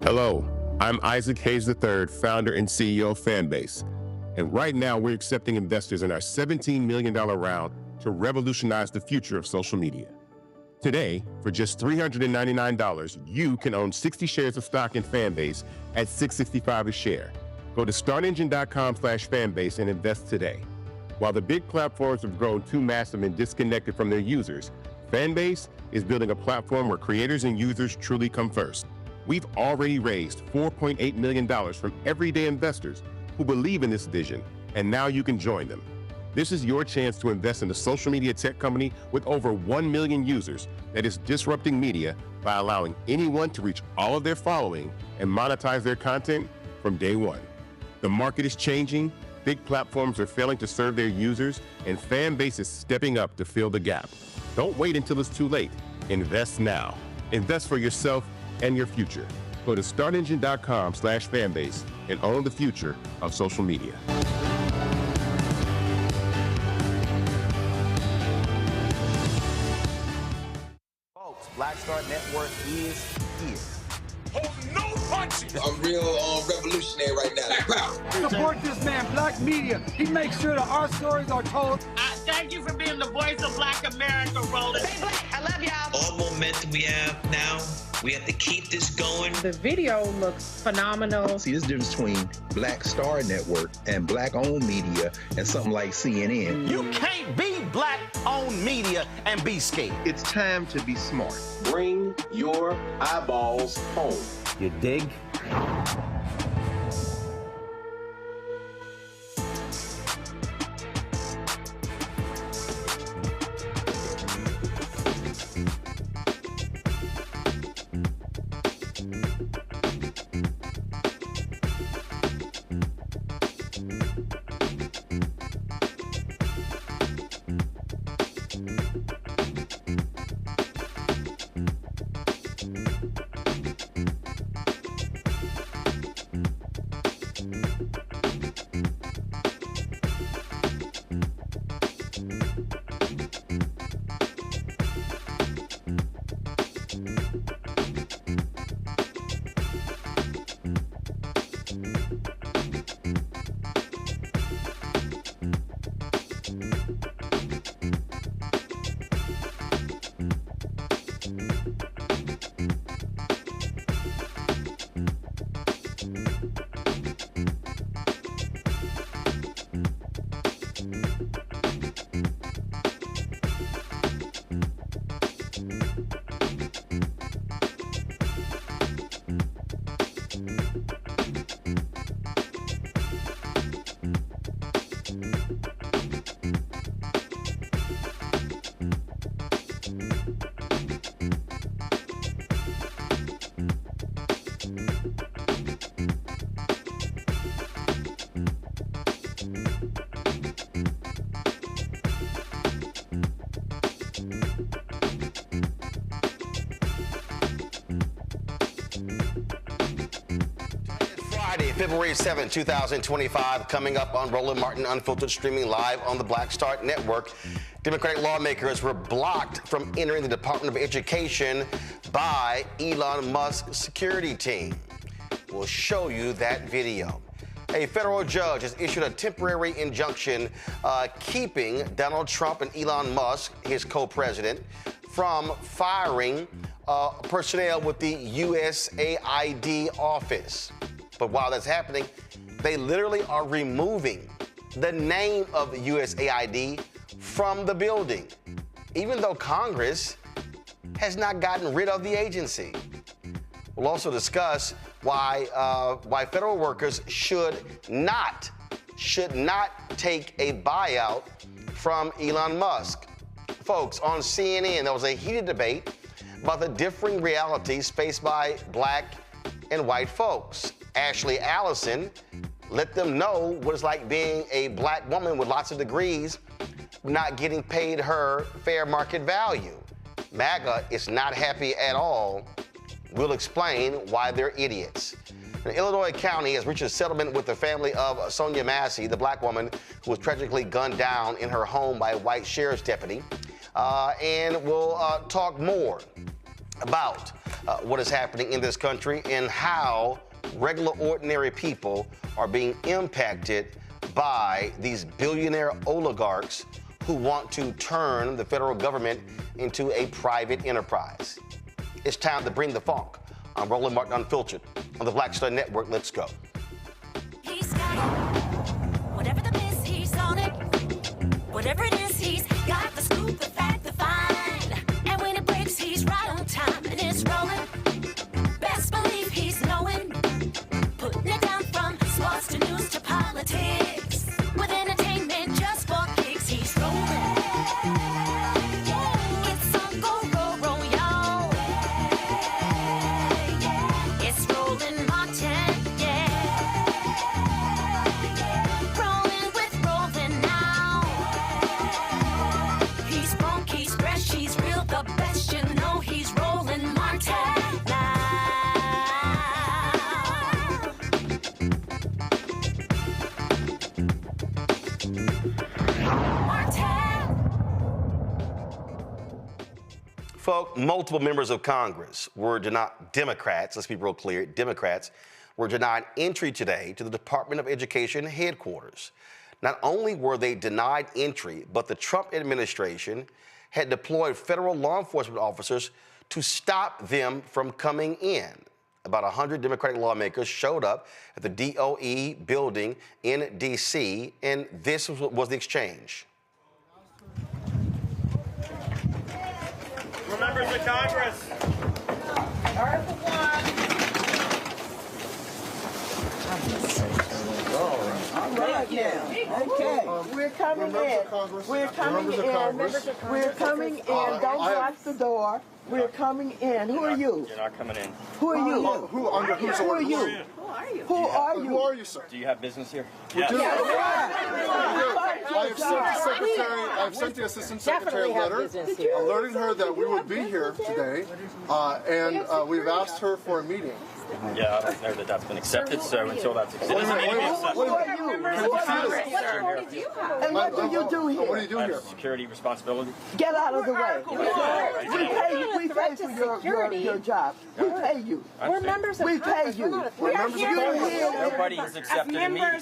Hello, I'm Isaac Hayes III, founder and CEO of Fanbase. And right now we're accepting investors in our $17 million round to revolutionize the future of social media. Today, for just $399, you can own 60 shares of stock in Fanbase at $665 a share. Go to startengine.com/fanbase and invest today. While the big platforms have grown too massive and disconnected from their users, Fanbase is building a platform where creators and users truly come first. We've already raised $4.8 million from everyday investors who believe in this vision, and now you can join them. This is your chance to invest in a social media tech company with over 1 million users that is disrupting media by allowing anyone to reach all of their following and monetize their content from day one. The market is changing, big platforms are failing to serve their users, and Fanbase is stepping up to fill the gap. Don't wait until it's too late. Invest now. Invest for yourself and your future. Go to startengine.com/fanbase and own the future of social media. Folks, Black Star Network is here. Oh, no punches! I'm real revolutionary right now. Support this man, Black Media. He makes sure that our stories are told. Thank you for being the voice of Black America, Roland. Stay black. I love y'all. All momentum we have now, we have to keep this going. The video looks phenomenal. See, there's a difference between Black Star Network and Black-owned media and something like CNN. You can't be Black-owned media and be scared. It's time to be smart. Bring your eyeballs home. You dig? Friday, February 7, 2025, coming up on Roland Martin Unfiltered, streaming live on the Black Star Network. Democratic lawmakers were blocked from entering the Department of Education by Elon Musk's security team. We'll show you that video. A federal judge has issued a temporary injunction keeping Donald Trump and Elon Musk, his co-president, from firing personnel with the USAID office. But while that's happening, they literally are removing the name of the USAID from the building, even though Congress has not gotten rid of the agency. We'll also discuss why federal workers should not take a buyout from Elon Musk. Folks, on CNN, there was a heated debate about the differing realities faced by black and white folks. Ashley Allison let them know what it's like being a black woman with lots of degrees, not getting paid her fair market value. MAGA is not happy at all. We'll explain why they're idiots. An Illinois county has reached a settlement with the family of Sonia Massey, the black woman who was tragically gunned down in her home by a white sheriff's deputy. And we'll talk more about what is happening in this country and how regular, ordinary people are being impacted by these billionaire oligarchs who want to turn the federal government into a private enterprise. It's time to bring the funk. I'm Roland Martin Unfiltered on the Black Star Network. Let's go. He's got it. Whatever the miss, he's on it. Whatever it is, he's got the scoop, the fact, the find. And when it breaks, he's right on time and it's rolling. Best believe he's knowing. Putting it down from sports to news to politics. With entertainment just for kicks, he's rolling. It's on go, roll, roll, y'all. It's Roland Martin, yeah. Rolling with Roland now. He's funk, he's fresh, he's real, the best, you know he's Roland Martin now. Folks, multiple members of Congress were denied, Democrats, let's be real clear, Democrats were denied entry today to the Department of Education headquarters. Not only were they denied entry, but the Trump administration had deployed federal law enforcement officers to stop them from coming in. About 100 Democratic lawmakers showed up at the DOE building in D.C., and this was the exchange. Members of Congress. Article 1. All right, now. Okay. We're coming in. We're coming in. We're coming in. Don't lock the door. We're coming in. Who are you? You're not coming in. Who are you? Who under whose Who are orders? you? Who are you? Who are you, sir? Do you have business here? We do. I have sent the assistant secretary a letter alerting her that we would be here today, and we've asked her for a meeting. Yeah, I don't know that that's been accepted, so until that's accepted. Who are you? And what do you do here? What do you do here? Security responsibility. Get out of the way. We pay for your job. We pay you. We're members of We pay you. Nobody has accepted a meeting.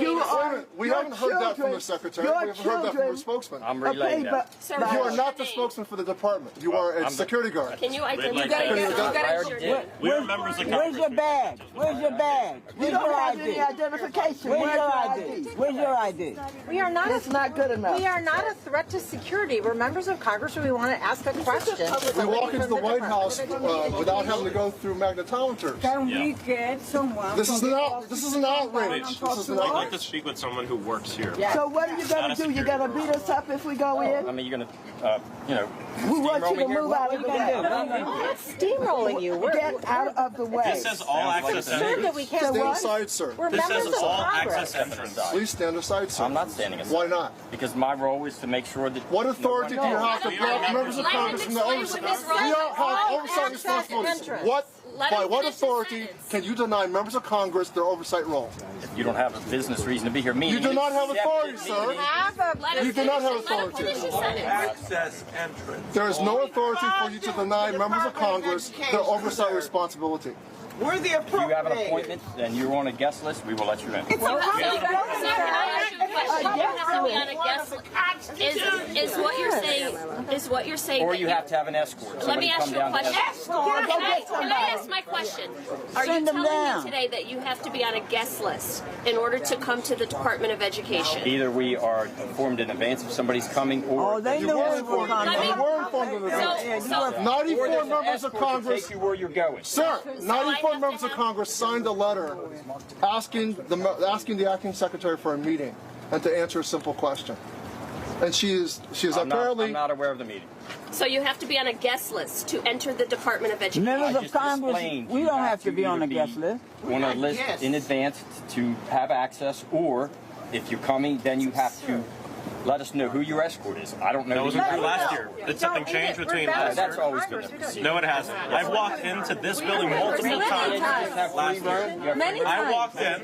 You are. We haven't heard that from the secretary. We haven't heard that from the spokesman. I'm relaying that. You are not the spokesman for the department. You are a security guard. Can you We're members of Congress. Where's your badge? Where's your badge? You don't have any identification. Where's your ID? Where's your ID? We are not. It's not good enough. We are not a threat to security. We're members of Congress, and we want to ask a question. We walk into the White House without having to go through magnetometers. Can we get someone? This is an outrage. This is an outrage. I'd like to speak with someone who works here. So what are you going to do? You're going to beat us up if we go in? I mean, you're going to, we want you to move out of the way. We're not steamrolling you. Get out of the way. This says all access that we can't Stand aside, sir. We're This members says of all Congress. access entrance. Please stand aside, sir. I'm not standing aside. Why not? Because my role is to make sure that... What authority do you have to block members of Congress from the oversight? We all have oversight responsibilities. What by what authority can you deny members of Congress their oversight role? You don't have a business reason to be here. You do not have authority, sir. You do not have authority. Access entrance. There is no authority for you to deny members of Congress their oversight responsibility. We're the If you have an appropriate. appointment and you're on a guest list, we will let you in. Is what you're saying? Or you have to have an escort. Let me Somebody ask come you a down to question. escort. Can I ask my question? Are you telling me today that you have to be on a guest list in order to come to the Department of Education? Either we are informed in advance if somebody's coming, or They knew we were coming. You were informed of this. 94 members of Congress. take you where you're going. Sir, 94 members of Congress signed a letter asking the acting secretary for a meeting and to answer a simple question. And she is apparently. I'm not aware of the meeting. So you have to be on a guest list to enter the Department of Education. Members of Congress, we don't have to be on a guest list. On a list in advance to have access, or if you're coming, then you have to let us know who your escort is. I don't know. That wasn't true last year. Did something change between last year? That's always been the No, it hasn't. I've walked into this building multiple times last year. I walked in.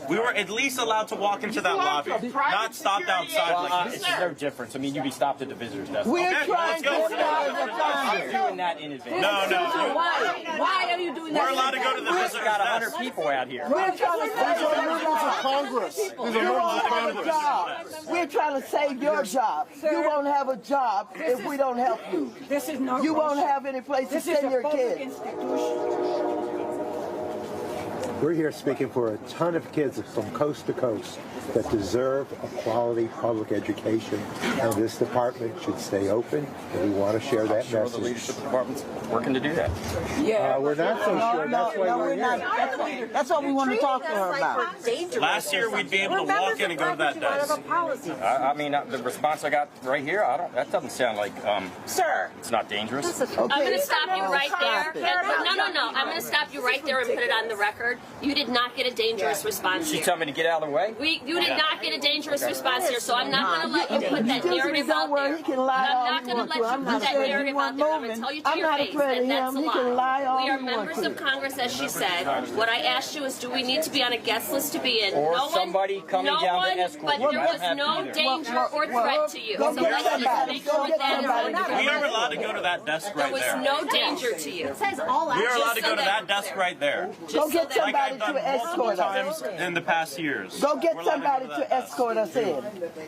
We were at least allowed to walk into that lobby, not stopped outside like this. It's no difference. I mean, you'd be stopped at the visitor's desk. We're Okay, trying let's to go. start the I'm doing that in advance. No. Why are you doing that? We're allowed to go to the We've visitor's got desk. 100 people out here. We're trying to These are members of Congress. These are members of Congress. We're trying to save your job. You won't have a job if we don't help you. This is no. You won't have any place to send your kids. We're here speaking for a ton of kids from coast to coast that deserve a quality public education, and this department should stay open, and we want to share that The message. leadership department's working to do that. Yeah. We're not so sure. That's why we're here. That's what we want to talk to her about. Last year, we'd be able to walk in and go to that desk. I mean, the response I got right here, that doesn't sound like, Sir. it's not dangerous. I'm going to stop you right there. No. I'm going to stop you right there and put it on the record. You did not get a dangerous response She here. told me to get out of the way? You did not get a dangerous response here, so I'm not going to let you put that narrative out there. He can lie I'm all not he going to wants let you to. put that narrative out there. I'm going to tell you to your face that that's a He can lie all We are he members wants of to. Congress, as she said. What I asked you is, do we need to be on a guest list to be in? Or somebody coming down to escort But you. there I was don't have no either. danger or threat to you. Go So get let's just somebody. make Go sure get that somebody. We are allowed to go to that desk there right was there. no danger to you. We are allowed to go to that desk right there. Go get Like I've somebody done to multiple escort us. times in the past years. Go get We're allowed somebody go to that desk. escort us in.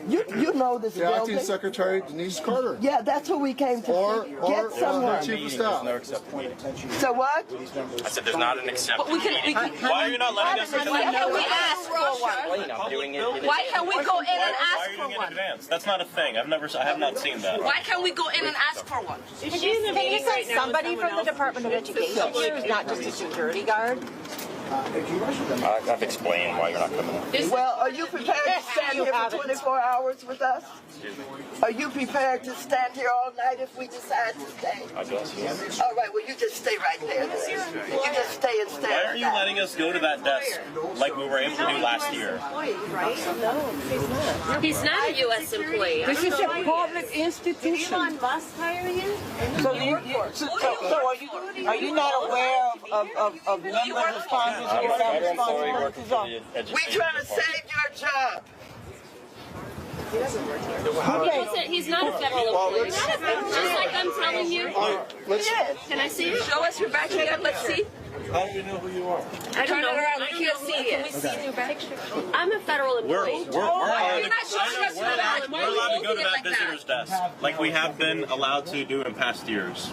You know this The acting building. secretary, Denise Carter. Yeah, that's who we came to Or see. Get someone. chief of There's staff. no accepted meeting. So what? I said there's not an accepted meeting. Why are you not letting us into Why that can't we ask for one? I'm doing it in Why can't we go in and Why ask are you for doing it in one? advance? That's not a thing. I have not seen that. Why can't we go in and ask for one? Can you send somebody from the Department of Education here who's not just a security guard? I've explained why you're not coming in. Well, are you prepared to stand here for 24 hours with us? Are you prepared to stand here all night if we decide to stay? I guess, yes. All right, well, you just stay right there. You just stay and stay. Why are you letting us go to that desk like we were able to do last year? He's not a U.S. employee. This is a public institution. Elon Musk hire you? So are you not aware of members of Congress who have responsibilities on? We're trying to save your job. He's not a federal employee. Just like I'm telling you. Can I see it? Show us your back here. Let's see. How do we know who you are? I don't know. I can't see it. Can we see your back? I'm a federal employee. We're allowed You're not showing us your back. we're allowed to go to that visitor's desk like we have been allowed to do in past years.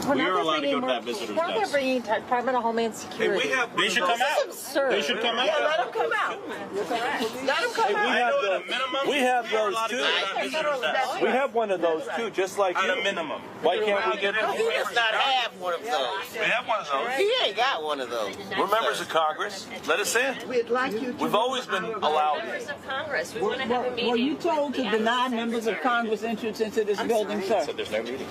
We are allowed to go to that visitor's Now they're desk. bringing Department of Homeland Security. They should come out. absurd. They should come out. Yeah, let them come out. Let them come out. I know at a minimum, we have we are those allowed to too. go to that visitor's desk. We have one of those too, just like At you. a minimum. Why can't we get He does not have one of those. We have one of those. He ain't got one of those. We're members of Congress. Let us in. We'd like you to. We've always been allowed. Members of Congress. We want to have a meeting. Were you told to with deny members of Congress entrance into this building, sir? So there's no meeting.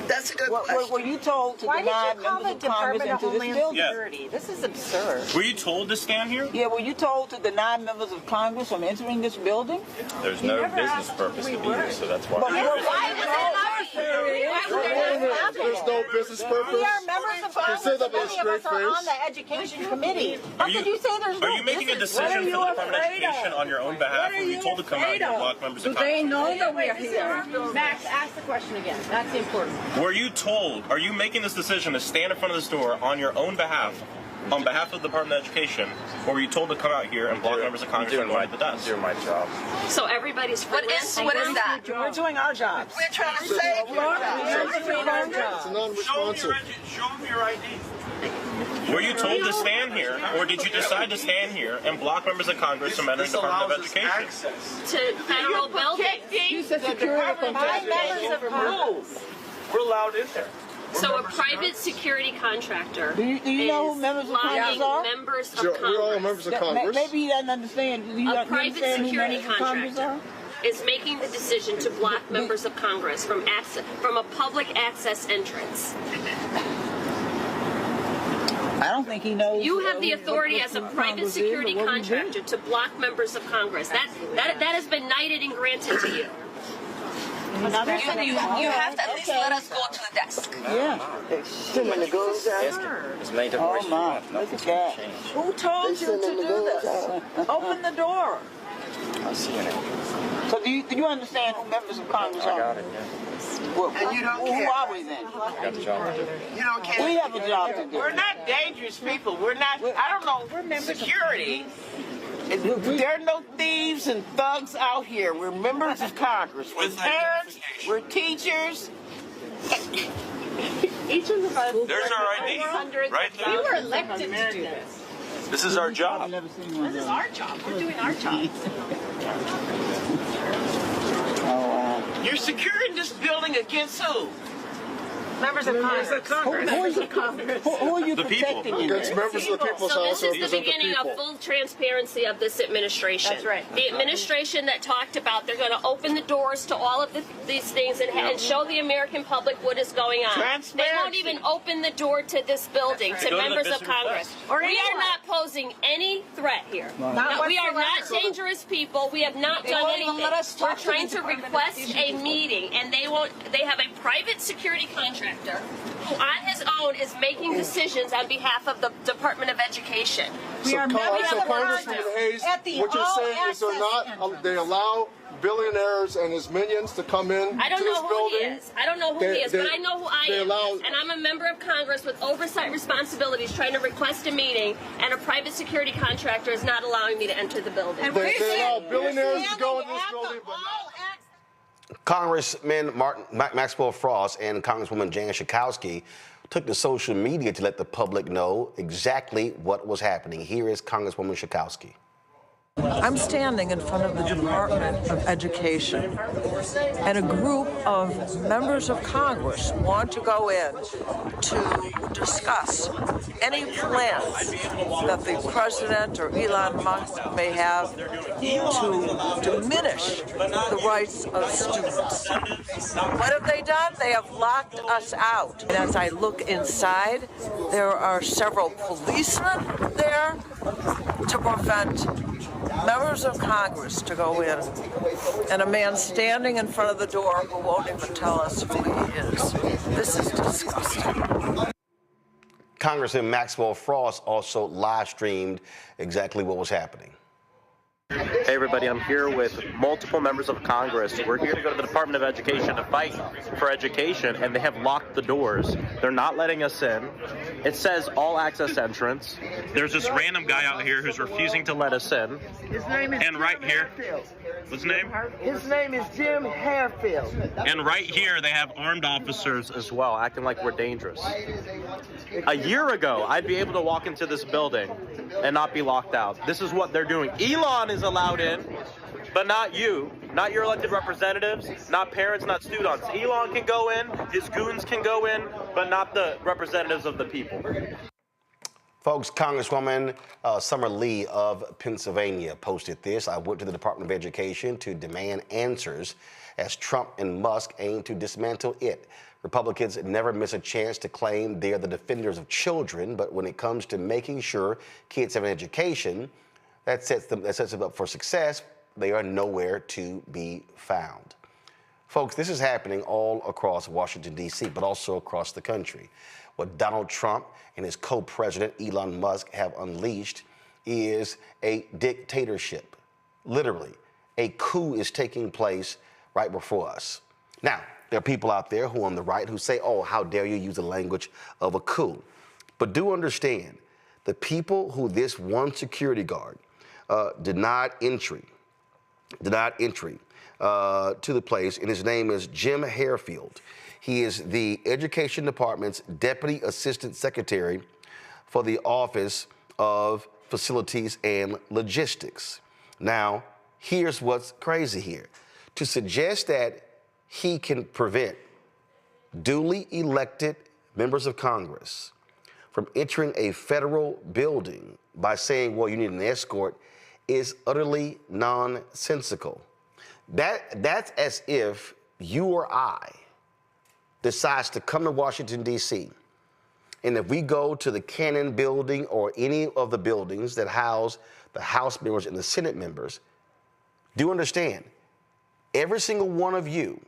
That's a good question. Were you told to Why did deny you call members the of Congress Department of into this Homeland building? Yeah. Security? This is absurd. Were you told to stand here? Yeah, were you told to deny members of Congress from entering this building? There's no business purpose to be here, so that's why. But Why was it our security? Why There's no business purpose. We are members of Congress. You say that with a Many of straight us are on face. the education committee. How could you say there's no Are you making a decision for the Department of Education on your own behalf, or were you told to come out here and block members of Congress? They know that we're here. Max, ask the question again. That's important. Were you told, are you making this decision to stand in front of this door on your own behalf, on behalf of the Department of Education, or were you told to come out here and block members of Congress from going to the desk? Doing my job. So everybody's what is that? We're doing our jobs. We're trying to save your It's non-responsive. Show them your ID. Were you told to stand here, or did you decide to stand here and block members of Congress from entering the Department of Education? to federal buildings. Members of Congress. We're allowed in there. So a private security contractor Do you know who members of Congress are? members of We're all members of Congress. Maybe he doesn't understand. Do you A private understand who security members of Congress are? contractor is making the decision to block members of Congress from a public access entrance. I don't think he knows. You have the what authority as a private Congress is security or what we do. contractor to block members of Congress. That has been knighted and granted to you. You have to at least let us go to the desk. Yeah. Too many goes out. It's made to Oh my, look at that. Who told you to do this? Open the door. I'll see you now. So do you understand who members of Congress are? I got it, yeah. Well, and you don't care. Who are we then? I got the job to do. You don't care. We have a job to do. We're not dangerous people. We're not, I don't know, security. There are no thieves and thugs out here. We're members of Congress. We're parents. We're teachers. Each of us. There's our ID. Right there. We were elected to do this. This is our job. This is our job. We're doing our job. You're securing this building against who? Members of Congress. Who are you protecting? Against members of the people's So house this or is the represent the beginning people. of full transparency of this administration. That's right. The administration that talked about they're going to open the doors to all of these things and show the American public what is going on. They won't even open the door to this building to members of Congress. We are not posing any threat here. No, we are not dangerous people. We have not done anything. We're trying to request a meeting, and they have a private security contractor who on his own is making decisions on behalf of the Department of Education. So Congressman Hayes, what you're saying is they allow billionaires and his minions to come in I don't to this know who building. he is. I don't know who he is, but I know who I am. And I'm a member of Congress with oversight responsibilities trying to request a meeting, and a private security contractor is not allowing me to enter the building. They allow billionaires to go in this building, but Congressman Maxwell Frost and Congresswoman Jan Schakowsky took to social media to let the public know exactly what was happening. Here is Congresswoman Schakowsky. I'm standing in front of the Department of Education, and a group of members of Congress want to go in to discuss any plans that the president or Elon Musk may have to diminish the rights of students. What have they done? They have locked us out. And as I look inside, there are several policemen there to prevent members of Congress to go in, and a man standing in front of the door who won't even tell us who he is. This is disgusting. Congressman Maxwell Frost also live streamed exactly what was happening. Hey everybody, I'm here with multiple members of Congress. We're here to go to the Department of Education to fight for education, and they have locked the doors. They're not letting us in. It says all access entrance. There's this random guy out here who's refusing to let us in. His name is And right here, what's his name? His name is Jim Harefield. And right here, they have armed officers as well, acting like we're dangerous. A year ago, I'd be able to walk into this building and not be locked out. This is what they're doing. Elon is allowed in, but not you, not your elected representatives, not parents, not students. Elon can go in, his goons can go in, but not the representatives of the people. Folks, Congresswoman Summer Lee of Pennsylvania posted this. I went to the Department of Education to demand answers as Trump and Musk aim to dismantle it. Republicans never miss a chance to claim they are the defenders of children, but when it comes to making sure kids have an education that sets them up for success, they are nowhere to be found. Folks, this is happening all across Washington, D.C., but also across the country. What Donald Trump and his co-president, Elon Musk, have unleashed is a dictatorship. Literally, a coup is taking place right before us. Now, there are people out there who are on the right who say, oh, how dare you use the language of a coup. But do understand, the people who this one security guard denied entry to the place, and his name is Jim Harefield. He is the Education Department's Deputy Assistant Secretary for the Office of Facilities and Logistics. Now, here's what's crazy here. To suggest that he can prevent duly elected members of Congress from entering a federal building by saying, well, you need an escort, is utterly nonsensical. That's as if you or I decides to come to Washington, D.C., and if we go to the Cannon building or any of the buildings that house the House members and the Senate members, do understand, every single one of you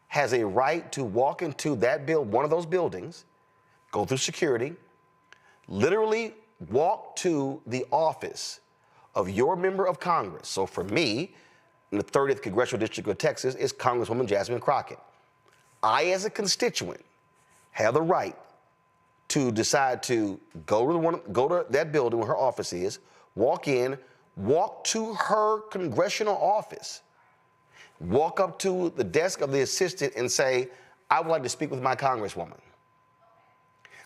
has a right to walk into that one of those buildings, go through security, literally walk to the office of your member of Congress. So for me, in the 30th Congressional District of Texas, is Congresswoman Jasmine Crockett. I, as a constituent, have the right to decide to go to that building where her office is, walk in, walk to her congressional office, walk up to the desk of the assistant and say, I would like to speak with my congresswoman.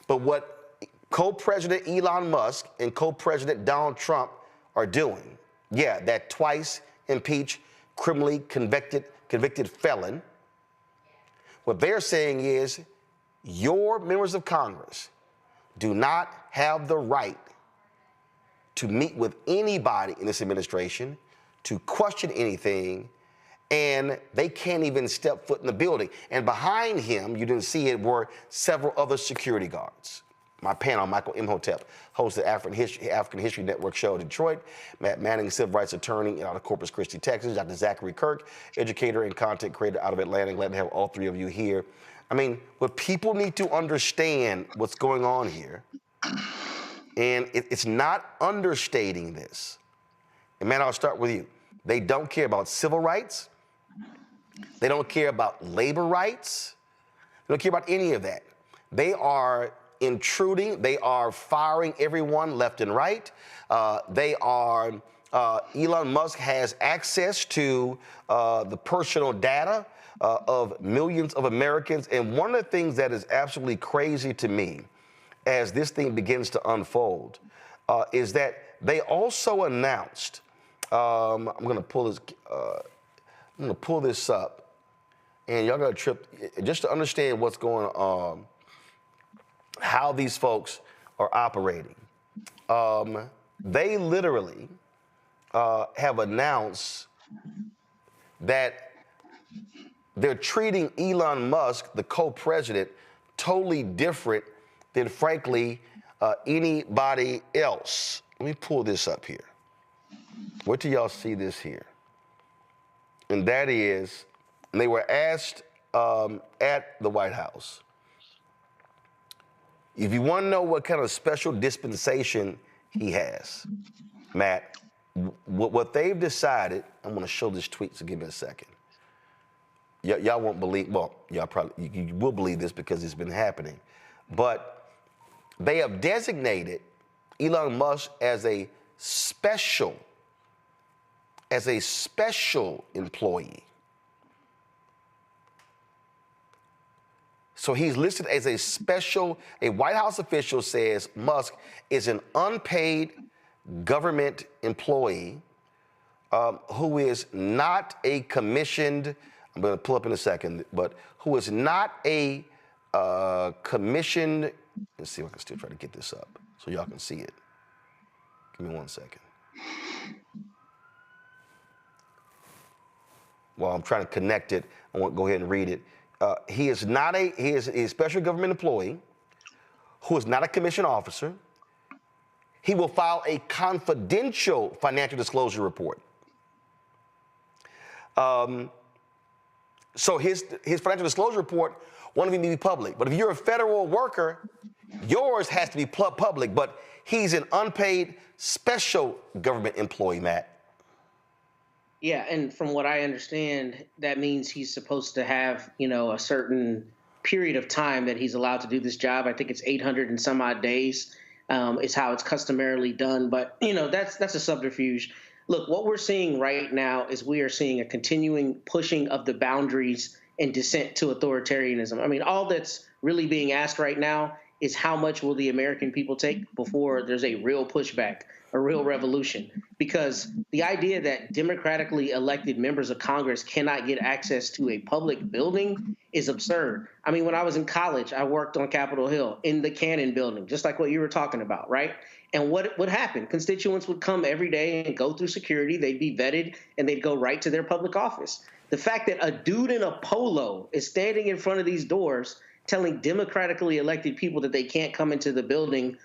But what co-president Elon Musk and co-president Donald Trump are doing, yeah, that twice impeached, criminally convicted felon, what they're saying is your members of Congress do not have the right to meet with anybody in this administration, to question anything, and they can't even step foot in the building. And behind him, you didn't see it, were several other security guards. My panel, Michael Imhotep, hosts the African History Network show in Detroit. Matt Manning, civil rights attorney out of Corpus Christi, Texas. Dr. Zachary Kirk, educator and content creator out of Atlanta. Glad to have all three of you here. I mean, what people need to understand what's going on here, and it's not understating this. And man, I'll start with you. They don't care about civil rights. They don't care about labor rights. They don't care about any of that. They are intruding. They are firing everyone left and right. Elon Musk has access to the personal data of millions of Americans. And one of the things that is absolutely crazy to me as this thing begins to unfold is that they also announced, I'm going to pull this up, and y'all got to trip just to understand what's going on, how these folks are operating. They literally have announced that they're treating Elon Musk, the co-president, totally different than, frankly, anybody else. Let me pull this up here. Wait till y'all see this here. And that is, they were asked at the White House, if you want to know what kind of special dispensation he has, Matt, what they've decided, I'm going to show this tweet, so give me a second. Y'all won't believe, well, y'all probably, you will believe this because it's been happening. But they have designated Elon Musk as a special employee. So he's listed as a White House official says Musk is an unpaid government employee who is not a commissioned, I'm going to pull up in a second, but who is not a commissioned, let's see if I can still try to get this up so y'all can see it. Give me 1 second. While I'm trying to connect it, I want to go ahead and read it. He is a special government employee who is not a commissioned officer. He will file a confidential financial disclosure report. So his financial disclosure report won't even be public. But if you're a federal worker, yours has to be public. But he's an unpaid special government employee, Matt. Yeah, and from what I understand, that means he's supposed to have, a certain period of time that he's allowed to do this job. I think it's 800 and some odd days is how it's customarily done. But, that's a subterfuge. Look, what we're seeing right now is we are seeing a continuing pushing of the boundaries and descent to authoritarianism. I mean, all that's really being asked right now is how much will the American people take before there's a real pushback, a real revolution? Because the idea that democratically elected members of Congress cannot get access to a public building is absurd. I mean, when I was in college, I worked on Capitol Hill in the Cannon building, just like what you were talking about, right? And what would happen? Constituents would come every day and go through security. They'd be vetted, and they'd go right to their public office. The fact that a dude in a polo is standing in front of these doors telling democratically elected people that they can't come into the building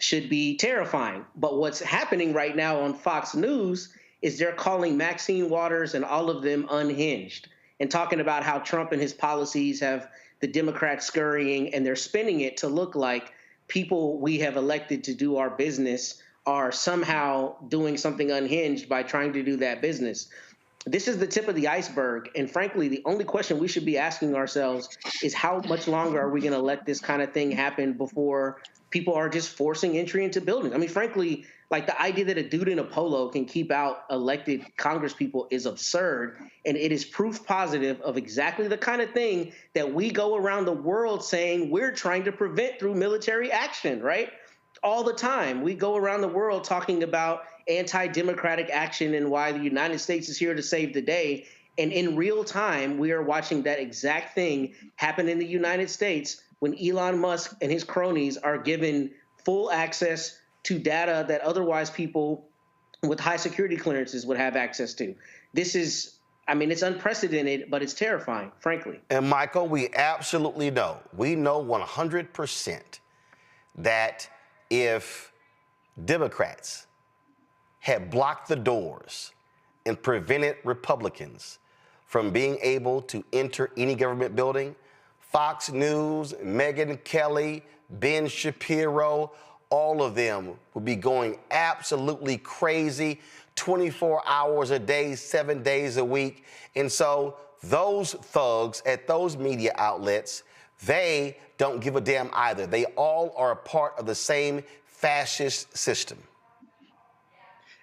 should be terrifying. But what's happening right now on Fox News is they're calling Maxine Waters and all of them unhinged and talking about how Trump and his policies have the Democrats scurrying, and they're spinning it to look like people we have elected to do our business are somehow doing something unhinged by trying to do that business. This is the tip of the iceberg. And frankly, the only question we should be asking ourselves is how much longer are we going to let this kind of thing happen before people are just forcing entry into buildings? I mean, frankly, like the idea that a dude in a polo can keep out elected Congress people is absurd. And it is proof positive of exactly the kind of thing that we go around the world saying we're trying to prevent through military action, right? All the time. We go around the world talking about anti-democratic action and why the United States is here to save the day. And in real time, we are watching that exact thing happen in the United States when Elon Musk and his cronies are given full access to data that otherwise people with high security clearances would have access to. This is, I mean, it's unprecedented, but it's terrifying, frankly. And Michael, we absolutely know, we know 100% that if Democrats had blocked the doors and prevented Republicans from being able to enter any government building, Fox News, Megyn Kelly, Ben Shapiro, all of them would be going absolutely crazy 24 hours a day, 7 days a week. And so those thugs at those media outlets, they don't give a damn either. They all are a part of the same fascist system.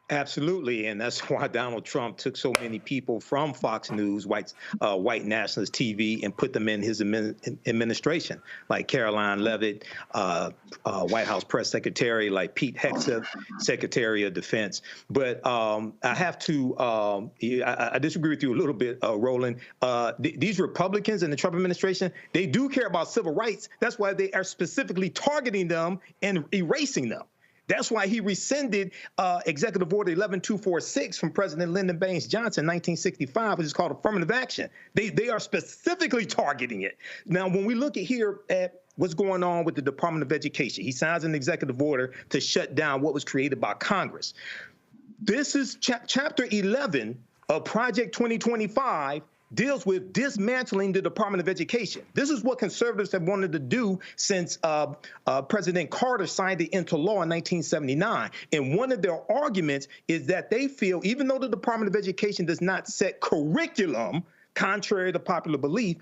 Absolutely, and that's why Donald Trump took so many people from Fox News, white nationalist TV, and put them in his administration, like Caroline Leavitt, White House press secretary, like Pete Hegseth, Secretary of Defense. But I have to, I disagree with you a little bit, Roland. These Republicans in the Trump administration, they do care about civil rights. That's why they are specifically targeting them and erasing them. That's why he rescinded Executive Order 11246 from President Lyndon Baines Johnson in 1965, which is called affirmative action. They are specifically targeting it. Now, when we look at what's going on with the Department of Education, he signs an executive order to shut down what was created by Congress. This is Chapter 11 of Project 2025 deals with dismantling the Department of Education. This is what conservatives have wanted to do since President Carter signed it into law in 1979. And one of their arguments is that they feel, even though the Department of Education does not set curriculum, contrary to popular belief,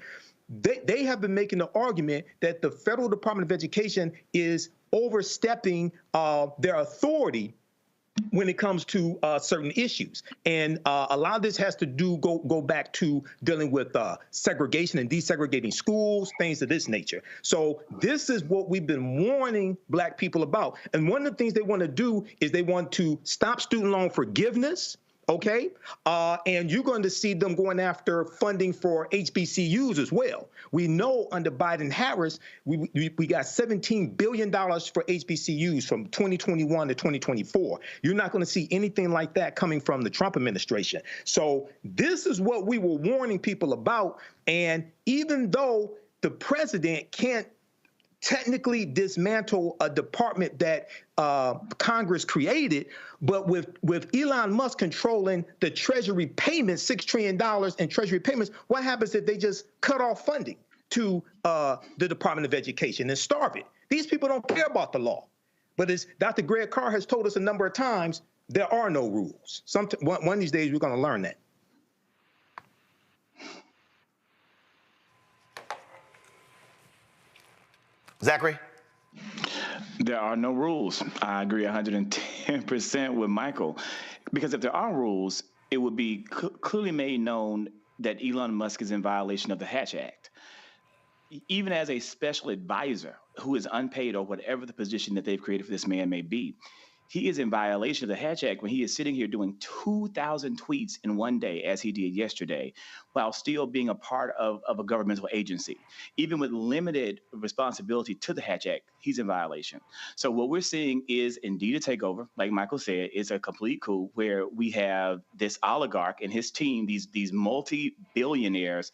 they have been making the argument that the federal Department of Education is overstepping their authority when it comes to certain issues. And a lot of this has to go back to dealing with segregation and desegregating schools, things of this nature. So this is what we've been warning Black people about. And one of the things they want to do is they want to stop student loan forgiveness. Okay, and you're going to see them going after funding for HBCUs as well. We know under Biden-Harris, we got $17 billion for HBCUs from 2021 to 2024. You're not going to see anything like that coming from the Trump administration. So this is what we were warning people about. And even though the president can't technically dismantle a department that Congress created, but with Elon Musk controlling the Treasury payments, $6 trillion in Treasury payments, what happens if they just cut off funding to the Department of Education and starve it? These people don't care about the law. But as Dr. Greg Carr has told us a number of times, there are no rules. One of these days, we're going to learn that. Zachary? There are no rules. I agree 110% with Michael. Because if there are rules, it would be clearly made known that Elon Musk is in violation of the Hatch Act. Even as a special advisor who is unpaid or whatever the position that they've created for this man may be, he is in violation of the Hatch Act when he is sitting here doing 2,000 tweets in one day, as he did yesterday, while still being a part of a governmental agency. Even with limited responsibility to the Hatch Act, he's in violation. So what we're seeing is indeed a takeover. Like Michael said, it's a complete coup where we have this oligarch and his team, these multi-billionaires,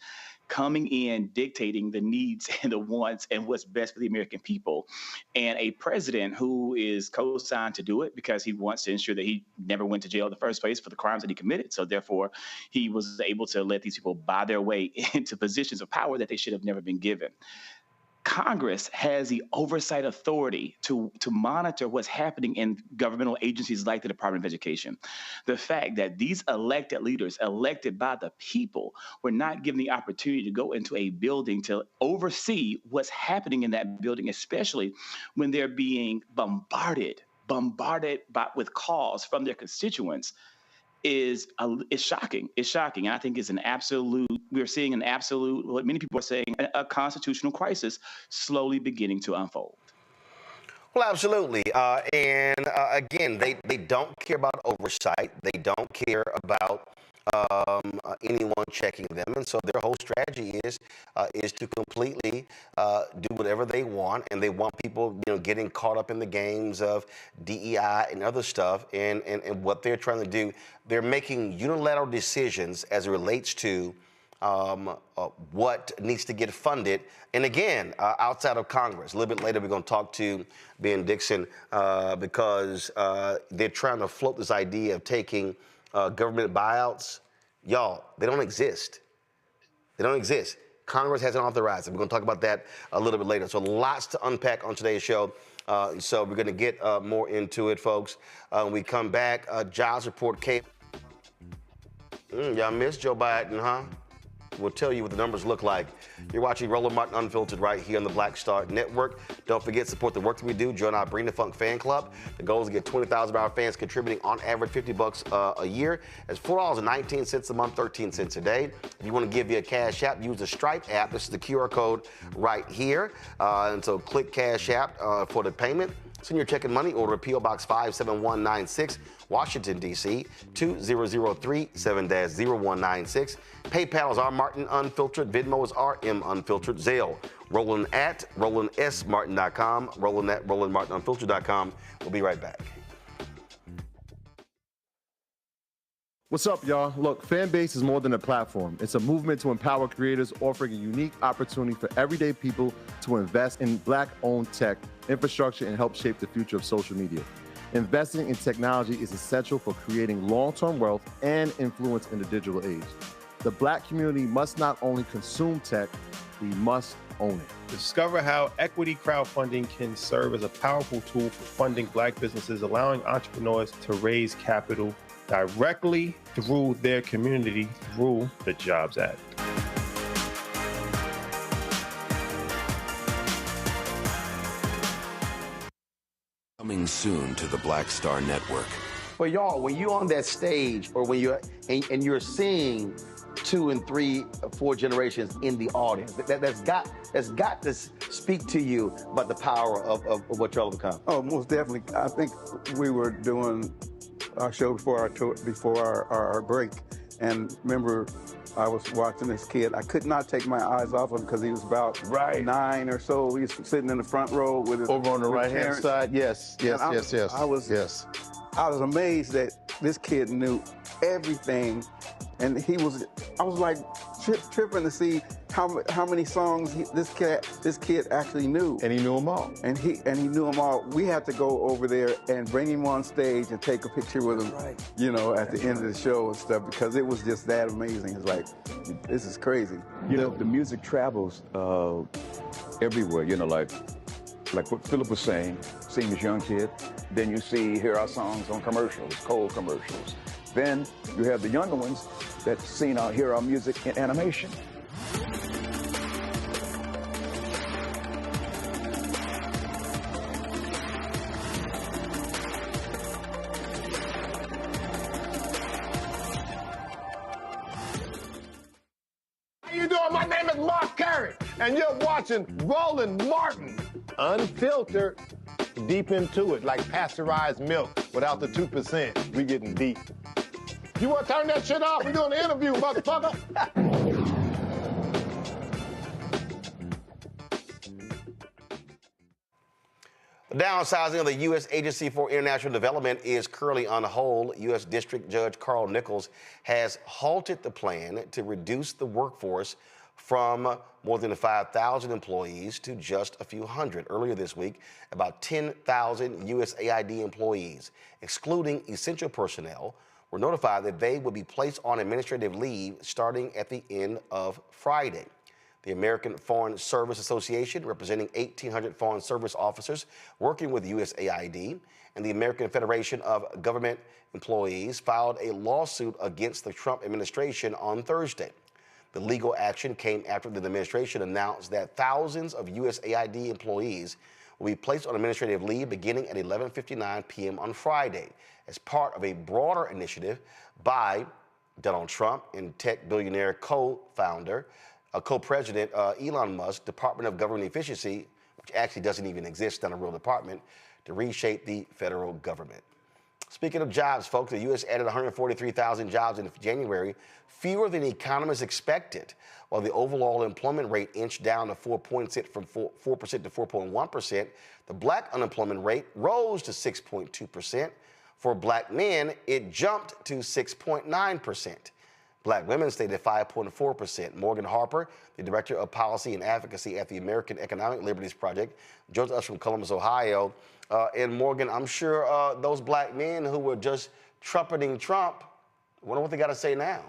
coming in, dictating the needs and the wants and what's best for the American people, and a president who is co-signed to do it because he wants to ensure that he never went to jail in the first place for the crimes that he committed. So therefore, he was able to let these people buy their way into positions of power that they should have never been given. Congress has the oversight authority to monitor what's happening in governmental agencies like the Department of Education. The fact that these elected leaders, elected by the people, were not given the opportunity to go into a building to oversee what's happening in that building, especially when they're being bombarded with calls from their constituents, is shocking. It's shocking. And I think we're seeing an absolute, what many people are saying, a constitutional crisis slowly beginning to unfold. Well, absolutely. Again, they don't care about oversight. They don't care about anyone checking them. And so their whole strategy is to completely do whatever they want. And they want people, getting caught up in the games of DEI and other stuff. And what they're trying to do, they're making unilateral decisions as it relates to what needs to get funded. And again, outside of Congress. A little bit later, we're going to talk to Ben Dixon because they're trying to float this idea of taking government buyouts. Y'all, they don't exist. They don't exist. Congress hasn't authorized it. We're going to talk about that a little bit later. So lots to unpack on today's show. So we're going to get more into it, folks. When we come back, jobs report came. Y'all missed Joe Biden, huh? We'll tell you what the numbers look like. You're watching Roland Martin Unfiltered right here on the Black Star Network. Don't forget, support the work that we do. Join our Bring the Funk fan club. The goal is to get 20,000 of our fans contributing on average $50 a year. That's $4.19 a month, 13 cents a day. If you want to give via Cash App, use the Stripe app. This is the QR code right here. And so click Cash App for the payment. Send your check and money order to P.O. Box 57196, Washington, D.C., 20037 7-0196. PayPal is R Martin Unfiltered. Venmo is RM Unfiltered. Zelle, Roland at RolandSMartin.com. Roland at RolandMartinUnfiltered.com. We'll be right back. What's up, y'all? Look, Fanbase is more than a platform. It's a movement to empower creators, offering a unique opportunity for everyday people to invest in Black-owned tech, infrastructure, and help shape the future of social media. Investing in technology is essential for creating long-term wealth and influence in the digital age. The Black community must not only consume tech, we must own it. Discover how equity crowdfunding can serve as a powerful tool for funding Black businesses, allowing entrepreneurs to raise capital directly through their community through the Jobs Act. Coming soon to the Black Star Network. Well, y'all, when you're on that stage or when you're and you're seeing 2 and 3, 4 generations in the audience, that's got to speak to you about the power of what y'all have become. Oh, most definitely. I think we were doing our show before our break, and remember, I was watching this kid. I could not take my eyes off him because he was about 9 or so. He was sitting in the front row with his over on the right-hand parents. side. Yes. I was amazed that this kid knew everything, and I was like tripping to see how many songs this kid actually knew. And he knew them all. And he knew them all. We had to go over there and bring him on stage and take a picture with him, you know, at the end of the show and stuff, because it was just that amazing. It's like, this is crazy. You know, the music travels everywhere, you know, like what Philip was saying, seeing this young kid, then you hear our songs on commercials, cold commercials. Then you have the younger ones that hear our music in animation. How you doing? My name is Mark Carey, and you're watching Roland Martin, unfiltered, deep into it, like pasteurized milk without the 2%. We getting deep. You want to turn that shit off? We're doing an interview, motherfucker. The downsizing of the U.S. Agency for International Development is currently on hold. U.S. District Judge Carl Nichols has halted the plan to reduce the workforce from more than 5,000 employees to just a few hundred. Earlier this week, about 10,000 USAID employees, excluding essential personnel, were notified that they would be placed on administrative leave starting at the end of Friday. The American Foreign Service Association, representing 1,800 foreign service officers working with USAID, and the American Federation of Government Employees filed a lawsuit against the Trump administration on Thursday. The legal action came after the administration announced that thousands of USAID employees will be placed on administrative leave beginning at 11:59 p.m. on Friday as part of a broader initiative by Donald Trump and tech billionaire co-president Elon Musk, Department of Government Efficiency, which actually doesn't even exist, not a real department, to reshape the federal government. Speaking of jobs, folks, the U.S. added 143,000 jobs in January, fewer than economists expected, while the overall employment rate inched down to 4% from 4% to 4.1%. The black unemployment rate rose to 6.2%. For black men, it jumped to 6.9%. Black women stayed at 5.4%. Morgan Harper, the Director of Policy and Advocacy at the American Economic Liberties Project, joins us from Columbus, Ohio. And Morgan, I'm sure those black men who were just trumpeting Trump, I wonder what they got to say now.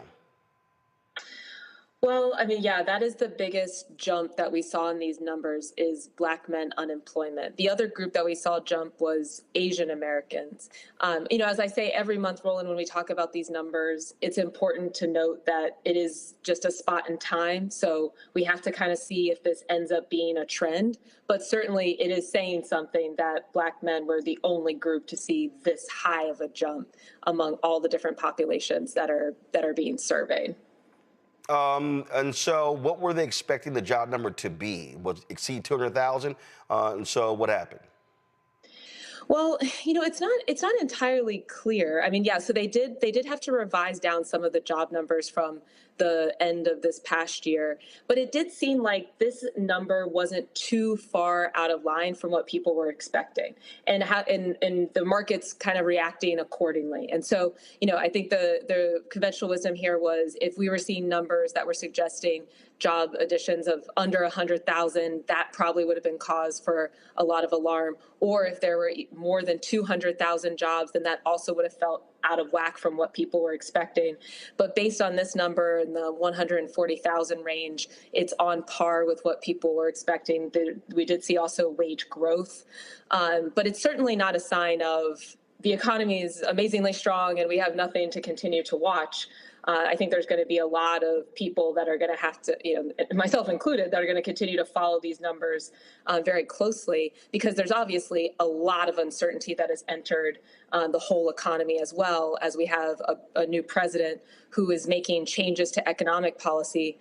Well, I mean, yeah, that is the biggest jump that we saw in these numbers is black men unemployment. The other group that we saw jump was Asian Americans. You know, as I say every month, Roland, when we talk about these numbers, it's important to note that it is just a spot in time. So we have to kind of see if this ends up being a trend. But certainly it is saying something that black men were the only group to see this high of a jump among all the different populations that are being surveyed. And so what were they expecting the job number to be? Was it exceed 200,000? And so what happened? Well, you know, it's not entirely clear. I mean, yeah, so they did have to revise down some of the job numbers from the end of this past year, but it did seem like this number wasn't too far out of line from what people were expecting, and the market's kind of reacting accordingly. And so, you know, I think the conventional wisdom here was if we were seeing numbers that were suggesting job additions of under 100,000, that probably would have been cause for a lot of alarm. Or if there were more than 200,000 jobs, then that also would have felt out of whack from what people were expecting. But based on this number in the 140,000 range, it's on par with what people were expecting. We did see also wage growth, but it's certainly not a sign of the economy is amazingly strong and we have nothing to continue to watch. I think there's going to be a lot of people that are going to have to, you know, myself included, that are going to continue to follow these numbers very closely, because there's obviously a lot of uncertainty that has entered the whole economy, as well as we have a new president who is making changes to economic policy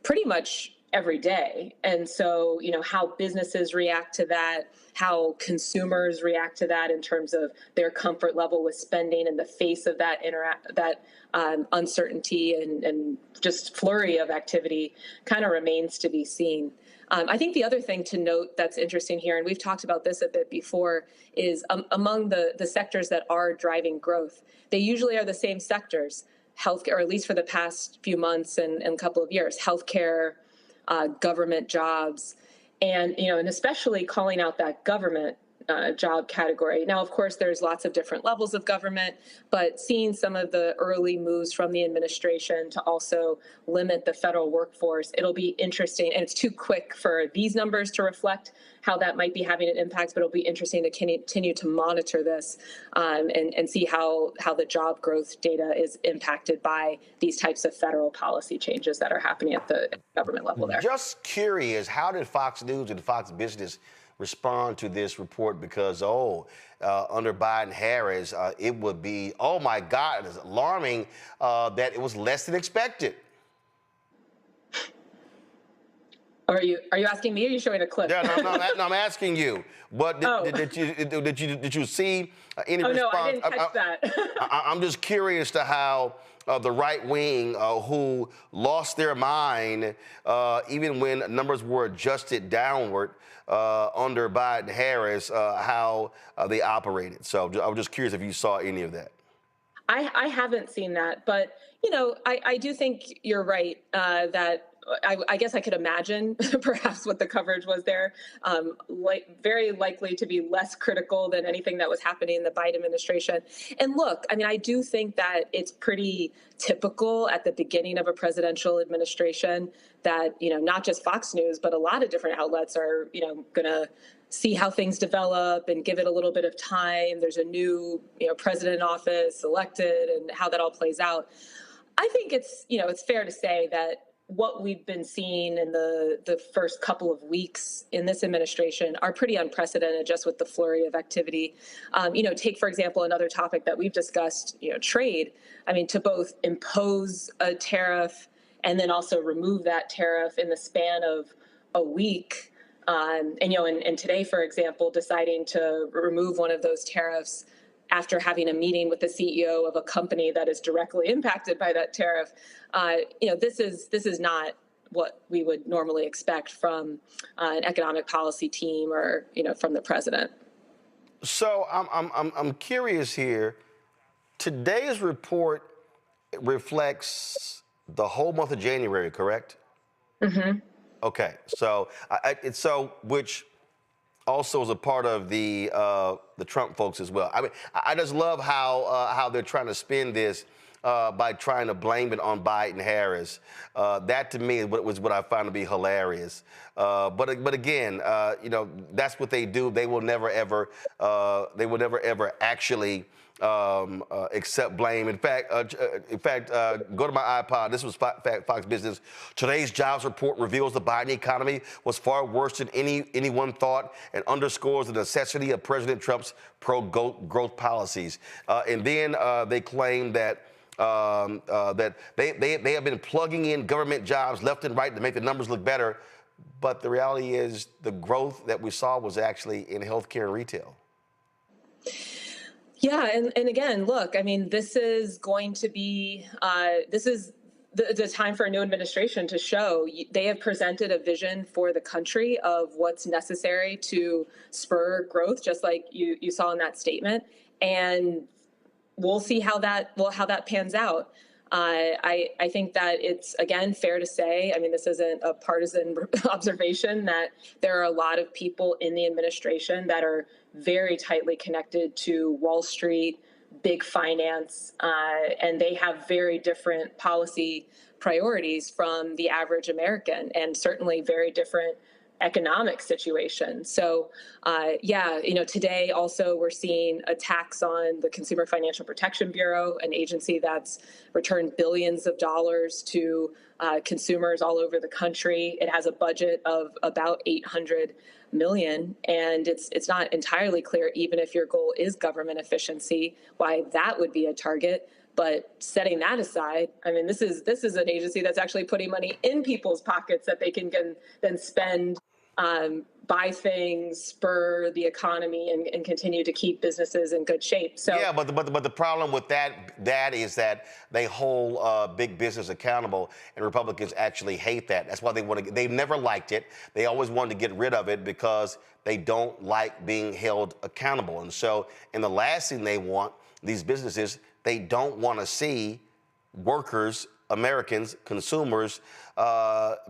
pretty much every day. And so, you know, how businesses react to that, how consumers react to that in terms of their comfort level with spending in the face of that uncertainty and just flurry of activity kind of remains to be seen. I think the other thing to note that's interesting here, and we've talked about this a bit before, is among the sectors that are driving growth, they usually are the same sectors healthcare, or at least for the past few months and a couple of years, healthcare, government jobs, and and especially calling out that government job category. Now, of course, there's lots of different levels of government, but seeing some of the early moves from the administration to also limit the federal workforce, it'll be interesting. And it's too quick for these numbers to reflect how that might be having an impact, but it'll be interesting to continue to monitor this and see how the job growth data is impacted by these types of federal policy changes that are happening at the government level there. Just curious, how did Fox News and Fox Business respond to this report? Because, under Biden-Harris, it would be, oh my God, it's alarming that it was less than expected. Are you asking me, or are you showing a clip? Yeah, no, I'm asking you. What did you see any response? No, I didn't catch that. I'm just curious to how the right wing, who lost their mind even when numbers were adjusted downward under Biden-Harris, how they operated. So I was just curious if you saw any of that. I haven't seen that, but I do think you're right that. I guess I could imagine perhaps what the coverage was there, very likely to be less critical than anything that was happening in the Biden administration. And look, I mean, I do think that it's pretty typical at the beginning of a presidential administration that, not just Fox News, but a lot of different outlets are, going to see how things develop and give it a little bit of time. There's a new, president in office elected and how that all plays out. I think it's fair to say that what we've been seeing in the first couple of weeks in this administration are pretty unprecedented, just with the flurry of activity. Take, for example, another topic that we've discussed, trade. I mean, to both impose a tariff and then also remove that tariff in the span of a week. And today, for example, deciding to remove one of those tariffs after having a meeting with the CEO of a company that is directly impacted by that tariff. This is not what we would normally expect from an economic policy team or from the president. So I'm curious here. Today's report reflects the whole month of January, correct? Mm-hmm. Okay, so which also is a part of the Trump folks as well. I mean, I just love how they're trying to spin this by trying to blame it on Biden-Harris. That to me was what I found to be hilarious. But again, that's what they do. They will never ever actually accept blame. In fact, go to my iPod. This was Fox Business. Today's jobs report reveals the Biden economy was far worse than anyone thought and underscores the necessity of President Trump's pro-growth policies. And then they claim that they have been plugging in government jobs left and right to make the numbers look better. But the reality is the growth that we saw was actually in healthcare and retail. Yeah, and again, look, I mean, this is going to be this is the time for a new administration to show they have presented a vision for the country of what's necessary to spur growth, just like you saw in that statement, and we'll see how that pans out. I think that it's, again, fair to say, I mean, this isn't a partisan observation, that there are a lot of people in the administration that are very tightly connected to Wall Street, big finance, and they have very different policy priorities from the average American, and certainly very different economic situation. So, today also we're seeing attacks on the Consumer Financial Protection Bureau, an agency that's returned billions of dollars to consumers all over the country. It has a budget of about $800 million, and it's not entirely clear, even if your goal is government efficiency, why that would be a target. But setting that aside, I mean, this is an agency that's actually putting money in people's pockets that they can then spend, buy things, spur the economy, and continue to keep businesses in good shape. So yeah, but the problem with that is that they hold big business accountable, and Republicans actually hate that. That's why they've never liked it. They always wanted to get rid of it because they don't like being held accountable. And so, and the last thing they want, these businesses, they don't want to see workers, Americans, consumers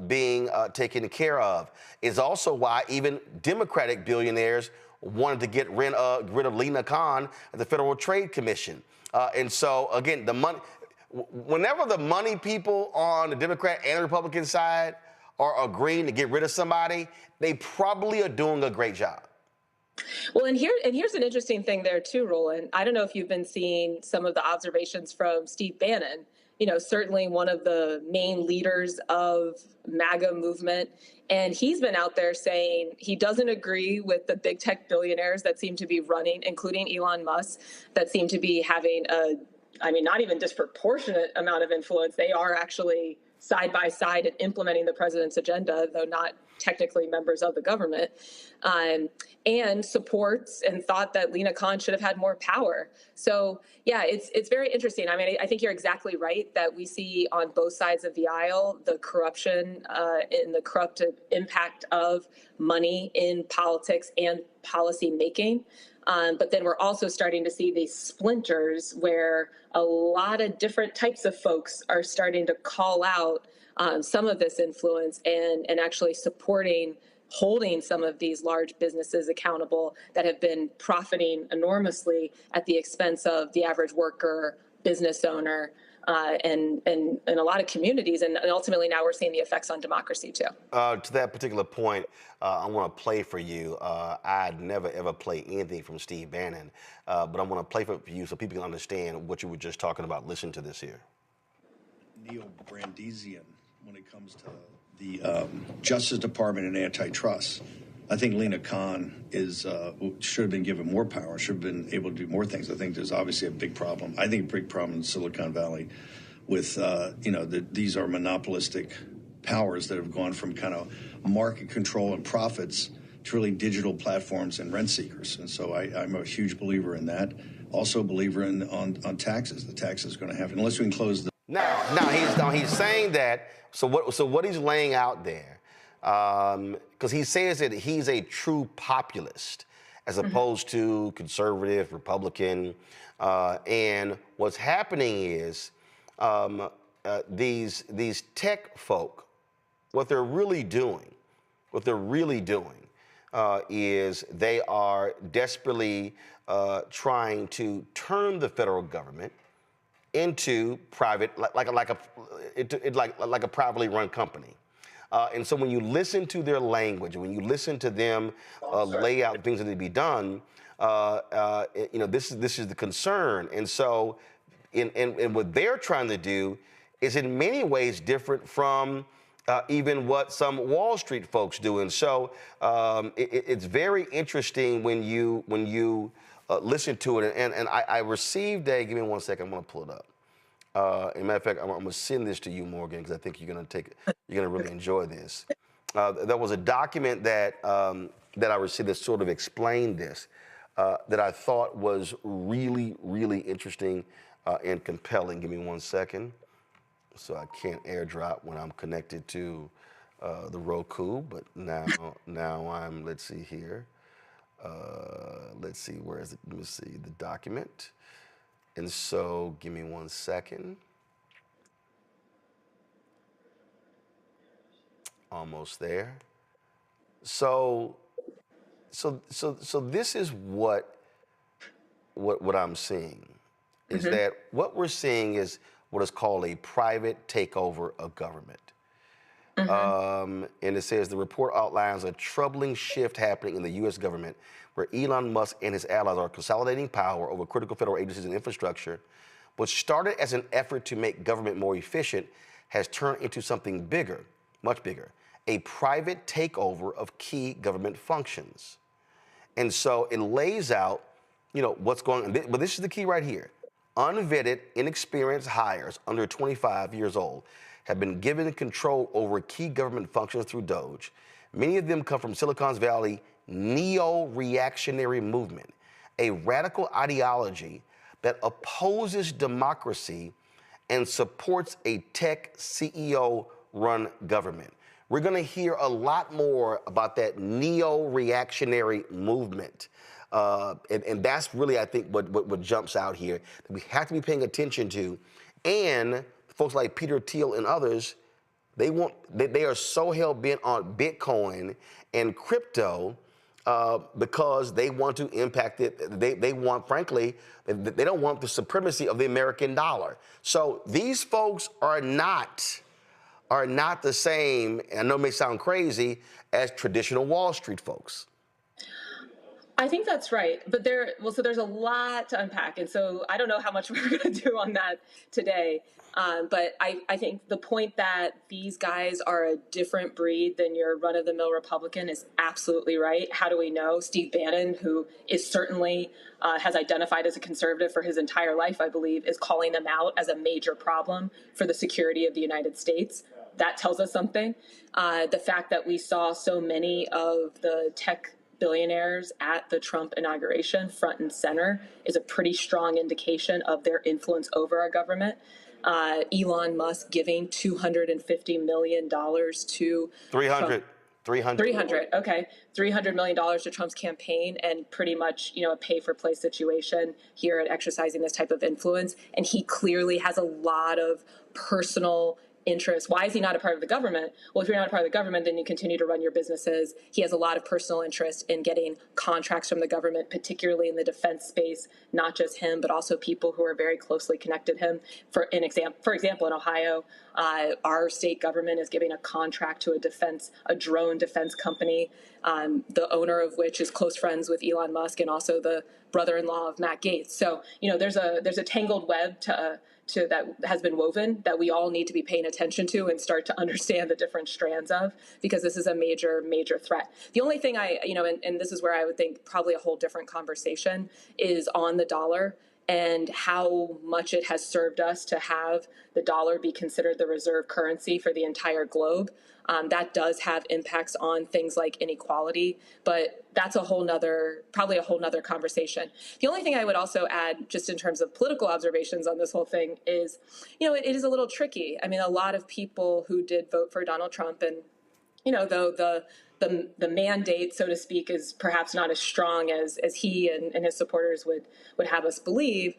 being taken care of. It's also why even Democratic billionaires wanted to get rid of Lena Khan at the Federal Trade Commission. And so, again, the money, whenever the money people on the Democrat and Republican side are agreeing to get rid of somebody, they probably are doing a great job. Well, and here's an interesting thing there too, Roland. I don't know if you've been seeing some of the observations from Steve Bannon, certainly one of the main leaders of MAGA movement. And he's been out there saying he doesn't agree with the big tech billionaires that seem to be running, including Elon Musk, that seem to be having not even disproportionate amount of influence. They are actually side by side in implementing the president's agenda, though not technically members of the government, and supports and thought that Lena Khan should have had more power. So yeah, it's very interesting. I think you're exactly right that we see on both sides of the aisle the corruption and the corruptive impact of money in politics and policy making. But then we're also starting to see these splinters where a lot of different types of folks are starting to call out some of this influence and actually holding some of these large businesses accountable that have been profiting enormously at the expense of the average worker, business owner, and a lot of communities. And ultimately now we're seeing the effects on democracy too. To that particular point, I want to play for you. I'd never ever play anything from Steve Bannon, but I want to play for you so people can understand what you were just talking about. Listen to this here. Neo-Brandesian when it comes to the Justice Department and antitrust. I think Lena Khan should have been given more power, should have been able to do more things. I think there's obviously a big problem. I think a big problem in Silicon Valley with, these are monopolistic powers that have gone from kind of market control and profits to really digital platforms and rent seekers. And so I'm a huge believer in that. Also a believer on taxes. The taxes are going to have, unless we can close the... Now he's saying that, so what he's laying out there, because he says that he's a true populist as opposed to conservative, Republican, and what's happening is these tech folk, what they're really doing is they are desperately trying to turn the federal government into private, like a privately run company. And so when you listen to their language, when you listen to them lay out things that need to be done, this is the concern. And so, and what they're trying to do is in many ways different from even what some Wall Street folks do. And so it's very interesting when you listen to it. And I received give me 1 second, I'm gonna pull it up. As a matter of fact, I'm gonna send this to you, Morgan, because I think you're gonna really enjoy this. There was a document that I received that sort of explained this, that I thought was really, really interesting and compelling. Give me 1 second. So I can't airdrop when I'm connected to the Roku, but now I'm, let's see here. Let's see, where is it? Let me see the document. And so, give me 1 second. Almost there. So this is what I'm seeing is that what we're seeing is what is called a private takeover of government. And it says the report outlines a troubling shift happening in the U.S. government where Elon Musk and his allies are consolidating power over critical federal agencies and infrastructure. What started as an effort to make government more efficient has turned into something bigger, much bigger, a private takeover of key government functions. And so it lays out, what's going on. But this is the key right here. Unvetted, inexperienced hires under 25 years old have been given control over key government functions through DOGE. Many of them come from Silicon Valley neo-reactionary movement, a radical ideology that opposes democracy and supports a tech CEO-run government. We're going to hear a lot more about that neo-reactionary movement. And that's really, I think, what jumps out here that we have to be paying attention to. And folks like Peter Thiel and others, they are so hell-bent on Bitcoin and crypto because they want to impact it. They want, frankly, they don't want the supremacy of the American dollar. So these folks are not the same, and I know it may sound crazy, as traditional Wall Street folks. I think that's right. But so there's a lot to unpack. And so I don't know how much we're going to do on that today. But I think the point that these guys are a different breed than your run-of-the-mill Republican is absolutely right. How do we know? Steve Bannon, who is certainly has identified as a conservative for his entire life, I believe, is calling them out as a major problem for the security of the United States. That tells us something. The fact that we saw so many of the tech billionaires at the Trump inauguration front and center is a pretty strong indication of their influence over our government. Elon Musk giving $250 million to 300. Okay. $300 million to Trump's campaign, and pretty much, a pay for play situation here at exercising this type of influence. And he clearly has a lot of personal interest. Why is he not a part of the government? Well, if you're not a part of the government, then you continue to run your businesses. He has a lot of personal interest in getting contracts from the government, particularly in the defense space, not just him, but also people who are very closely connected to him. For example, in Ohio, our state government is giving a contract to a drone defense company, the owner of which is close friends with Elon Musk and also the brother-in-law of Matt Gaetz. So, there's a tangled web that has been woven that we all need to be paying attention to and start to understand the different strands of, because this is a major, major threat. The only thing and this is where I would think probably a whole different conversation is on the dollar and how much it has served us to have the dollar be considered the reserve currency for the entire globe. That does have impacts on things like inequality, but that's probably a whole nother conversation. The only thing I would also add, just in terms of political observations on this whole thing, is, it is a little tricky. I mean, a lot of people who did vote for Donald Trump, and, though the mandate, so to speak, is perhaps not as strong as he and his supporters would have us believe,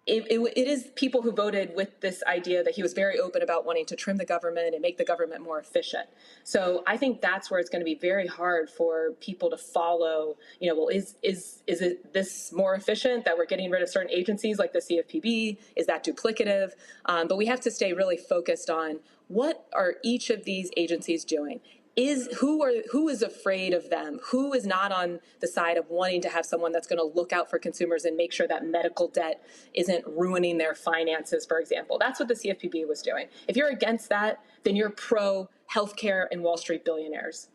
it is people who voted with this idea that he was very open about wanting to trim the government and make the government more efficient. So I think that's where it's going to be very hard for people to follow, well, is it this more efficient that we're getting rid of certain agencies like the CFPB? Is that duplicative? But we have to stay really focused on what are each of these agencies doing? Who is afraid of them? Who is not on the side of wanting to have someone that's going to look out for consumers and make sure that medical debt isn't ruining their finances, for example? That's what the CFPB was doing. If you're against that, then you're pro healthcare and Wall Street billionaires.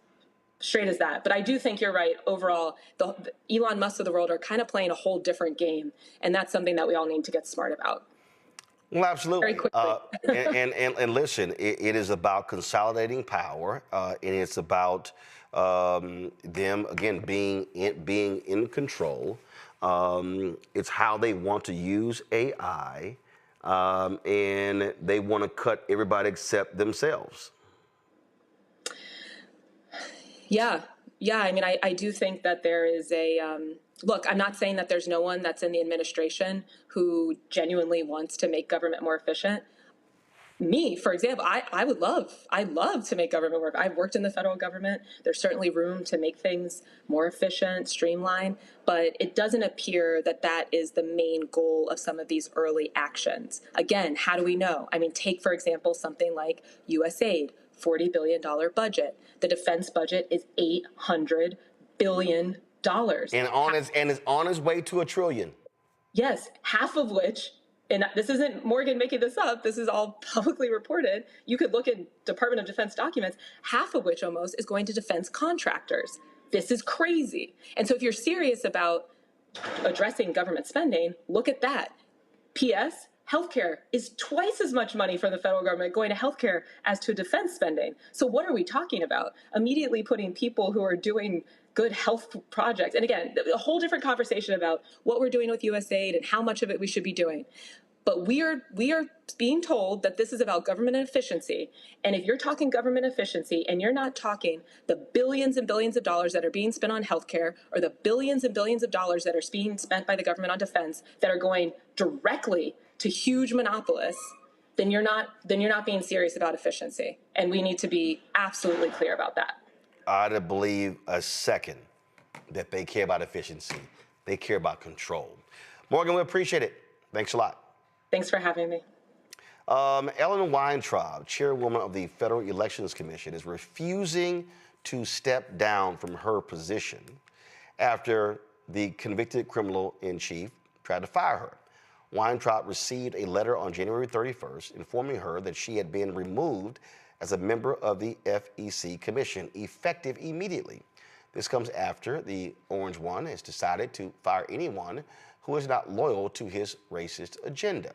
Straight as that. But I do think you're right. Overall, the Elon Musk of the world are kind of playing a whole different game, and that's something that we all need to get smart about. Well, absolutely. Very quickly. And listen, it is about consolidating power, and it's about them, again, being in control. It's how they want to use AI, and they want to cut everybody except themselves. Yeah. I mean, I do think that there is look, I'm not saying that there's no one that's in the administration who genuinely wants to make government more efficient. Me, for example, I'd love to make government work. I've worked in the federal government. There's certainly room to make things more efficient, streamlined, but it doesn't appear that that is the main goal of some of these early actions. Again, how do we know? I mean, take, for example, something like USAID, $40 billion budget. The defense budget is $800 billion. And is on its way to $1 trillion. Yes, half of which, and this isn't Morgan making this up, this is all publicly reported. You could look at Department of Defense documents, half of which almost is going to defense contractors. This is crazy. And so if you're serious about addressing government spending, look at that. P.S. Healthcare is twice as much money for the federal government going to healthcare as to defense spending. So what are we talking about? Immediately putting people who are doing good health projects. And again, a whole different conversation about what we're doing with USAID and how much of it we should be doing. But we are being told that this is about government efficiency. And if you're talking government efficiency and you're not talking the billions and billions of dollars that are being spent on healthcare, or the billions and billions of dollars that are being spent by the government on defense that are going directly to huge monopolists, then you're not being serious about efficiency. And we need to be absolutely clear about that. I don't believe a second that they care about efficiency. They care about control. Morgan, we appreciate it. Thanks a lot. Thanks for having me. Ellen Weintraub, chairwoman of the Federal Elections Commission, is refusing to step down from her position after the convicted criminal in chief tried to fire her. Weintraub received a letter on January 31st informing her that she had been removed as a member of the FEC Commission, effective immediately. This comes after the Orange One has decided to fire anyone who is not loyal to his racist agenda.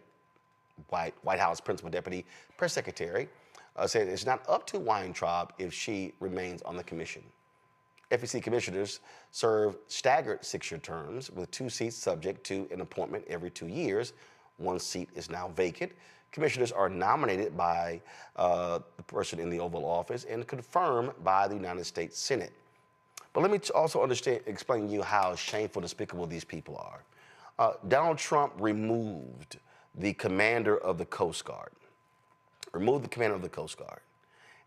White House Principal Deputy Press Secretary said it's not up to Weintraub if she remains on the commission. FEC commissioners serve staggered 6-year terms with 2 seats subject to an appointment every 2 years. 1 seat is now vacant. Commissioners are nominated by the person in the Oval Office and confirmed by the United States Senate. But let me also explain to you how shameful, despicable these people are. Donald Trump removed the commander of the Coast Guard.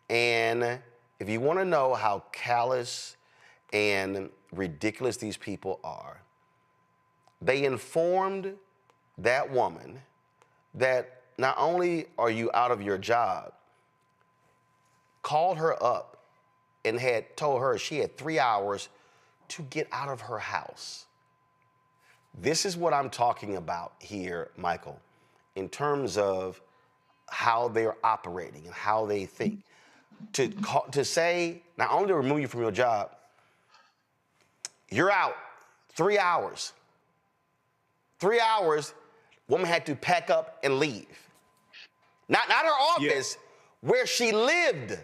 And if you want to know how callous and ridiculous these people are, they informed that woman that not only are you out of your job, called her up and had told her she had 3 hours to get out of her house. This is what I'm talking about here, Michael, in terms of how they're operating and how they think. To say, not only to remove you from your job, you're out 3 hours. 3 hours, woman had to pack up and leave. Not her office, where she lived.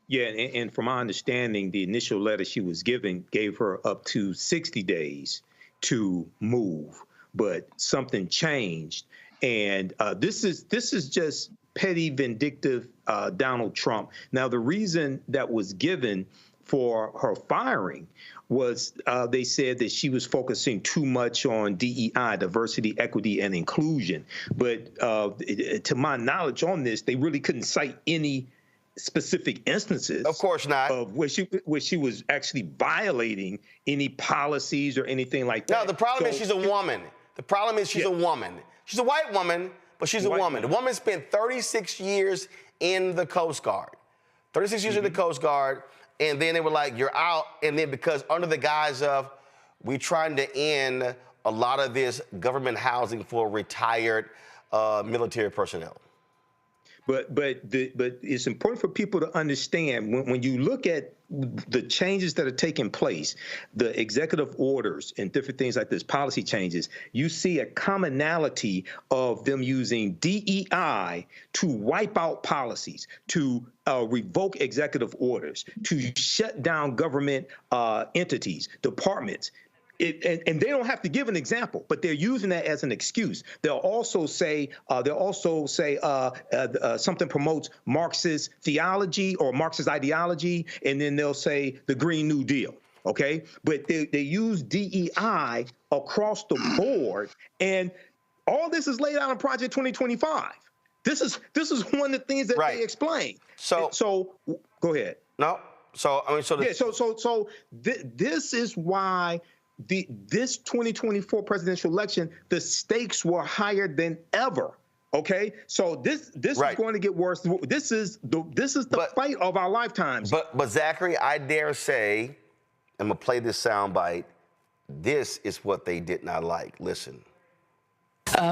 Yeah, and from my understanding, the initial letter she was given gave her up to 60 days to move, but something changed. And this is just petty, vindictive Donald Trump. Now, the reason that was given for her firing was they said that she was focusing too much on DEI, diversity, equity, and inclusion. But to my knowledge on this, they really couldn't cite any specific instances. Of course not. Of where she was actually violating any policies or anything like that. No, the problem is she's a woman. The problem is she's a woman. She's a white woman, but she's a woman. The woman spent 36 years in the Coast Guard. 36 years in the Coast Guard, and then they were like, you're out. And then because under the guise of, we're trying to end a lot of this government housing for retired military personnel. But it's important for people to understand when you look at the changes that are taking place, the executive orders and different things like this, policy changes, you see a commonality of them using DEI to wipe out policies, to revoke executive orders, to shut down government entities, departments. And they don't have to give an example, but they're using that as an excuse. They'll also say something promotes Marxist theology or Marxist ideology, and then they'll say the Green New Deal. Okay, but they use DEI across the board, and all this is laid out in Project 2025. This is one of the things that they explain. So go ahead. No. So I mean, this is why. This 2024 presidential election, the stakes were higher than ever. Okay, so this is going to get worse. This is the fight of our lifetimes. But Zachary, I dare say, I'm gonna play this soundbite. This is what they did not like. Listen.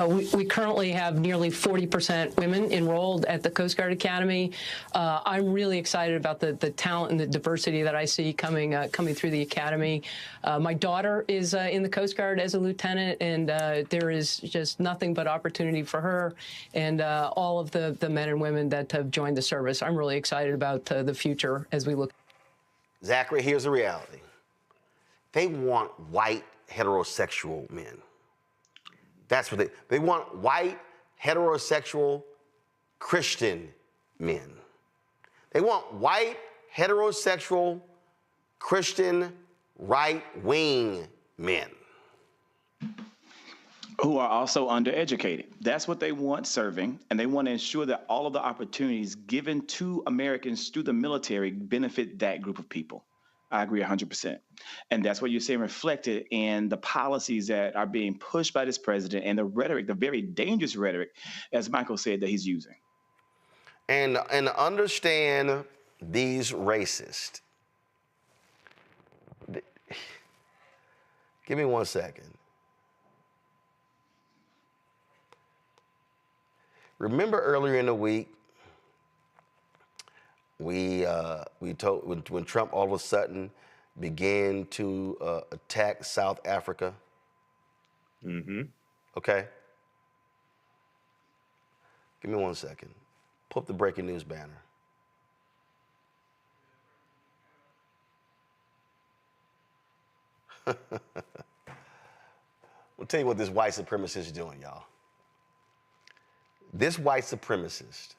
We currently have nearly 40% women enrolled at the Coast Guard Academy. I'm really excited about the talent and the diversity that I see coming through the academy. My daughter is in the Coast Guard as a lieutenant, and there is just nothing but opportunity for her and all of the men and women that have joined the service. I'm really excited about the future as we look. Zachary, here's the reality. They want white heterosexual men. That's what they want, white, heterosexual, Christian men. They want white, heterosexual, Christian, right-wing men. who are also undereducated. That's what they want serving, and they want to ensure that all of the opportunities given to Americans through the military benefit that group of people. I agree 100%. And that's what you're seeing reflected in the policies that are being pushed by this president and the rhetoric, the very dangerous rhetoric, as Michael said, that he's using. And understand these racists. Give me 1 second. Remember earlier in the week, we told when Trump all of a sudden began to attack South Africa. Mm-hmm. Okay. Give me 1 second. Pull up the breaking news banner. I'll tell you what this white supremacist is doing, y'all. This white supremacist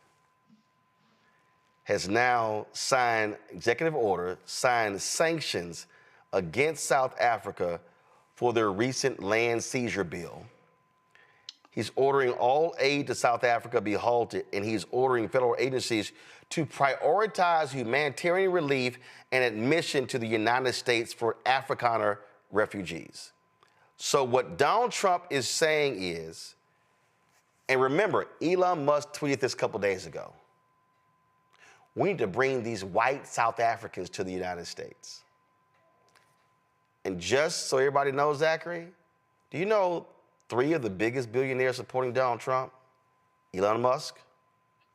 has now signed executive order, signed sanctions against South Africa for their recent land seizure bill. He's ordering all aid to South Africa be halted, and he's ordering federal agencies to prioritize humanitarian relief and admission to the United States for Afrikaner refugees. So what Donald Trump is saying is, and remember, Elon Musk tweeted this a couple days ago, we need to bring these white South Africans to the United States. And just so everybody knows, Zachary, do you know 3 of the biggest billionaires supporting Donald Trump? Elon Musk,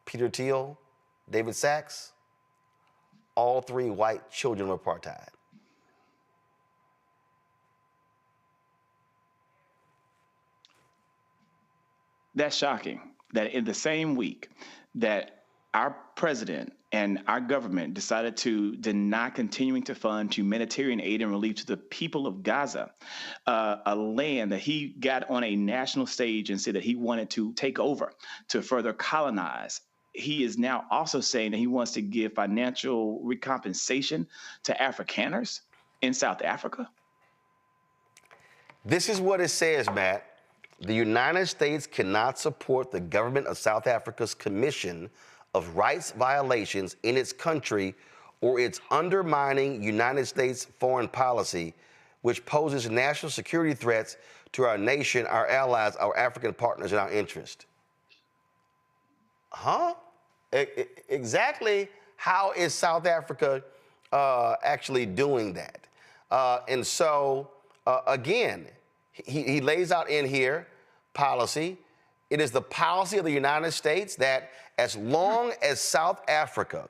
Peter Thiel, David Sachs, all 3 white children of apartheid. That's shocking that in the same week that our president and our government decided to deny continuing to fund humanitarian aid and relief to the people of Gaza, a land that he got on a national stage and said that he wanted to take over to further colonize. He is now also saying that he wants to give financial recompensation to Afrikaners in South Africa. This is what it says, Matt. The United States cannot support the government of South Africa's commission of rights violations in its country or its undermining United States foreign policy, which poses national security threats to our nation, our allies, our African partners, and our interest. Huh? Exactly how is South Africa actually doing that? And so, again, he lays out in here policy. It is the policy of the United States that as long as South Africa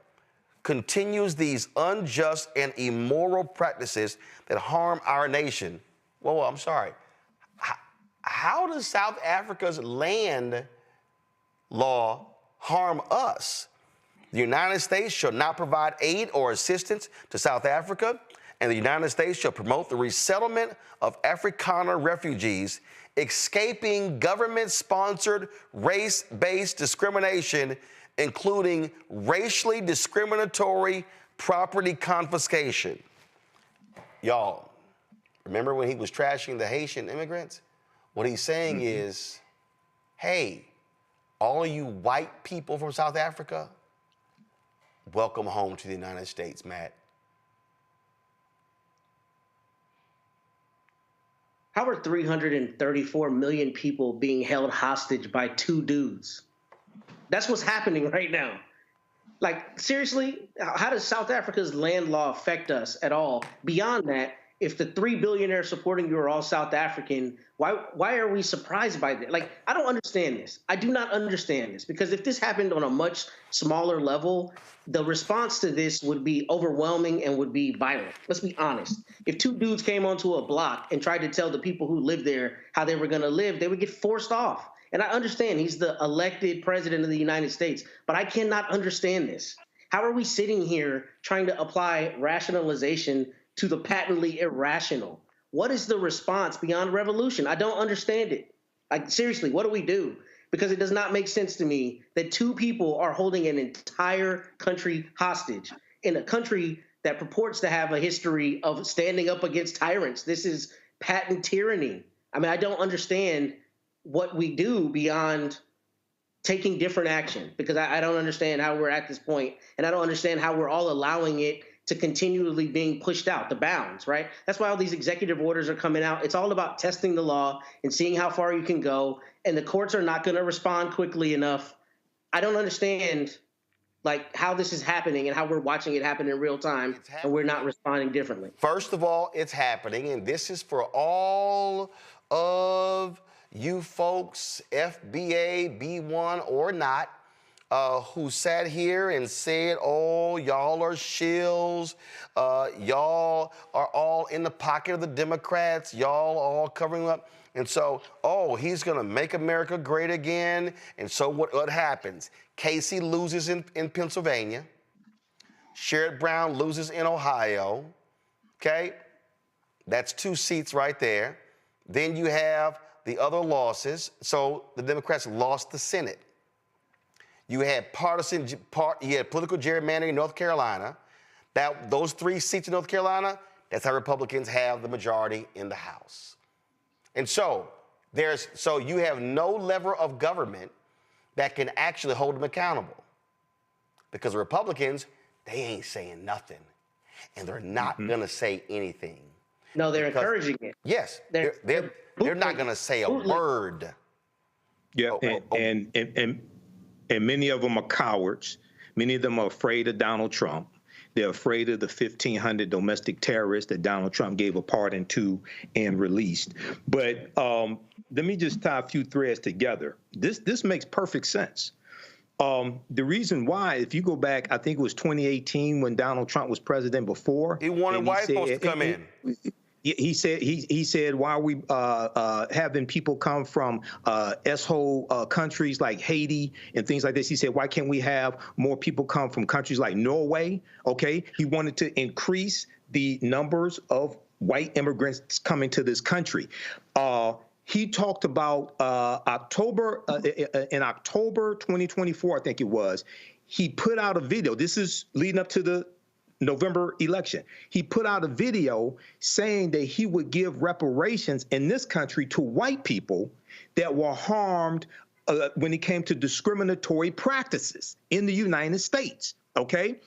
continues these unjust and immoral practices that harm our nation, whoa, I'm sorry. How does South Africa's land law harm us? The United States shall not provide aid or assistance to South Africa, and the United States shall promote the resettlement of Afrikaner refugees escaping government-sponsored race-based discrimination, including racially discriminatory property confiscation. Y'all, remember when he was trashing the Haitian immigrants? What he's saying is, hey, all of you white people from South Africa, welcome home to the United States, Matt. How are 334 million people being held hostage by 2 dudes? That's what's happening right now. Like, seriously, how does South Africa's land law affect us at all? Beyond that, if the 3 billionaires supporting you are all South African, why are we surprised by that? Like, I don't understand this. I do not understand this, because if this happened on a much smaller level, the response to this would be overwhelming and would be violent. Let's be honest. If 2 dudes came onto a block and tried to tell the people who live there how they were going to live, they would get forced off. And I understand he's the elected president of the United States, but I cannot understand this. How are we sitting here trying to apply rationalization to the patently irrational? What is the response beyond revolution? I don't understand it. Like, seriously, what do we do? Because it does not make sense to me that 2 people are holding an entire country hostage in a country that purports to have a history of standing up against tyrants. This is patent tyranny. I mean, I don't understand what we do beyond taking different action, because I don't understand how we're at this point, and I don't understand how we're all allowing it to continually being pushed out, the bounds, right? That's why all these executive orders are coming out. It's all about testing the law and seeing how far you can go, and the courts are not going to respond quickly enough. I don't understand like how this is happening and how we're watching it happen in real time and we're not responding differently. First of all, it's happening, and this is for all of you folks, FBA, B1 or not, who sat here and said, oh, y'all are shills, y'all are all in the pocket of the Democrats, y'all are all covering up. And so, oh, he's going to make America great again. And so what happens? Casey loses in Pennsylvania. Sherrod Brown loses in Ohio. Okay? That's 2 seats right there. Then you have the other losses. So the Democrats lost the Senate. You had you had political gerrymandering in North Carolina. Those 3 seats in North Carolina, that's how Republicans have the majority in the House. And so you have no lever of government that can actually hold them accountable. Because the Republicans, they ain't saying nothing. And they're not going to say anything. No, they're encouraging it. Yes, they're not going to say a word. Yeah, and many of them are cowards. Many of them are afraid of Donald Trump. They're afraid of the 1,500 domestic terrorists that Donald Trump gave a pardon to and released. But let me just tie a few threads together. This makes perfect sense. The reason why, if you go back, I think it was 2018 when Donald Trump was president before. He wanted white folks to come in. He said, why are we having people come from S-hole countries like Haiti and things like this? He said, why can't we have more people come from countries like Norway? Okay, he wanted to increase the numbers of white immigrants coming to this country. He talked about in October 2024, I think it was, he put out a video. This is leading up to the November election. He put out a video saying that he would give reparations in this country to white people that were harmed when it came to discriminatory practices in the United States. Okay.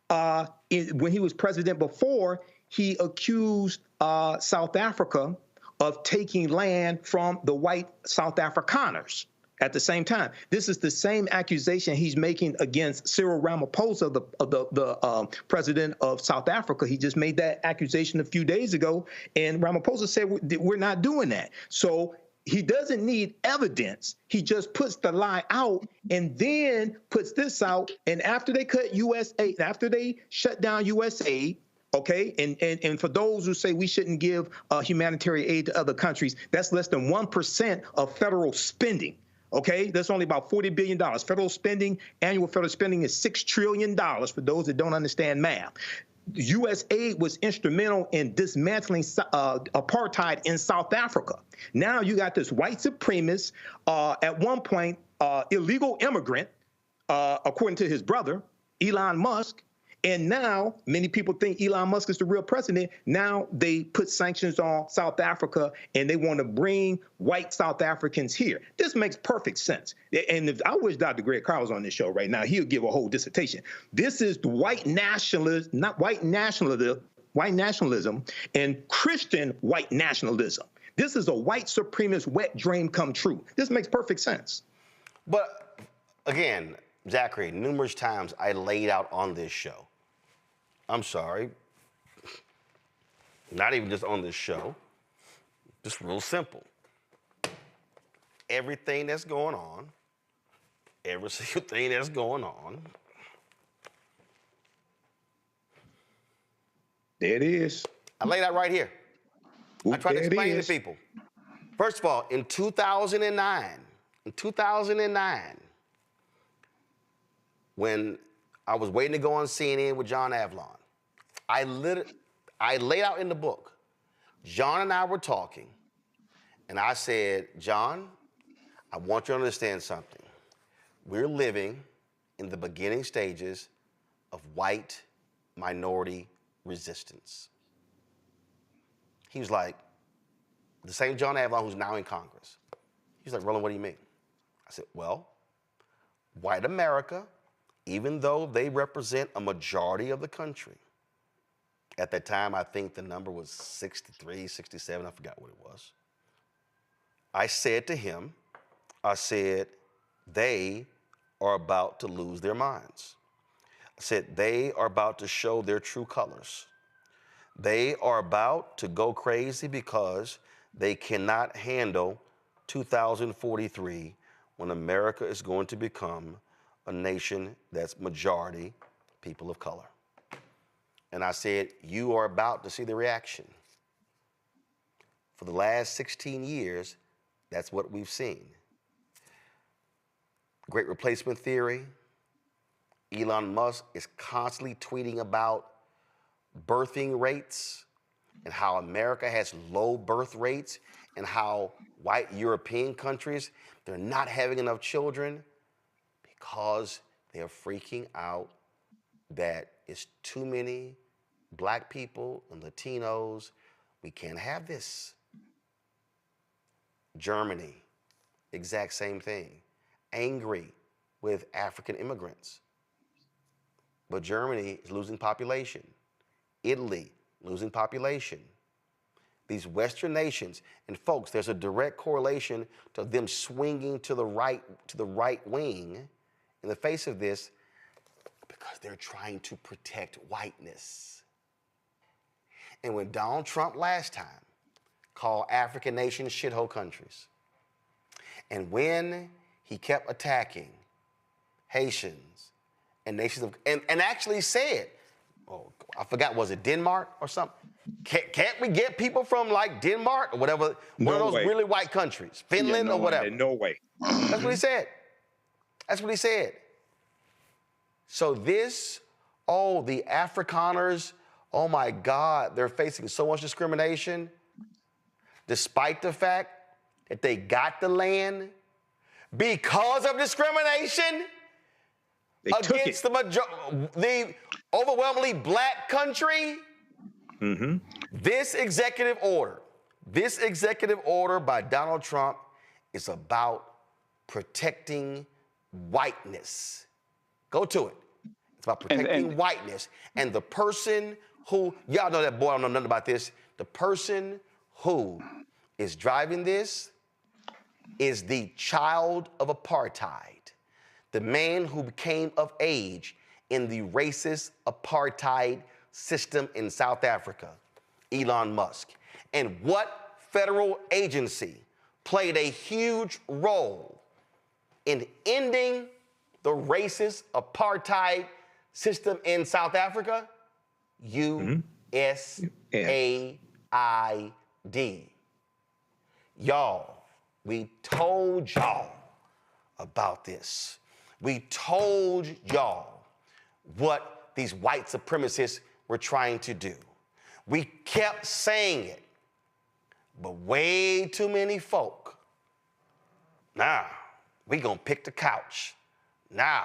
When he was president before, he accused South Africa of taking land from the white South Afrikaners. At the same time, this is the same accusation he's making against Cyril Ramaphosa, the president of South Africa. He just made that accusation a few days ago, and Ramaphosa said we're not doing that. So he doesn't need evidence. He just puts the lie out and then puts this out. And after they cut USAID, after they shut down USAID, okay, and for those who say we shouldn't give humanitarian aid to other countries, that's less than 1% of federal spending. Okay, that's only about $40 billion. Federal spending, annual federal spending is $6 trillion for those that don't understand math. USAID was instrumental in dismantling apartheid in South Africa. Now you got this white supremacist, at one point, illegal immigrant, according to his brother, Elon Musk. And now many people think Elon Musk is the real president. Now they put sanctions on South Africa and they want to bring white South Africans here. This makes perfect sense. And I wish Dr. Greg Carl was on this show right now. He'll give a whole dissertation. This is the white nationalism, not white nationalism and Christian white nationalism. This is a white supremacist wet dream come true. This makes perfect sense. But again, Zachary, numerous times I laid out on this show. I'm sorry, not even just on this show, just real simple. Everything that's going on, every single thing that's going on. There it is. I laid out right here. I tried to explain to people. First of all, in 2009, when I was waiting to go on CNN with John Avlon, I laid out in the book, John and I were talking, and I said, John, I want you to understand something. We're living in the beginning stages of white minority resistance. He was like, the same John Avlon who's now in Congress. He's like, Roland, what do you mean? I said, well, white America, even though they represent a majority of the country, at that time, I think the number was 63, 67, I forgot what it was. I said to him, I said, they are about to lose their minds. I said, they are about to show their true colors. They are about to go crazy because they cannot handle 2043 when America is going to become a nation that's majority people of color. And I said, you are about to see the reaction. For the last 16 years, that's what we've seen. Great replacement theory. Elon Musk is constantly tweeting about birthing rates and how America has low birth rates and how white European countries, they're not having enough children because they're freaking out that it's too many black people and Latinos. We can't have this. Germany, exact same thing. Angry with African immigrants. But Germany is losing population. Italy, losing population. These Western nations, and folks, there's a direct correlation to them swinging to the right wing in the face of this because they're trying to protect whiteness. And when Donald Trump last time called African nations shithole countries, and when he kept attacking Haitians and nations of, and actually said, oh, I forgot, was it Denmark or something? Can't we get people from like Denmark or whatever, one of those really white countries, Finland or whatever? No way. That's what he said. That's what he said. So this, oh, the Afrikaners, oh my God, they're facing so much discrimination, despite the fact that they got the land because of discrimination against the overwhelmingly black country. Mm-hmm. This executive order by Donald Trump is about protecting whiteness. Go to it. It's about protecting whiteness. And the person who, y'all know that boy, I don't know nothing about this. The person who is driving this is the child of apartheid. The man who became of age in the racist apartheid system in South Africa, Elon Musk. And what federal agency played a huge role in ending the racist apartheid system in South Africa? USAID. Y'all, we told y'all about this. We told y'all what these white supremacists were trying to do. We kept saying it, but way too many folk, nah, we gonna pick the couch. Nah,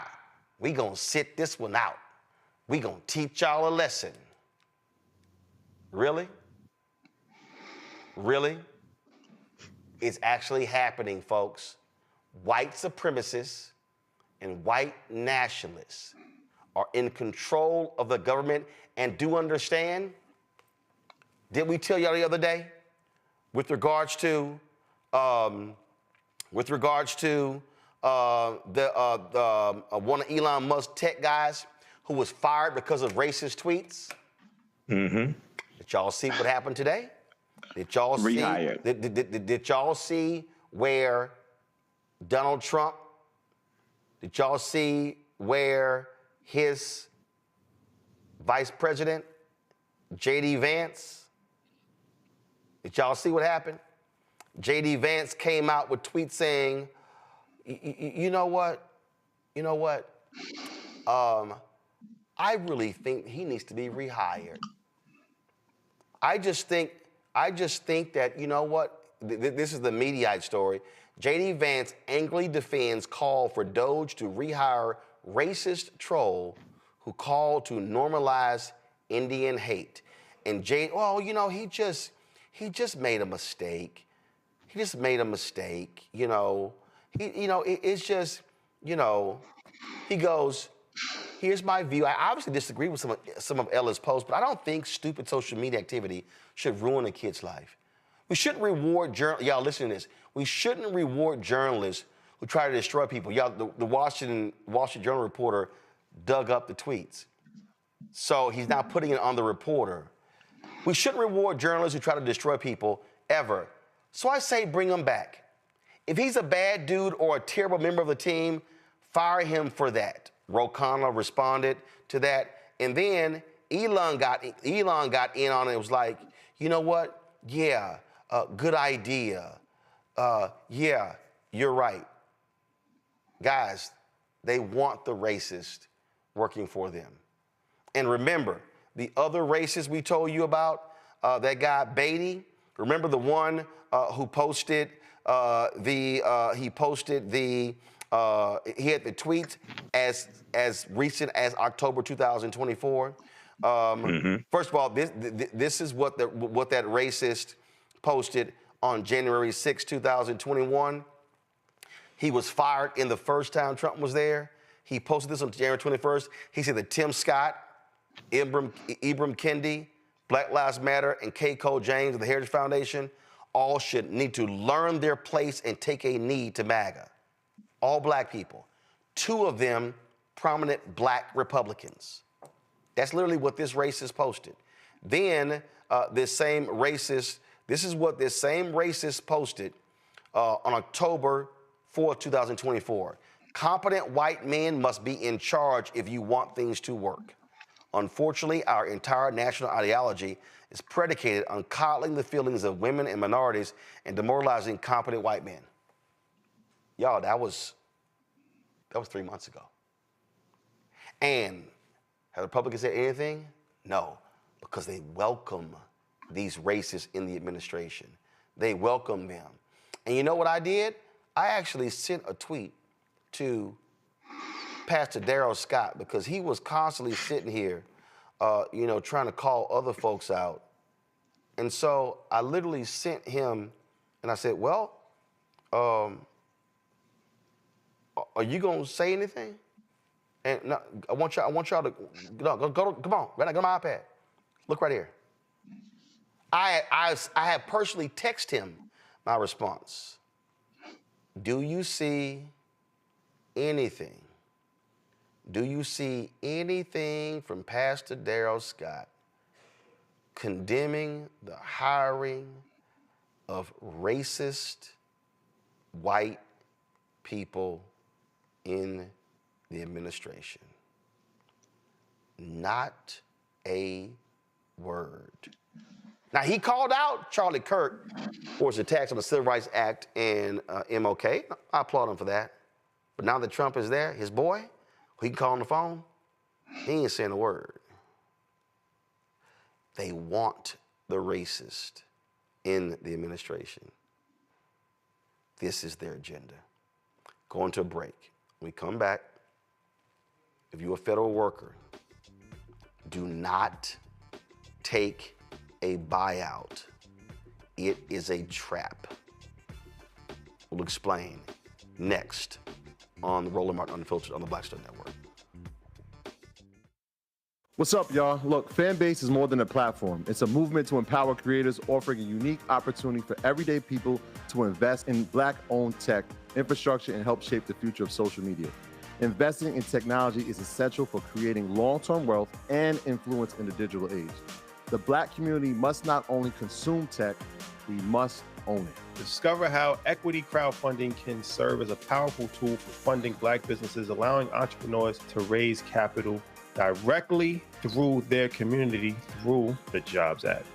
we gonna sit this one out. We gonna teach y'all a lesson. Really? Really? It's actually happening, folks. White supremacists and white nationalists are in control of the government. And do understand, did we tell y'all the other day with regards to one of Elon Musk's tech guys who was fired because of racist tweets? Mm-hmm. Did y'all see what happened today? Did y'all see? Did y'all see where Donald Trump? Did y'all see where his Vice President, J.D. Vance? Did y'all see what happened? J.D. Vance came out with tweets saying, you know what? I really think he needs to be rehired. I just think that, you know what? This is the Mediaite story. J.D. Vance angrily defends call for Doge to rehire racist troll who called to normalize Indian hate. And he just made a mistake. he just made a mistake. You know, it's just, you know, he goes, here's my view. I obviously disagree with some of Ella's posts, but I don't think stupid social media activity should ruin a kid's life. We shouldn't reward y'all listen to this. We shouldn't reward journalists who try to destroy people. Y'all, the Wall Street Journal reporter dug up the tweets. So he's now putting it on the reporter. We shouldn't reward journalists who try to destroy people ever. So I say bring him back. If he's a bad dude or a terrible member of the team, fire him for that. Ro Khanna responded to that. And then Elon got in on it. It was like, you know what? Yeah, good idea. Yeah, you're right. Guys, they want the racist working for them. And remember, the other racist we told you about, that guy Beatty, remember the one who posted he had the tweet as recent as October 2024. First of all, this is what that racist posted on January 6, 2021. He was fired in the first time Trump was there. He posted this on January 21st. He said that Tim Scott, Ibram Kendi, Black Lives Matter, and K. Cole James of the Heritage Foundation all should need to learn their place and take a knee to MAGA. All black people. 2 of them prominent black Republicans. That's literally what this racist posted. Then this is what this same racist posted on October 4th, 2024. Competent white men must be in charge if you want things to work. Unfortunately, our entire national ideology is predicated on coddling the feelings of women and minorities and demoralizing competent white men. Y'all, that was 3 months ago. And have the Republicans said anything? No, because they welcome these racists in the administration. They welcome them. And you know what I did? I actually sent a tweet to Pastor Darrell Scott because he was constantly sitting here, trying to call other folks out. And so I literally sent him and I said, well, are you going to say anything? And no, I want y'all to, come on, right now, go to my iPad. Look right here. I have personally texted him my response. Do you see anything? Do you see anything from Pastor Darrell Scott condemning the hiring of racist white people in the administration? Not a word. Now, he called out Charlie Kirk for his attacks on the Civil Rights Act and MLK. I applaud him for that. But now that Trump is there, his boy, who he can call on the phone, he ain't saying a word. They want the racist in the administration. This is their agenda. Going to a break. When we come back, if you're a federal worker, do not take a buyout. It is a trap. We'll explain next on Roland Martin Unfiltered on the Black Star Network. What's up, y'all? Look, Fanbase is more than a platform. It's a movement to empower creators, offering a unique opportunity for everyday people to invest in Black-owned tech, infrastructure, and help shape the future of social media. Investing in technology is essential for creating long-term wealth and influence in the digital age. The Black community must not only consume tech, we must own it. Discover how equity crowdfunding can serve as a powerful tool for funding Black businesses, allowing entrepreneurs to raise capital directly through their community through the Jobs Act.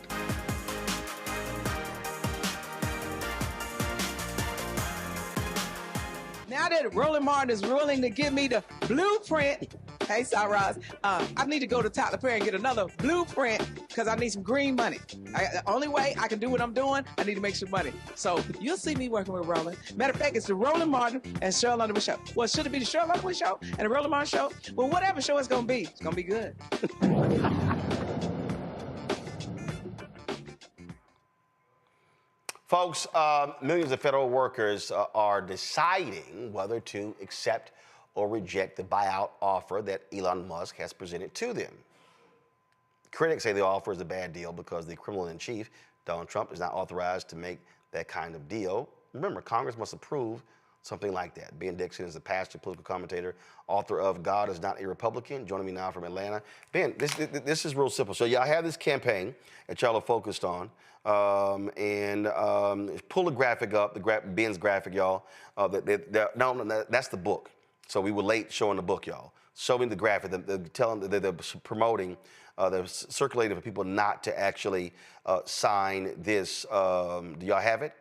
Now that Roland Martin is willing to give me the blueprint, hey, Cyrus, I need to go to Tyler Perry and get another blueprint because I need some green money. The only way I can do what I'm doing, I need to make some money. So you'll see me working with Roland. Matter of fact, it's the Roland Martin and Cheryl Underwood Show. Well, should it be the Cheryl Underwood Show and the Roland Martin Show? Well, whatever show it's going to be good. Folks, millions of federal workers are deciding whether to accept or reject the buyout offer that Elon Musk has presented to them. Critics say the offer is a bad deal because the criminal-in-chief, Donald Trump, is not authorized to make that kind of deal. Remember, Congress must approve something like that. Ben Dixon is a pastor, political commentator, author of God is Not a Republican, joining me now from Atlanta. Ben, this is real simple. So y'all have this campaign that y'all are focused on, and pull the graphic up, Ben's graphic, y'all. No, that's the book. So we were late showing the book, y'all. Show me the graphic. They're promoting, they're circulating for people not to actually sign this. Do y'all have it?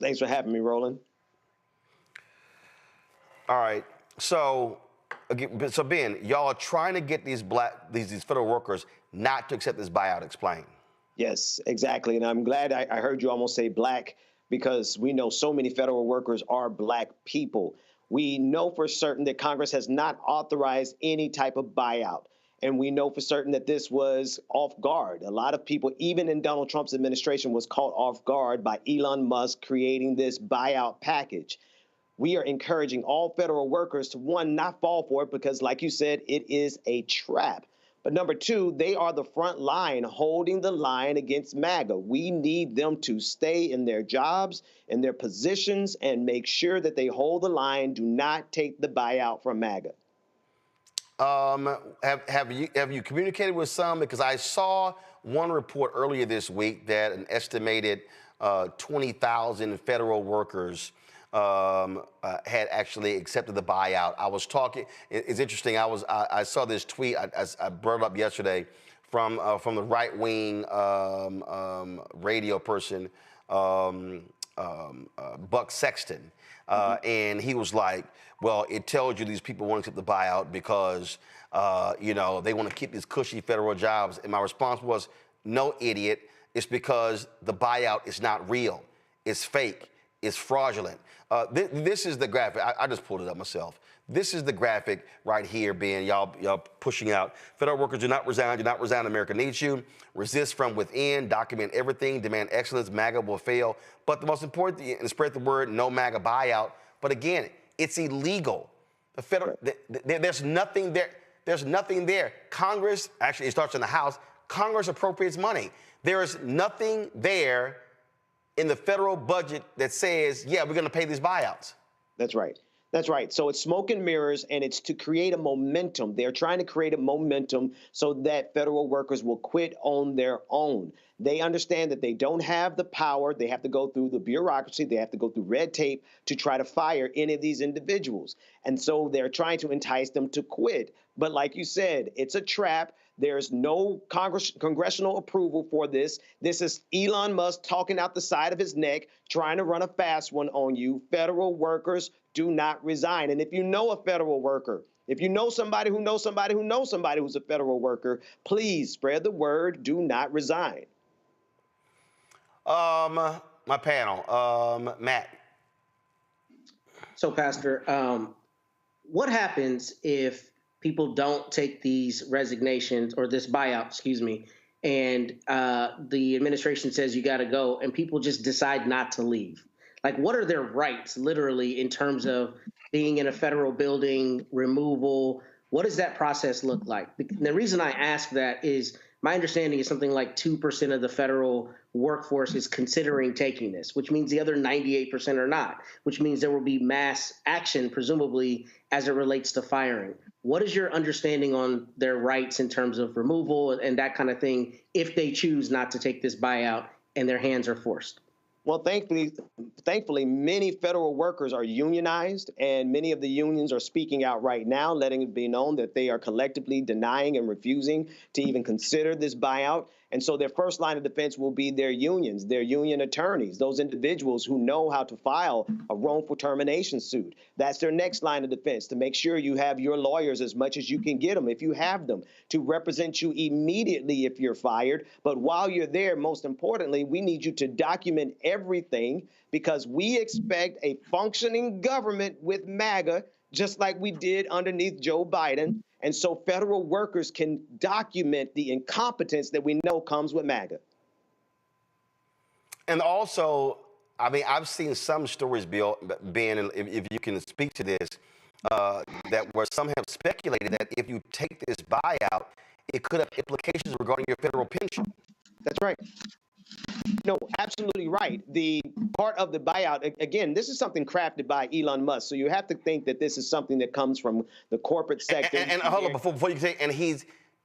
Thanks for having me, Roland. All right. So Ben, y'all are trying to get these federal workers not to accept this buyout. Explain. Yes, exactly. And I'm glad I heard you almost say black, because we know so many federal workers are black people. We know for certain that Congress has not authorized any type of buyout. And we know for certain that this was off guard. A lot of people, even in Donald Trump's administration, was caught off guard by Elon Musk creating this buyout package. We are encouraging all federal workers to, one, not fall for it because, like you said, it is a trap. But number two, they are the front line holding the line against MAGA. We need them to stay in their jobs, in their positions, and make sure that they hold the line. Do not take the buyout from MAGA. Have you communicated with some? Because I saw one report earlier this week that an estimated 20,000 federal workers had actually accepted the buyout. I was talking. It's interesting. I saw this tweet. I brought it up yesterday from the right wing radio person, Buck Sexton, and he was like, well, it tells you these people won't accept the buyout because, they want to keep these cushy federal jobs. And my response was, no, idiot. It's because the buyout is not real. It's fake. It's fraudulent. This is the graphic. I just pulled it up myself. This is the graphic right here, Ben. Y'all pushing out. Federal workers do not resign. Do not resign. America needs you. Resist from within. Document everything. Demand excellence. MAGA will fail. But the most important thing, and spread the word, no MAGA buyout. But again, it's illegal. The federal, there's nothing there. There's nothing there. Congress, actually, it starts in the House. Congress appropriates money. There is nothing there in the federal budget that says, yeah, we're going to pay these buyouts. That's right. That's right. So it's smoke and mirrors, and it's to create a momentum. They're trying to create a momentum so that federal workers will quit on their own. They understand that they don't have the power. They have to go through the bureaucracy. They have to go through red tape to try to fire any of these individuals. And so they're trying to entice them to quit. But like you said, it's a trap. There's no congressional approval for this. This is Elon Musk talking out the side of his neck, trying to run a fast one on you. Federal workers do not resign. And if you know a federal worker, if you know somebody who knows somebody who knows somebody who's a federal worker, please spread the word. Do not resign. My panel, Matt. So, Pastor, what happens if people don't take these resignations or this buyout, and the administration says you got to go and people just decide not to leave? Like, what are their rights literally in terms of being in a federal building, removal? What does that process look like? The reason I ask that is my understanding is something like 2% of the federal workforce is considering taking this, which means the other 98% are not, which means there will be mass action, presumably, as it relates to firing. What is your understanding on their rights in terms of removal and that kind of thing if they choose not to take this buyout and their hands are forced? Well, thankfully, many federal workers are unionized, and many of the unions are speaking out right now, letting it be known that they are collectively denying and refusing to even consider this buyout. And so their first line of defense will be their unions, their union attorneys, those individuals who know how to file a wrongful termination suit. That's their next line of defense, to make sure you have your lawyers as much as you can get them, if you have them, to represent you immediately if you're fired. But while you're there, most importantly, we need you to document everything, because we expect a functioning government with MAGA just like we did underneath Joe Biden. And so federal workers can document the incompetence that we know comes with MAGA. And also, I mean, I've seen some stories, Bill, Ben, if you can speak to this, that where some have speculated that if you take this buyout, it could have implications regarding your federal pension. That's right. No, absolutely right. The part of the buyout, again, this is something crafted by Elon Musk. So you have to think that this is something that comes from the corporate sector. And hold on, before you say, and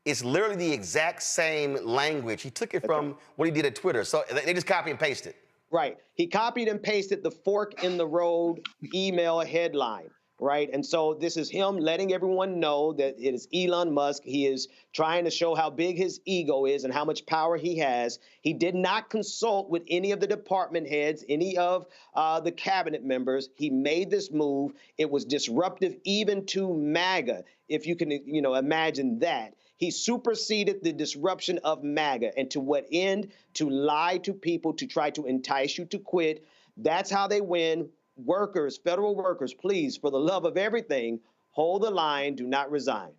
it's literally the exact same language. He took it from what he did at Twitter. So they just copy and paste it. Right. He copied and pasted the fork in the road email headline. Right. And so this is him letting everyone know that it is Elon Musk. He is trying to show how big his ego is and how much power he has. He did not consult with any of the department heads, any of the cabinet members. He made this move. It was disruptive even to MAGA, if you can, imagine that. He superseded the disruption of MAGA. And to what end? To lie to people, to try to entice you to quit. That's how they win. Workers, federal workers, please, for the love of everything, hold the line, do not resign.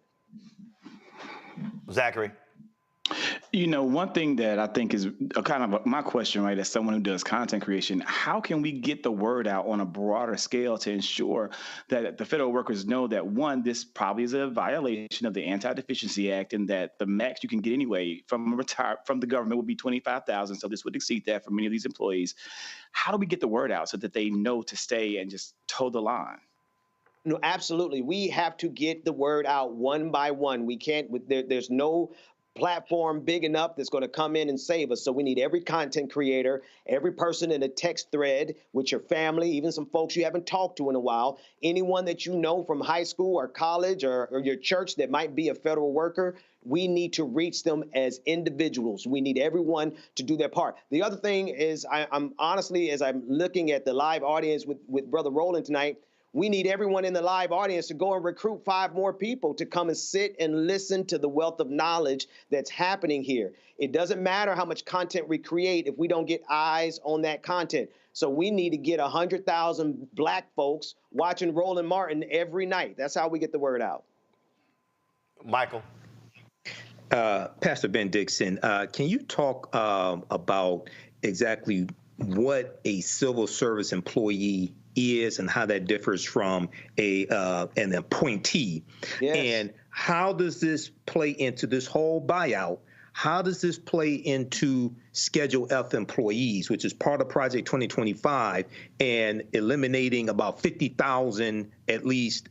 Zachary. One thing that I think is my question, right, as someone who does content creation, how can we get the word out on a broader scale to ensure that the federal workers know that, one, this probably is a violation of the Anti-Deficiency Act, and that the max you can get anyway from the government would be $25,000, so this would exceed that for many of these employees. How do we get the word out so that they know to stay and just toe the line? No, absolutely. We have to get the word out one by one. We can't, there's no platform big enough that's going to come in and save us. So we need every content creator, every person in a text thread with your family, even some folks you haven't talked to in a while, anyone that you know from high school or college or your church that might be a federal worker. We need to reach them as individuals. We need everyone to do their part. The other thing is, I'm honestly, as I'm looking at the live audience with Brother Roland tonight, we need everyone in the live audience to go and recruit 5 more people to come and sit and listen to the wealth of knowledge that's happening here. It doesn't matter how much content we create if we don't get eyes on that content. So we need to get 100,000 Black folks watching Roland Martin every night. That's how we get the word out. Michael. Pastor Ben Dixon, can you talk about exactly what a civil service employee is and how that differs from an appointee? Yes. And how does this play into this whole buyout? How does this play into Schedule F employees, which is part of Project 2025, and eliminating about 50,000 at least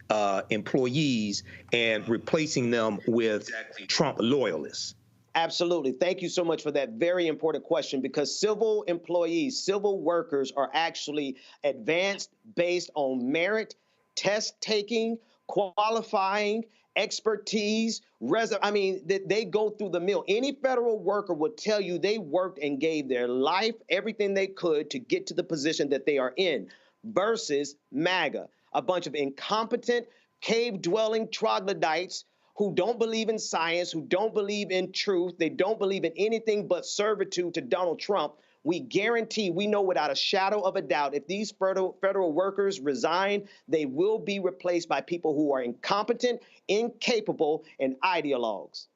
employees and replacing them with Trump loyalists? Absolutely. Thank you so much for that very important question, because civil employees, civil workers are actually advanced based on merit, test taking, qualifying, expertise, they go through the mill. Any federal worker would tell you they worked and gave their life, everything they could to get to the position that they are in, versus MAGA, a bunch of incompetent, cave-dwelling troglodytes who don't believe in science, who don't believe in truth. They don't believe in anything but servitude to Donald Trump. We guarantee, we know without a shadow of a doubt, if these federal workers resign, they will be replaced by people who are incompetent, incapable, and ideologues.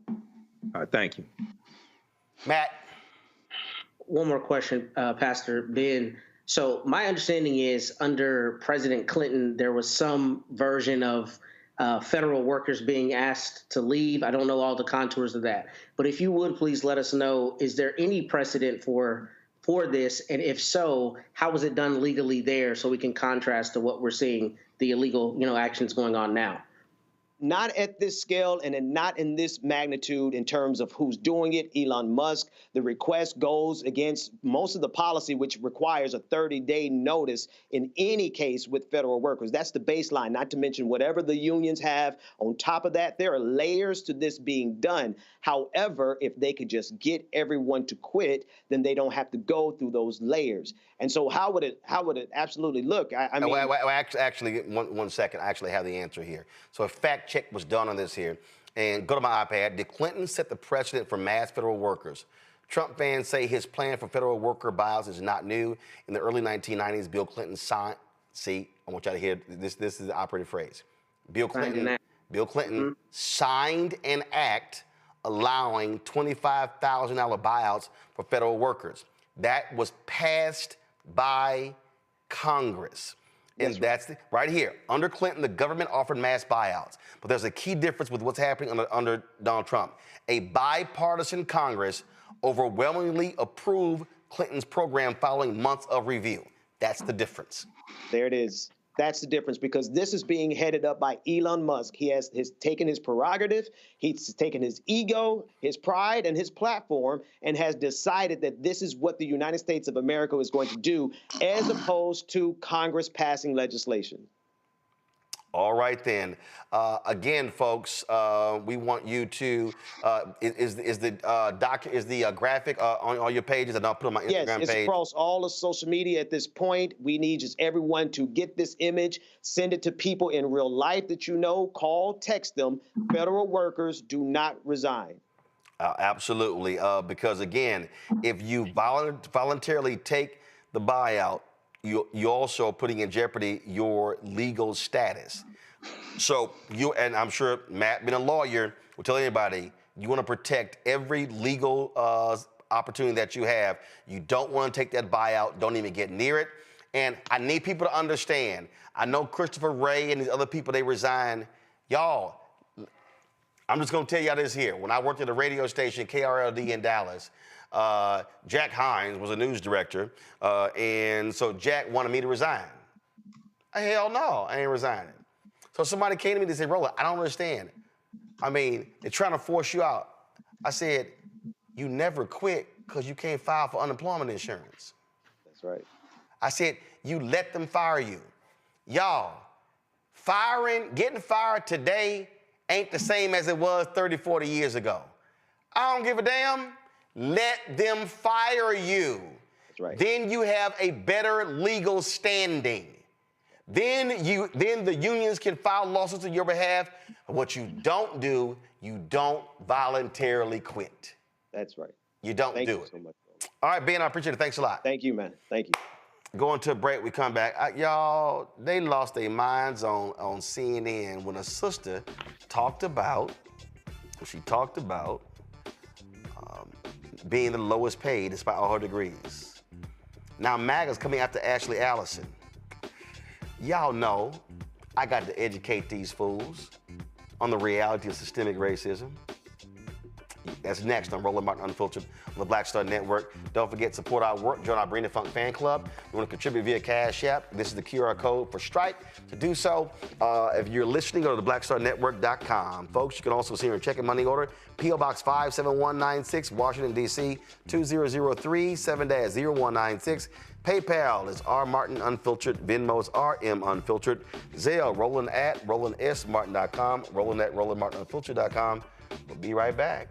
All right, thank you. Matt. One more question, Pastor Ben. So my understanding is under President Clinton, there was some version of federal workers being asked to leave. I don't know all the contours of that, but if you would please let us know, is there any precedent for this? And if so, how was it done legally there, so we can contrast to what we're seeing, the illegal, actions going on now? Not at this scale and not in this magnitude in terms of who's doing it. Elon Musk, the request goes against most of the policy, which requires a 30-day notice in any case with federal workers. That's the baseline, not to mention whatever the unions have. On top of that, there are layers to this being done. However, if they could just get everyone to quit, then they don't have to go through those layers. And so how would it absolutely look? Actually, one second. I actually have the answer here. So a fact check was done on this here. And go to my iPad. Did Clinton set the precedent for mass federal workers? Trump fans say his plan for federal worker buyouts is not new. In the early 1990s, Bill Clinton See, I want y'all to hear this. This is the operative phrase. Bill Clinton signed an act allowing $25,000 buyouts for federal workers. That was passed by Congress. And that's right here. Under Clinton, the government offered mass buyouts. But there's a key difference with what's happening under Donald Trump. A bipartisan Congress overwhelmingly approved Clinton's program following months of review. That's the difference. There it is. That's the difference, because this is being headed up by Elon Musk. He has taken his prerogative, he's taken his ego, his pride, and his platform, and has decided that this is what the United States of America is going to do, as opposed to Congress passing legislation. All right, then. Again, folks, we want you to, is the graphic on all your pages, and I'll put on my Instagram page? Yes, it's across all of social media at this point. We need just everyone to get this image, send it to people in real life that you know, call, text them. Federal workers do not resign. Absolutely, because again, if you voluntarily take the buyout, you're also putting in jeopardy your legal status. So and I'm sure Matt, being a lawyer, will tell anybody, you want to protect every legal opportunity that you have. You don't want to take that buyout. Don't even get near it. And I need people to understand. I know Christopher Wray and these other people, they resign. Y'all, I'm just going to tell y'all this here. When I worked at a radio station, KRLD in Dallas, Jack Hines was a news director, and so Jack wanted me to resign. Hell no, I ain't resigning. So somebody came to me and said, Roland, I don't understand. I mean, they're trying to force you out. I said, you never quit because you can't file for unemployment insurance. That's right. I said, you let them fire you. Y'all, getting fired today ain't the same as it was 30, 40 years ago. I don't give a damn. Let them fire you. That's right. Then you have a better legal standing. Then the unions can file lawsuits on your behalf. What you don't do, you don't voluntarily quit. That's right. You don't Thank do you it. so much. All right, Ben, I appreciate it. Thanks a lot. Thank you, man. Thank you. Going to a break, we come back. Y'all, they lost their minds on CNN when a sister talked about being the lowest paid despite all her degrees. Now MAGA's coming after Ashley Allison. Y'all know I got to educate these fools on the reality of systemic racism. That's next on Roland Martin Unfiltered on the Black Star Network. Don't forget, support our work. Join our Bring the Funk fan club. You want to contribute via Cash App. This is the QR code for Stripe. To do so, if you're listening, go to theblackstarnetwork.com. Folks, you can also see your checking money order. P.O. Box 57196, Washington, D.C. 2003 7-0196. PayPal is R Martin Unfiltered. Venmo is RM Unfiltered. Zelle, Roland at RolandSMartin.com. Roland at RolandMartinUnfiltered.com. We'll be right back.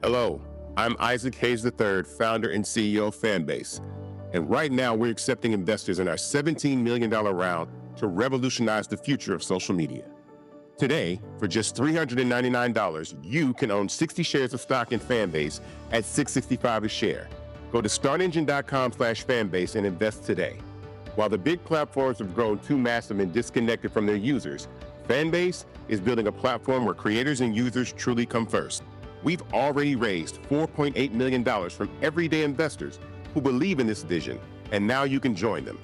Hello, I'm Isaac Hayes III, founder and CEO of Fanbase. And right now, we're accepting investors in our $17 million round to revolutionize the future of social media. Today, for just $399, you can own 60 shares of stock in Fanbase at $665 a share. Go to startengine.com/fanbase and invest today. While the big platforms have grown too massive and disconnected from their users, Fanbase is building a platform where creators and users truly come first. We've already raised $4.8 million from everyday investors who believe in this vision, and now you can join them.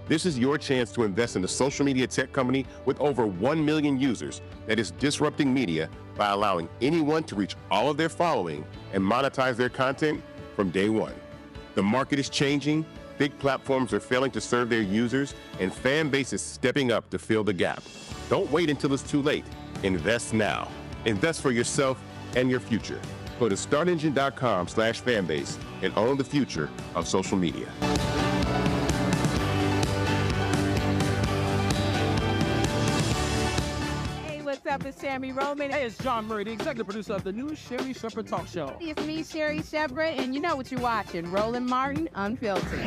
This is your chance to invest in a social media tech company with over 1 million users that is disrupting media by allowing anyone to reach all of their following and monetize their content from day one. The market is changing, big platforms are failing to serve their users, and Fanbase is stepping up to fill the gap. Don't wait until it's too late. Invest now. Invest for yourself and your future. Go to startengine.com/fanbase and own the future of social media. Hey, what's up? It's Sammy Roman. Hey, it's John Murray, the executive producer of the new Sherry Shepherd Talk Show. It's me, Sherry Shepherd, and you know what you're watching, Roland Martin Unfiltered.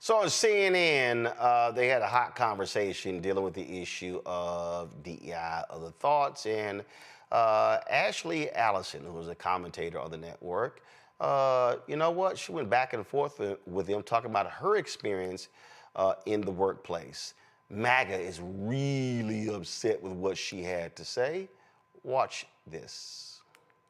So on CNN, they had a hot conversation dealing with the issue of DEI, other thoughts, and Ashley Allison, who was a commentator on the network, you know what? She went back and forth with him, talking about her experience in the workplace. MAGA is really upset with what she had to say. Watch this.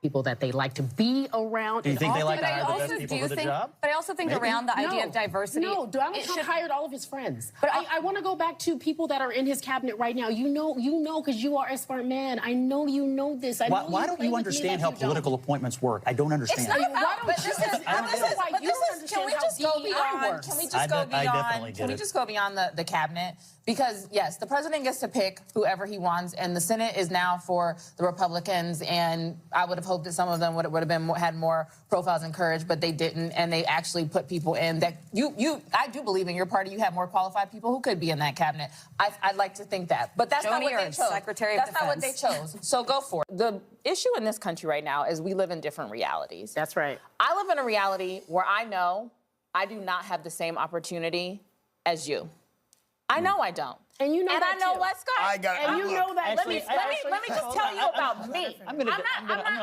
People that they like to be around. Do you think they like to hire the also best people for the job? But I also think around the idea of diversity. No, Donald Trump hired all of his friends. But I want to go back to people that are in his cabinet right now. You know, because you are a smart man. I know you know this. Why don't you understand how political appointments work? I don't understand. It's not about, but this is, can we just go beyond, can we just go beyond the cabinet? Because, yes, the president gets to pick whoever he wants, and the Senate is now for the Republicans, and I would have hoped that some of them would have had more profiles and courage, but they didn't, and they actually put people in that I do believe in your party you have more qualified people who could be in that cabinet. I'd like to think that, but that's not what they chose. Secretary of Defense. That's not what they chose, so go for it. The issue in this country right now is we live in different realities. That's right. I live in a reality where I know I do not have the same opportunity as you. I know I don't. And you know and that I know too. what, Scott? I got it. And you know that. Let me just tell you about me. I'm gonna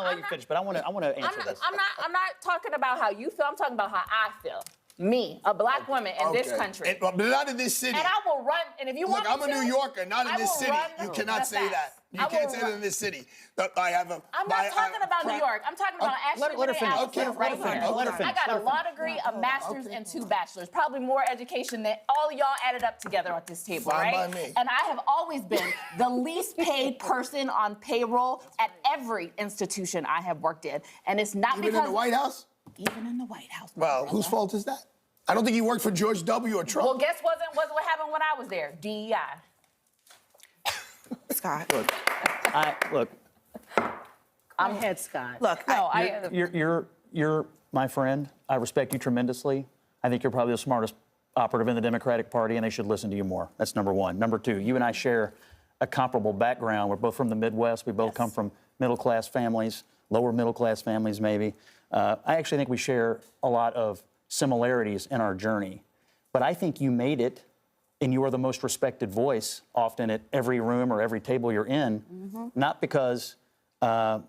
let you finish, but I want to answer this. I'm not talking about how you feel. I'm talking about how I feel. Me, a black woman in this country. But not in this city. And I will run. And if you want me I'm a New Yorker, not in this city. You cannot say that. You can't say that in this city. I'm not talking about New York. I'm talking about actually right here. I got a law degree, a master's, and 2 bachelors. Probably more education than all of y'all added up together at this table, Fine right? by me. And I have always been the least paid person on payroll at every institution I have worked in. And it's not Even in the White House? Even in the White House. Well, whose fault is that? I don't think you worked for George W. or Trump. Well, guess what happened when I was there? DEI. Scott. Look. I'm head Scott. Look, you're my friend. I respect you tremendously. I think you're probably the smartest operative in the Democratic Party, and they should listen to you more. That's number one. Number two, you and I share a comparable background. We're both from the Midwest. We both come from middle-class families, lower middle-class families maybe. I actually think we share a lot of similarities in our journey. But I think you made it, and you are the most respected voice often at every room or every table you're in, not because of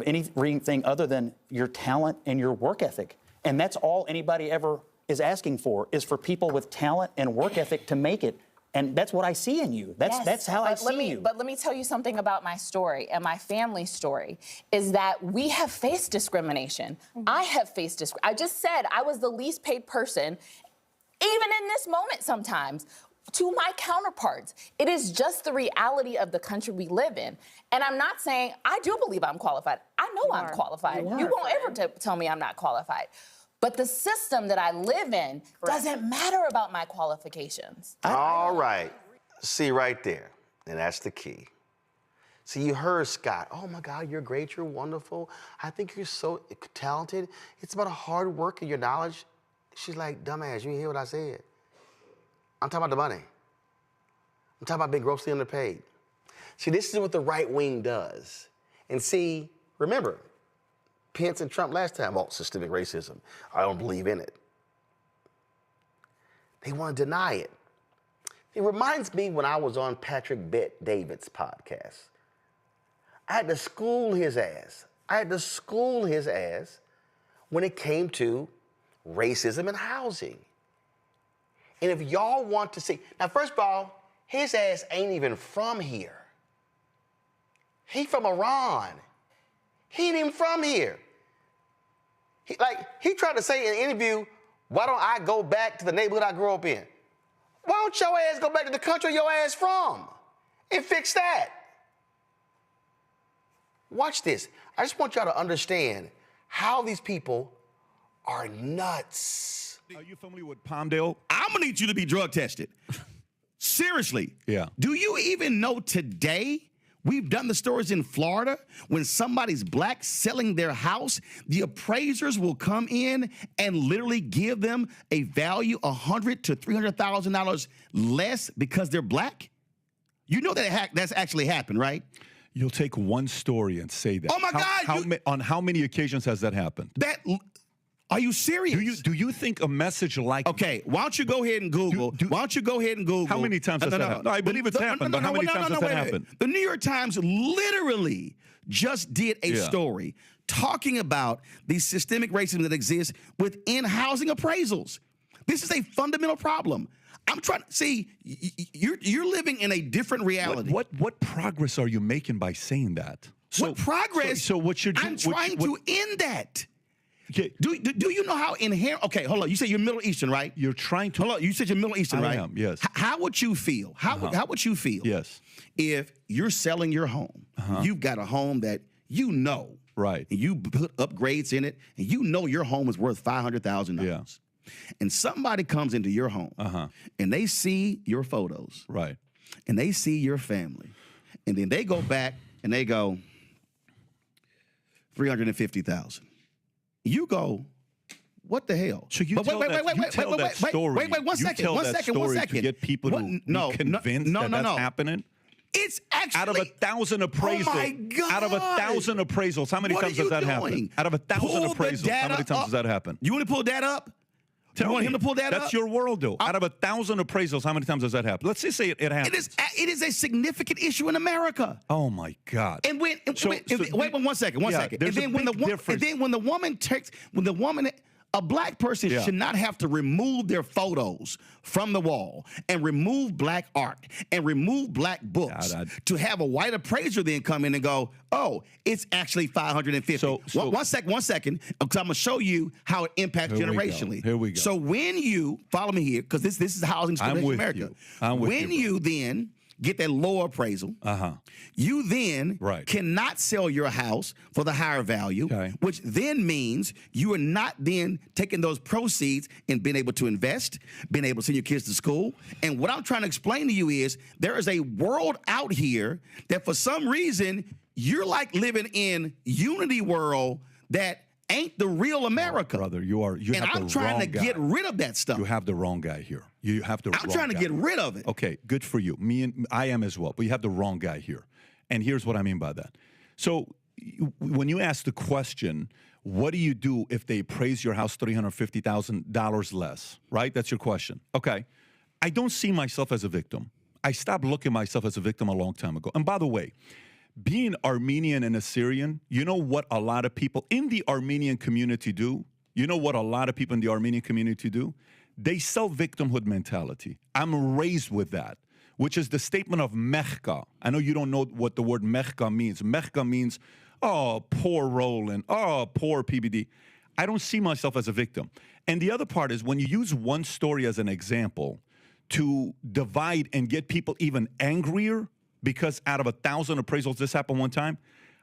anything other than your talent and your work ethic. And that's all anybody ever is asking for, is for people with talent and work ethic to make it. And that's what I see in you. That's how I see you. But let me tell you something about my story and my family's story, is that we have faced discrimination. I have faced discrimination. I just said I was the least paid person, even in this moment sometimes, to my counterparts. It is just the reality of the country we live in. And I'm not saying, I do believe I'm qualified. I know I'm qualified. You won't ever tell me I'm not qualified. But the system that I live in doesn't matter about my qualifications. All right. See right there. And that's the key. See, you heard Scott. Oh, my God, you're great. You're wonderful. I think you're so talented. It's about hard work and your knowledge. She's like, dumbass, you didn't hear what I said. I'm talking about the money. I'm talking about being grossly underpaid. See, this is what the right wing does. And see, remember, Pence and Trump last time, systemic racism. I don't believe in it. They want to deny it. It reminds me when I was on Patrick Bet-David's podcast. I had to school his ass. When it came to racism and housing. And if y'all want to see, now first of all, his ass ain't even from here. He from Iran. He ain't even from here. He tried to say in an interview, why don't I go back to the neighborhood I grew up in? Why don't your ass go back to the country your ass from and fix that? Watch this. I just want y'all to understand how these people are nuts. Are you familiar with Palmdale? I'm gonna need you to be drug tested. Seriously. Yeah. Do you even know today? We've done the stories in Florida. When somebody's black selling their house, the appraisers will come in and literally give them a value $100,000 to $300,000 less because they're black. You know that that's actually happened, right? You'll take one story and say that. Oh my God! On how many occasions has that happened? That Are you serious? Do you think a message like okay? Why don't you go ahead and Google? Why don't you go ahead and Google? How many times has that happened? No, I believe it's happened, but how many times has that happened? The New York Times literally just did a story talking about the systemic racism that exists within housing appraisals. This is a fundamental problem. I'm trying to see you're living in a different reality. What progress are you making by saying that? What progress? So what you're doing? I'm trying to end that. Okay. Do you know how inherent? Okay, hold on. You said you're Middle Eastern, right? You're trying to. Hold on. You said you're Middle Eastern, right? I am. Yes. How would you feel? How would you feel? Yes. If you're selling your home, you've got a home that you know, right? And you put upgrades in it, and you know your home is worth $500,000. Yeah. And somebody comes into your home, and they see your photos, right? And they see your family, and then they go back and they go $350,000. You go, what the hell? So you tell that story. Wait, one second. To get people to be convinced that that's happening. It's actually out of 1,000 appraisals. Oh my God. Out of 1,000 appraisals, how many times does that happen? Out of 1,000 appraisals, how many times does that happen? You want to pull that up? Tell you want me. him to pull that up? That's your world, though. Out of 1,000 appraisals, how many times does that happen? Let's just say it happens. It is a significant issue in America. Oh my God! And wait, one second. And then when the woman, a black person should not have to remove their photos from the wall and remove black art and remove black books to have a white appraiser then come in and go, oh, it's actually 550. So one second, because I'm going to show you how it impacts generationally. Here we go. So when you follow me here, because this is housing in America. When you then get that lower appraisal, you then cannot sell your house for the higher value, which then means you are not then taking those proceeds and being able to invest, being able to send your kids to school. And what I'm trying to explain to you is there is a world out here that for some reason you're like living in Unity world that ain't the real America. Brother, you have the wrong guy. And I'm trying to get rid of that stuff. You have the wrong guy here. You have the wrong guy. I'm trying to get rid of it. Okay, good for you. I am as well. But you have the wrong guy here. And here's what I mean by that. So when you ask the question, what do you do if they appraise your house $350,000 less, right? That's your question. Okay. I don't see myself as a victim. I stopped looking at myself as a victim a long time ago. And by the way, being Armenian and Assyrian, you know what a lot of people in the Armenian community do? You know what a lot of people in the Armenian community do? They sell victimhood mentality. I'm raised with that, which is the statement of mechka. I know you don't know what the word mechka means. Mechka means, oh, poor Roland, oh, poor PBD. I don't see myself as a victim. And the other part is when you use one story as an example to divide and get people even angrier, because out of 1,000 appraisals, this happened one time,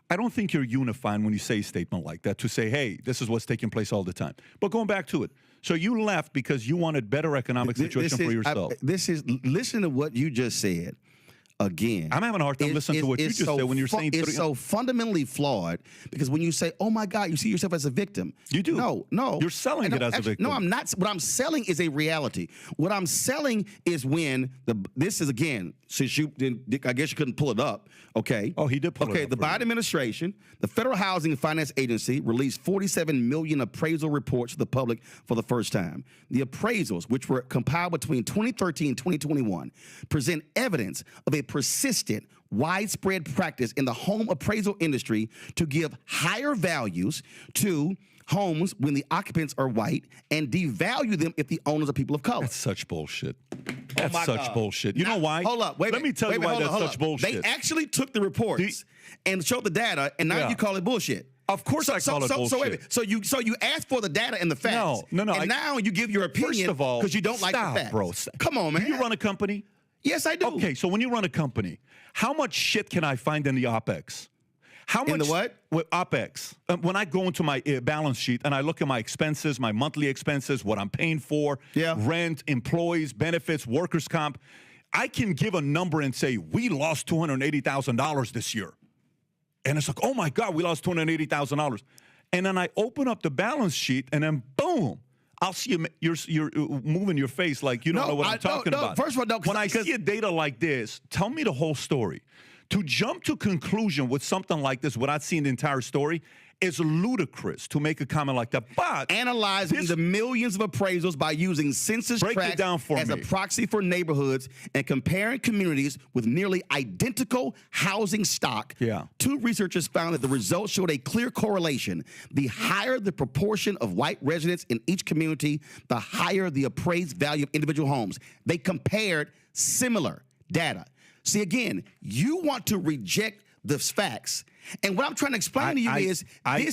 I don't think you're unifying when you say a statement like that to say, hey, this is what's taking place all the time. But going back to it, so you left because you wanted better economic situation for yourself. Listen to what you just said. Again, I'm having a hard time listening to what you just said when you're saying it's so fundamentally flawed because when you say, "Oh my God," you see yourself as a victim. You do. No, you're selling it as a victim. No, I'm not. What I'm selling is a reality. What I'm selling is when this is again. Since I guess you couldn't pull it up. Okay. Oh, he did pull it up. Okay. The Biden administration, the Federal Housing and Finance Agency, released 47 million appraisal reports to the public for the first time. The appraisals, which were compiled between 2013 and 2021, present evidence of a persistent, widespread practice in the home appraisal industry to give higher values to homes when the occupants are white and devalue them if the owners are people of color. That's such bullshit. That's such bullshit. You know why? Hold up. Let me tell you why that's such bullshit. They actually took the reports and showed the data, and now you call it bullshit. Of course I call it bullshit. So you asked for the data and the facts. No. And now you give your opinion because you don't like the facts. Bro. Come on, man. Do you run a company? Yes, I do. Okay, so when you run a company, how much shit can I find in the OPEX? How much in the what? With OPEX. When I go into my balance sheet and I look at my expenses, my monthly expenses, what I'm paying for, rent, employees, benefits, workers' comp, I can give a number and say, we lost $280,000 this year. And it's like, oh my God, we lost $280,000. And then I open up the balance sheet and then boom, I'll see you're moving your face like you don't know what I'm talking about. First of all, when I see a data like this, tell me the whole story. To jump to conclusion with something like this without seeing the entire story, It's ludicrous to make a comment like that. But analyzing the millions of appraisals by using census tracts as a proxy for neighborhoods and comparing communities with nearly identical housing stock, two researchers found that the results showed a clear correlation. The higher the proportion of white residents in each community, the higher the appraised value of individual homes. They compared similar data. See, again, you want to reject the facts. And what I'm trying to explain to you is I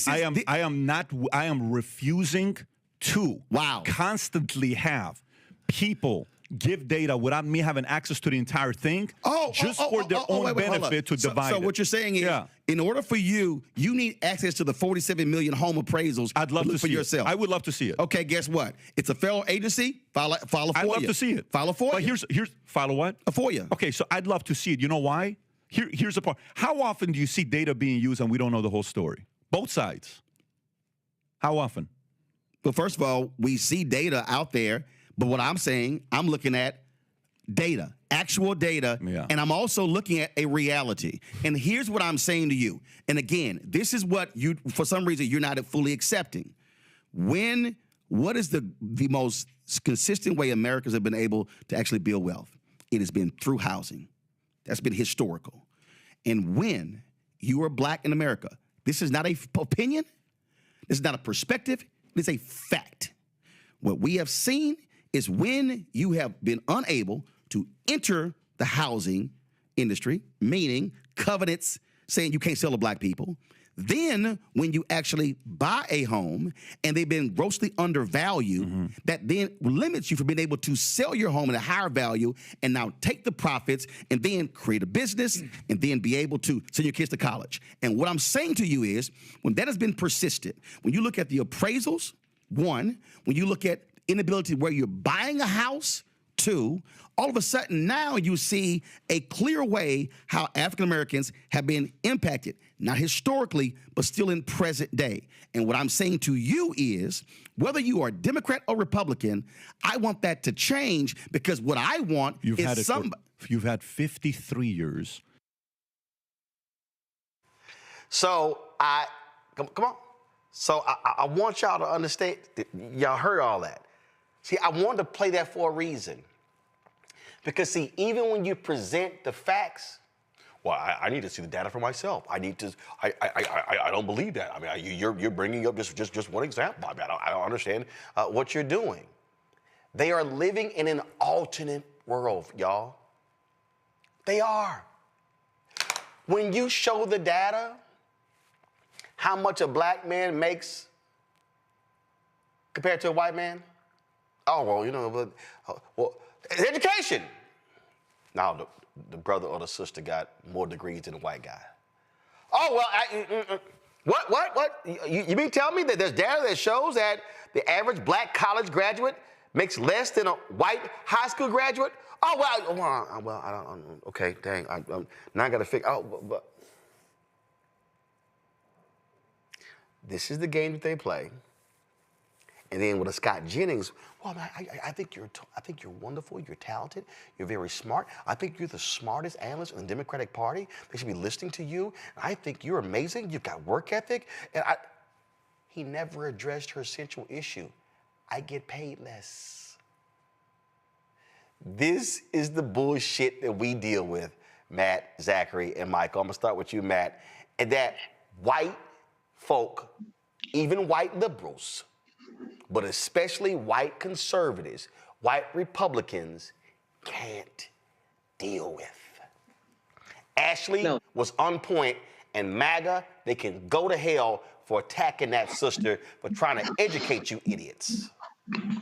am refusing to constantly have people give data without me having access to the entire thing for their own benefit to divide So what you're saying is, in order for you need access to the 47 million home appraisals. I'd love to see yourself. I would love to see it. Okay, guess what? It's a federal agency. File a FOIA. I'd love to see it. File a FOIA. But here's follow what? A FOIA. Okay, so I'd love to see it. You know why? Here's the part. How often do you see data being used and we don't know the whole story? Both sides. How often? Well, first of all, we see data out there, but what I'm saying, I'm looking at data, actual data, and I'm also looking at a reality. And here's what I'm saying to you. And again, this is what you, for some reason, you're not fully accepting. What is the most consistent way Americans have been able to actually build wealth? It has been through housing. That's been historical. And when you are black in America, this is not an opinion, this is not a perspective, it's a fact. What we have seen is when you have been unable to enter the housing industry, meaning covenants saying you can't sell to black people, then when you actually buy a home and they've been grossly undervalued, that then limits you from being able to sell your home at a higher value and now take the profits and then create a business and then be able to send your kids to college. And what I'm saying to you is when that has been persistent, when you look at the appraisals, one, when you look at inability where you're buying a house, two, all of a sudden now you see a clear way how African Americans have been impacted, not historically, but still in present day. And what I'm saying to you is, whether you are Democrat or Republican, I want that to change because what I want you've had 53 years. So come on. So I want y'all to understand. Y'all heard all that. See, I wanted to play that for a reason. Because, see, even when you present the facts, well, I need to see the data for myself. I don't believe that. I mean, you're bringing up just one example. I mean, I don't understand what you're doing. They are living in an alternate world, y'all. They are. When you show the data, how much a black man makes compared to a white man? Oh, well, you know, education. Now, the brother or the sister got more degrees than the white guy. Oh, well, what? You mean tell me that there's data that shows that the average black college graduate makes less than a white high school graduate? Oh, well, I don't, okay, dang, now I got to figure out, but this is the game that they play. And then with a Scott Jennings, well, man, I think you're wonderful. You're talented. You're very smart. I think you're the smartest analyst in the Democratic Party. They should be listening to you. I think you're amazing. You've got work ethic. And he never addressed her central issue. I get paid less. This is the bullshit that we deal with, Matt, Zachary, and Michael. I'm gonna start with you, Matt. And that white folk, even white liberals, but especially white conservatives, white Republicans, can't deal with. Ashley was on point, and MAGA, they can go to hell for attacking that sister for trying to educate you idiots.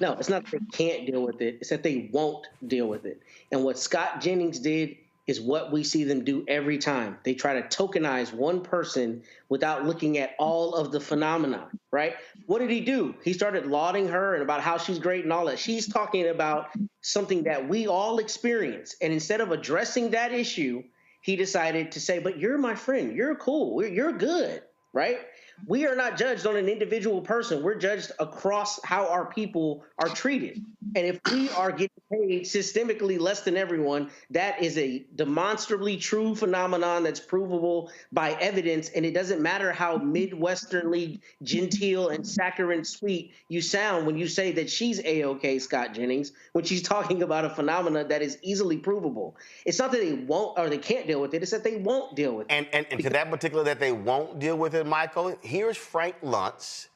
No, it's not that they can't deal with it. It's that they won't deal with it. And what Scott Jennings did is what we see them do every time. They try to tokenize one person without looking at all of the phenomena, right? What did he do? He started lauding her and about how she's great and all that. She's talking about something that we all experience. And instead of addressing that issue, he decided to say, but you're my friend. You're cool. You're good, right? We are not judged on an individual person. We're judged across how our people are treated. And if we are getting paid systemically less than everyone, that is a demonstrably true phenomenon that's provable by evidence. And it doesn't matter how Midwesternly genteel and saccharine sweet you sound when you say that she's A-OK, Scott Jennings, when she's talking about a phenomenon that is easily provable. It's not that they won't or they can't deal with it. It's that they won't deal with it. And to that particular that they won't deal with it, Michael, here's Frank Luntz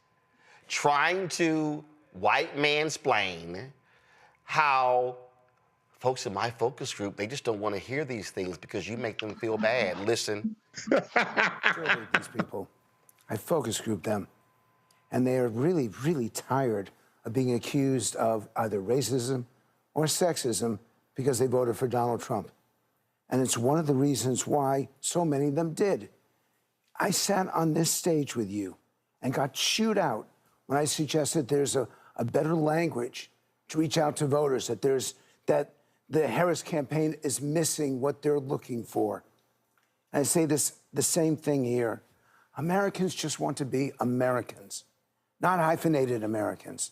trying to white mansplain how folks in my focus group, they just don't want to hear these things because you make them feel bad. Listen. These people, I focus group them, and they are really, really tired of being accused of either racism or sexism because they voted for Donald Trump. And it's one of the reasons why so many of them did. I sat on this stage with you and got chewed out when I suggested there's a better language to reach out to voters, that the Harris campaign is missing what they're looking for. And I say the same thing here. Americans just want to be Americans, not hyphenated Americans,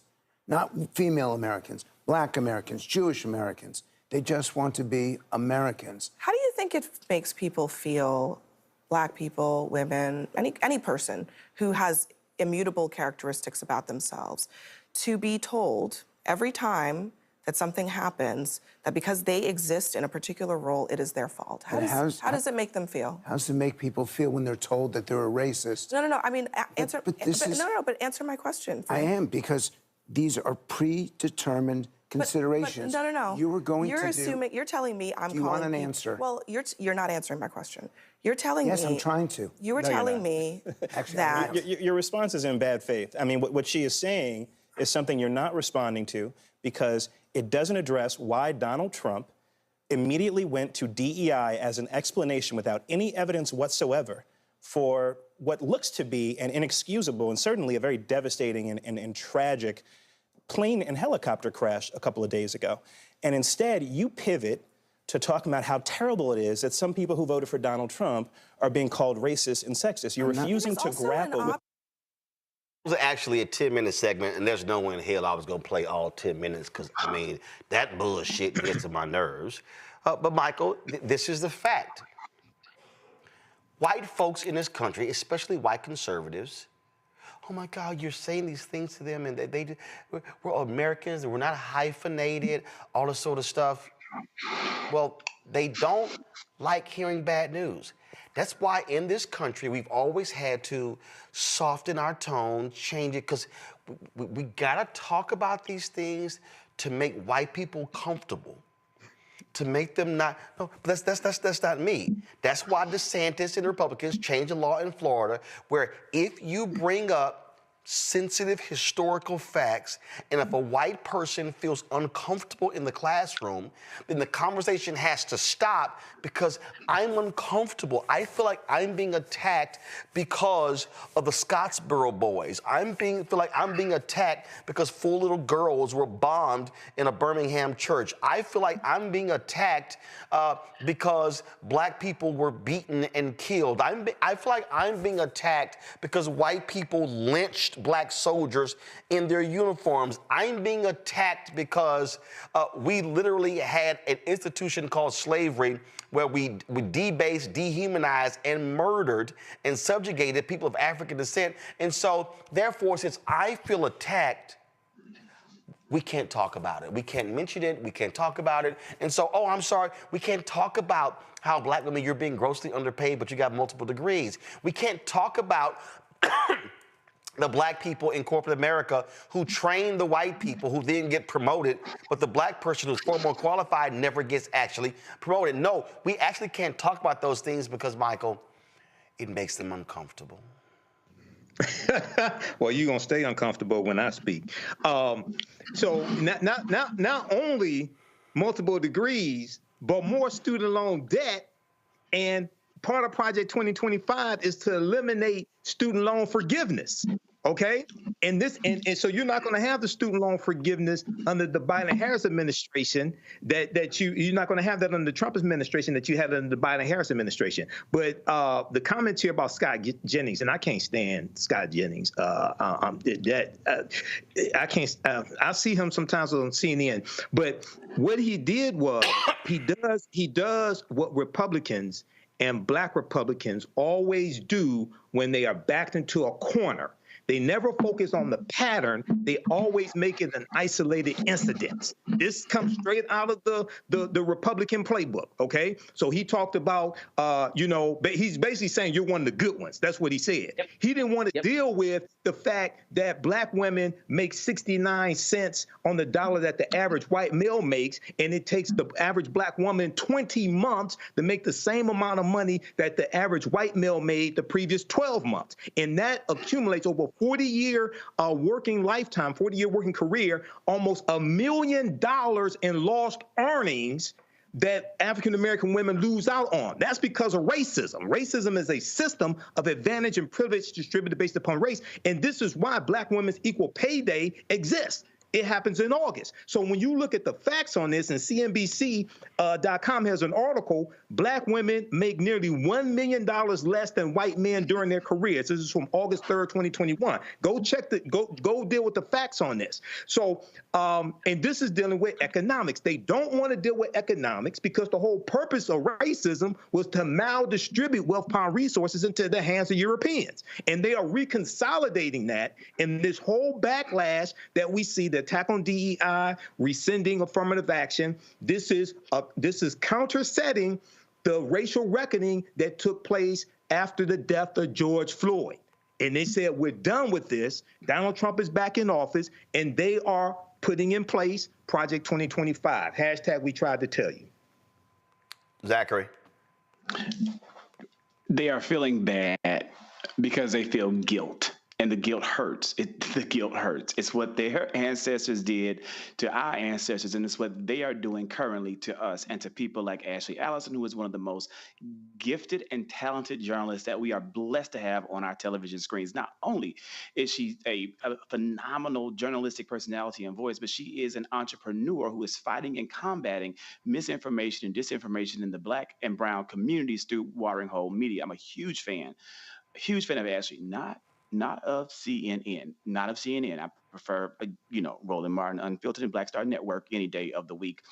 not female Americans, Black Americans, Jewish Americans. They just want to be Americans. How do you think it makes people feel, Black people, women, any person who has immutable characteristics about themselves, to be told every time that something happens that because they exist in a particular role, it is their fault? How does it make them feel? How does it make people feel when they're told that they're a racist? No. I mean, answer. But answer my question. I am, because these are predetermined considerations. But no. You're telling me I'm calling. Do you want an answer? Well, you're not answering my question. You're telling me. Yes, I'm trying to. You were telling me that your response is in bad faith. I mean, what she is saying is something you're not responding to because it doesn't address why Donald Trump immediately went to DEI as an explanation without any evidence whatsoever for what looks to be an inexcusable and certainly a very devastating and tragic plane and helicopter crash a couple of days ago. And instead, you pivot to talk about how terrible it is that some people who voted for Donald Trump are being called racist and sexist. You're refusing to grapple with. It was actually a 10-minute segment, and there's no way in hell I was going to play all 10 minutes because, I mean, that bullshit gets on my nerves. But, Michael, this is the fact. White folks in this country, especially white conservatives, oh, my God, you're saying these things to them, and we're Americans, and we're not hyphenated, all this sort of stuff. Well, they don't like hearing bad news. That's why in this country, we've always had to soften our tone, change it, because we gotta talk about these things to make white people comfortable, to make them not, no, but that's not me. That's why DeSantis and the Republicans changed the law in Florida, where if you bring up sensitive historical facts, and if a white person feels uncomfortable in the classroom, then the conversation has to stop because I'm uncomfortable. I feel like I'm being attacked because of the Scottsboro boys. feel like I'm being attacked because 4 little girls were bombed in a Birmingham church. I feel like I'm being attacked because Black people were beaten and killed. I feel like I'm being attacked because white people lynched Black soldiers in their uniforms. I'm being attacked because we literally had an institution called slavery where we debased, dehumanized, and murdered and subjugated people of African descent. And so, therefore, since I feel attacked, we can't talk about it. We can't mention it. We can't talk about it. And so, oh, I'm sorry, we can't talk about how Black women, you're being grossly underpaid, but you got multiple degrees. We can't talk about the Black people in corporate America who train the white people who then get promoted, but the Black person who's far more qualified never gets actually promoted. No, we actually can't talk about those things because, Michael, it makes them uncomfortable. Well, you're going to stay uncomfortable when I speak. So not only multiple degrees, but more student loan debt. And part of Project 2025 is to eliminate student loan forgiveness. Okay, and so you're not going to have the student loan forgiveness under the Biden-Harris administration you're not going to have that under the Trump administration that you had under the Biden-Harris administration. But the comments here about Scott Jennings, and I can't stand Scott Jennings. I can't. I see him sometimes on CNN, but what he did was he does what Republicans and Black Republicans always do when they are backed into a corner. They never focus on the pattern. They always make it an isolated incident. This comes straight out of the Republican playbook, okay? So he talked about, he's basically saying you're one of the good ones. That's what he said. Yep. He didn't want to deal with the fact that Black women make 69 cents on the dollar that the average white male makes, and it takes the average Black woman 20 months to make the same amount of money that the average white male made the previous 12 months. And that accumulates over 40-year working lifetime, 40-year working career, almost $1 million in lost earnings that African-American women lose out on. That's because of racism. Racism is a system of advantage and privilege distributed based upon race. And this is why Black women's equal pay day exists. It happens in August. So when you look at the facts on this, and CNBC.com has an article, Black women make nearly $1 million less than white men during their careers. This is from August 3rd, 2021. Go deal with the facts on this. So, and this is dealing with economics. They don't want to deal with economics because the whole purpose of racism was to maldistribute wealth, power, and resources into the hands of Europeans. And they are reconsolidating that in this whole backlash that we see, the attack on DEI, rescinding affirmative action. This is countersetting the racial reckoning that took place after the death of George Floyd. And they said, we're done with this. Donald Trump is back in office, and they are putting in place Project 2025. Hashtag we tried to tell you. Zachary. They are feeling bad because they feel guilt. And the guilt hurts. The guilt hurts. It's what their ancestors did to our ancestors, and it's what they are doing currently to us and to people like Ashley Allison, who is one of the most gifted and talented journalists that we are blessed to have on our television screens. Not only is she a phenomenal journalistic personality and voice, but she is an entrepreneur who is fighting and combating misinformation and disinformation in the Black and Brown communities through Watering Hole Media. I'm a huge fan of Ashley, not of CNN, I prefer, Roland Martin, Unfiltered, and Black Star Network any day of the week.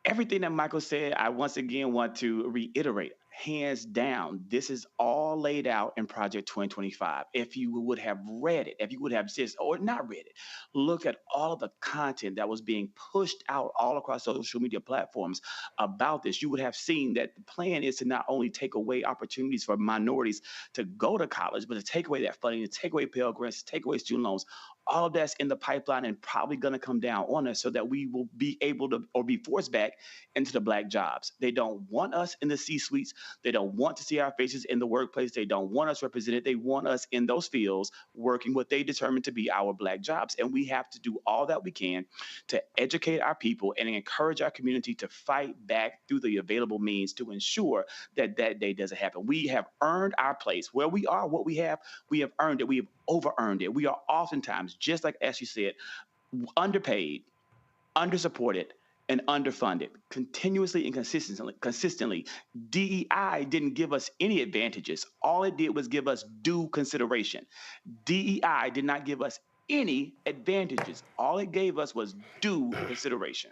Everything that Michael said, I once again want to reiterate, hands down, this is all laid out in Project 2025. If you would have read it, if you would have just, or not read it, look at all of the content that was being pushed out all across social media platforms about this, you would have seen that the plan is to not only take away opportunities for minorities to go to college, but to take away that funding, to take away Pell Grants, to take away student loans. All of that's in the pipeline and probably going to come down on us so that we will be able to, or be forced back into the Black jobs. They don't want us in the C-suites. They don't want to see our faces in the workplace. They don't want us represented. They want us in those fields working what they determine to be our Black jobs. And we have to do all that we can to educate our people and encourage our community to fight back through the available means to ensure that that day doesn't happen. We have earned our place. Where we are, what we have earned it. We have over-earned it. We are oftentimes, just like Ashley said, underpaid, undersupported, and underfunded, continuously and consistently. DEI didn't give us any advantages. All it did was give us due consideration. DEI did not give us any advantages. All it gave us was due consideration.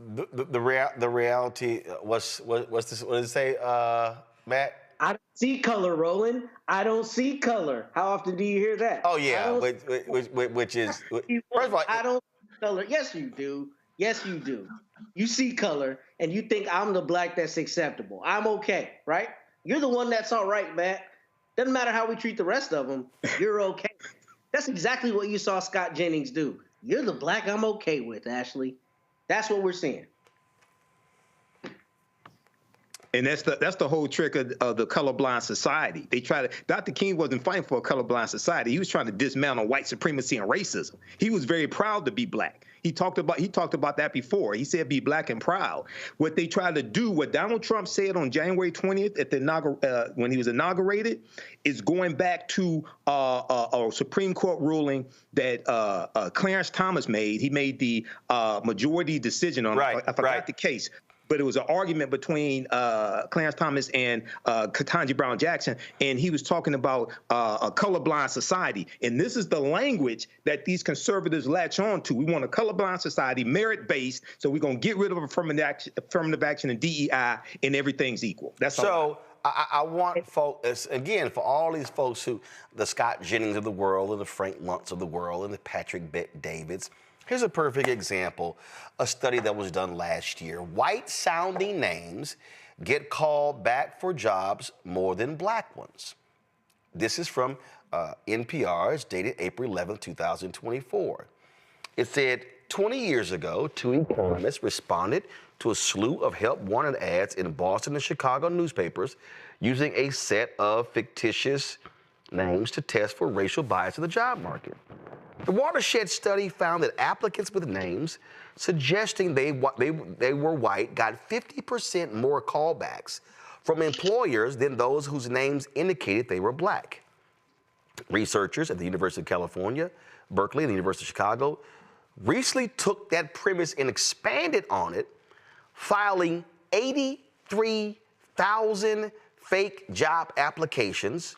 The reality, what's this? What does it say, Matt? I don't see color, Roland. I don't see color. How often do you hear that? Oh yeah, which is first of all, I don't see color. Yes, you do. Yes, you do. You see color, and you think I'm the Black that's acceptable. I'm okay, right? You're the one that's all right, Matt. Doesn't matter how we treat the rest of them. You're okay. That's exactly what you saw Scott Jennings do. You're the Black I'm okay with, Ashley. That's what we're seeing. And that's the whole trick of the colorblind society. Dr. King wasn't fighting for a colorblind society. He was trying to dismantle white supremacy and racism. He was very proud to be black. He talked about that before. He said be black and proud. What they tried to do, what Donald Trump said on January 20th at the when he was inaugurated, is going back to a Supreme Court ruling that Clarence Thomas made. He made the majority decision on it. I forgot the case. But it was an argument between Clarence Thomas and Ketanji Brown Jackson, and he was talking about a colorblind society. And this is the language that these conservatives latch on to. We want a colorblind society, merit-based, so we're going to get rid of affirmative action and DEI, and everything's equal. That's all. I want folks, again, for all these folks the Scott Jennings of the world, and the Frank Luntz of the world, and the Patrick Bet-Davids, here's a perfect example, a study that was done last year. White-sounding names get called back for jobs more than black ones. This is from NPR. It's dated April 11, 2024. It said 20 years ago, 2 economists responded to a slew of help-wanted ads in Boston and Chicago newspapers using a set of fictitious names to test for racial bias in the job market. The Watershed study found that applicants with names suggesting they were white got 50% more callbacks from employers than those whose names indicated they were black. Researchers at the University of California, Berkeley, and the University of Chicago recently took that premise and expanded on it, filing 83,000 fake job applications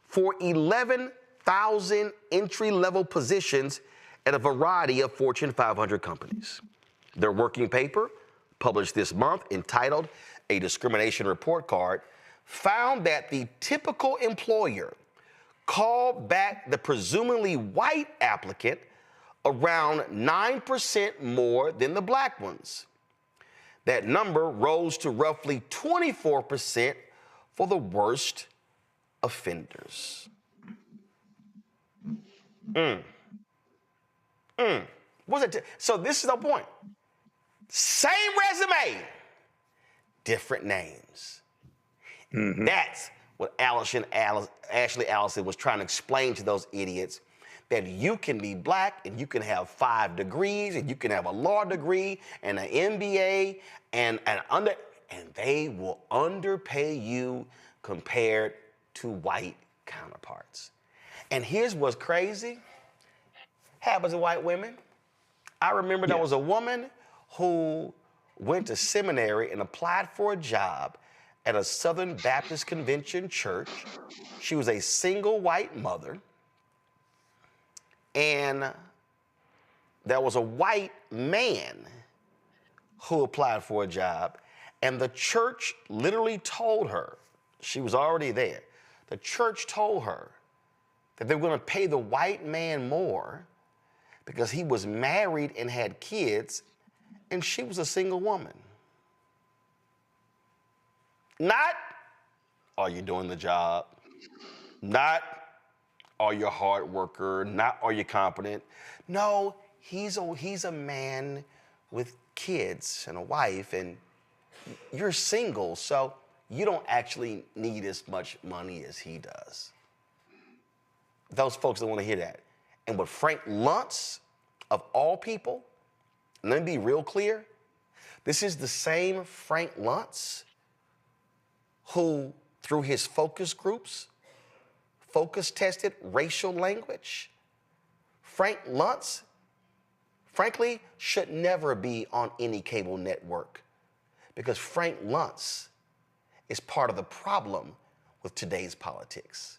for 11,000 entry-level positions at a variety of Fortune 500 companies. Their working paper, published this month, entitled A Discrimination Report Card, found that the typical employer called back the presumably white applicant around 9% more than the black ones. That number rose to roughly 24% for the worst offenders. What's it? So this is the point. Same resume, different names. Mm-hmm. That's what Ashley Allison was trying to explain to those idiots, that you can be black and you can have 5 degrees and you can have a law degree and an MBA and they will underpay you compared to white counterparts. And here's what's crazy. Happens to white women. I remember there was a woman who went to seminary and applied for a job at a Southern Baptist Convention church. She was a single white mother. And there was a white man who applied for a job, and the church literally told her, she was already there, the church told her that they were going to pay the white man more because he was married and had kids, and she was a single woman. Not, are you doing the job? Not, are you a hard worker? Not, are you competent? No, he's a man with kids and a wife, and you're single, so you don't actually need as much money as he does. Those folks don't want to hear that. And what Frank Luntz, of all people, let me be real clear, this is the same Frank Luntz who, through his focus groups, focus-tested racial language. Frank Luntz, frankly, should never be on any cable network because Frank Luntz is part of the problem with today's politics.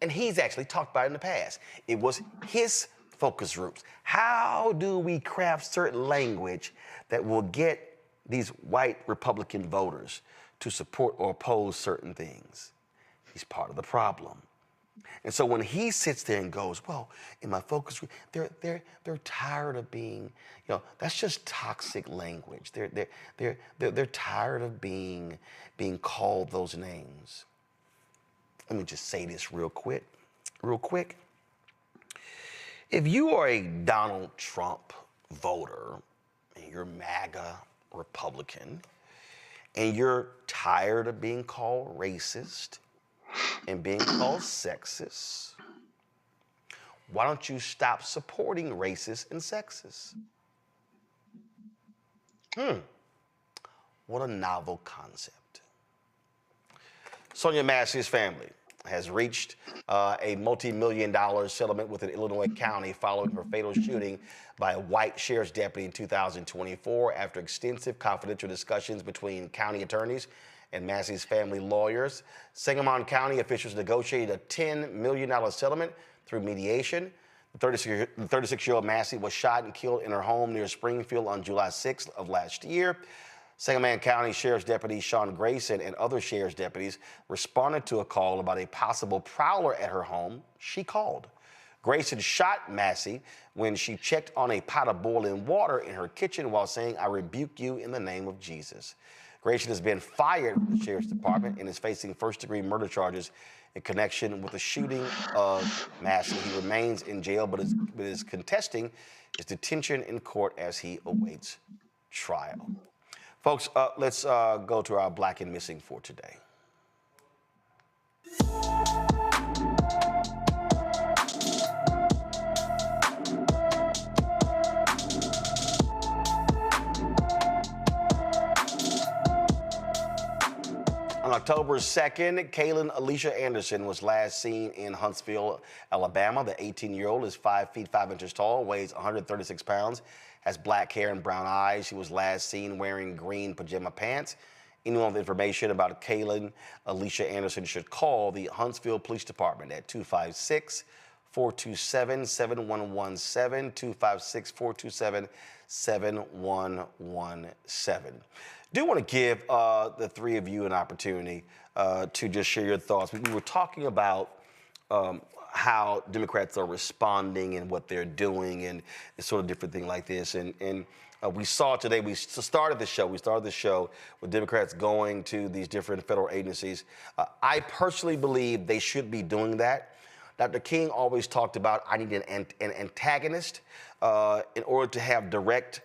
And he's actually talked about it in the past. It was his focus groups. How do we craft certain language that will get these white Republican voters to support or oppose certain things? He's part of the problem. And so when he sits there and goes, well, in my focus group, they're tired of being, that's just toxic language. They're tired of being called those names. Let me just say this real quick. If you are a Donald Trump voter and you're MAGA Republican, and you're tired of being called racist and being called sexist, why don't you stop supporting racists and sexists? What a novel concept. Sonia Massey's family has reached a multi-million-dollar settlement with an Illinois county following her fatal shooting by a white sheriff's deputy in 2024 after extensive confidential discussions between county attorneys and Massey's family lawyers. Sangamon County officials negotiated a $10 million settlement through mediation. The 36-year-old Massey was shot and killed in her home near Springfield on July 6th of last year. Sangamon County Sheriff's Deputy Sean Grayson and other sheriff's deputies responded to a call about a possible prowler at her home. She called. Grayson shot Massey when she checked on a pot of boiling water in her kitchen while saying, "I rebuke you in the name of Jesus." Grayson has been fired from the Sheriff's Department and is facing first-degree murder charges in connection with the shooting of Massey. He remains in jail but is contesting his detention in court as he awaits trial. Folks, let's go to our Black and Missing for today. On October 2nd, Kaylin Alicia Anderson was last seen in Huntsville, Alabama. The 18-year-old is 5 feet 5 inches tall, weighs 136 pounds, has black hair and brown eyes. She was last seen wearing green pajama pants. Anyone with information about Kaylin Alicia Anderson should call the Huntsville Police Department at 256-427-7117, 256-427-7117. Do want to give the three of you an opportunity to just share your thoughts. We were talking about how Democrats are responding and what they're doing and sort of different things like this. And we saw today, we started the show with Democrats going to these different federal agencies. I personally believe they should be doing that. Dr. King always talked about, I need an antagonist in order to have direct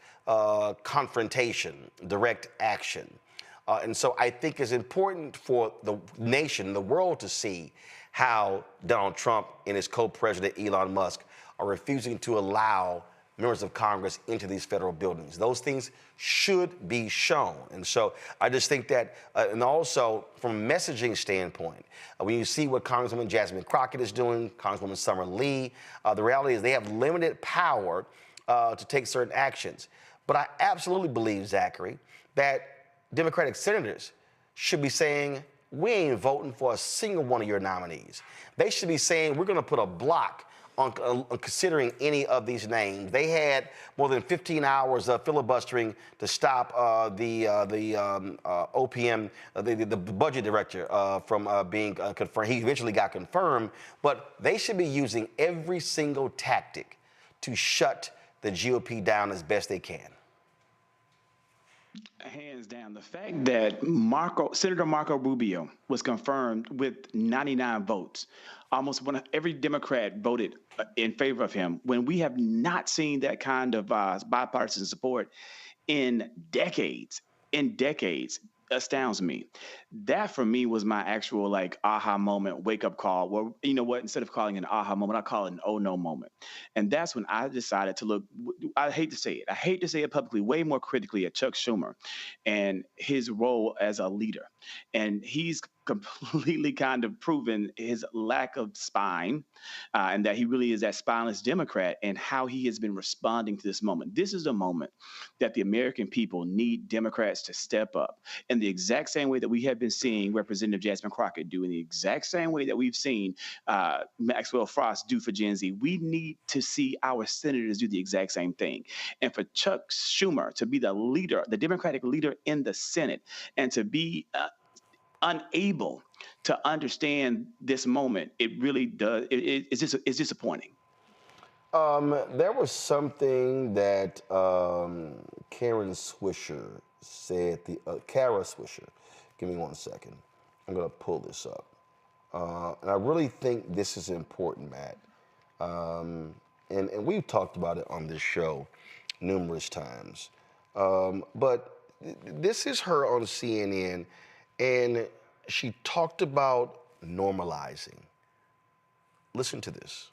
confrontation, direct action. And so I think it's important for the nation, the world to see how Donald Trump and his co-president Elon Musk are refusing to allow members of Congress into these federal buildings. Those things should be shown. And so I just think that, and also from a messaging standpoint, when you see what Congresswoman Jasmine Crockett is doing, Congresswoman Summer Lee, the reality is they have limited power to take certain actions. But I absolutely believe, Zachary, that Democratic senators should be saying, we ain't voting for a single one of your nominees. They should be saying, we're going to put a block on considering any of these names. They had more than 15 hours of filibustering to stop the OPM, the budget director from being confirmed. He eventually got confirmed, but they should be using every single tactic to shut the GOP down as best they can. Hands down, the fact that Senator Marco Rubio was confirmed with 99 votes, almost every Democrat voted in favor of him, when we have not seen that kind of bipartisan support in decades, astounds me. That for me was my actual aha moment, wake up call, where, you know what, instead of calling it an aha moment, I call it an oh no moment. And that's when I decided to look, I hate to say it publicly, way more critically at Chuck Schumer and his role as a leader. And he's completely kind of proven his lack of spine and that he really is that spineless Democrat, and how he has been responding to this moment. This is a moment that the American people need Democrats to step up in the exact same way that we have been seeing Representative Jasmine Crockett do, in the exact same way that we've seen Maxwell Frost do for Gen Z. We need to see our senators do the exact same thing. And for Chuck Schumer to be the leader, the Democratic leader in the Senate, and to be unable to understand this moment, it really does. It's disappointing. There was something that Karen Swisher said. Kara Swisher. Give me 1 second. I'm going to pull this up. And I really think this is important, Matt. And we've talked about it on this show numerous times. But this is her on CNN, and she talked about normalizing. Listen to this.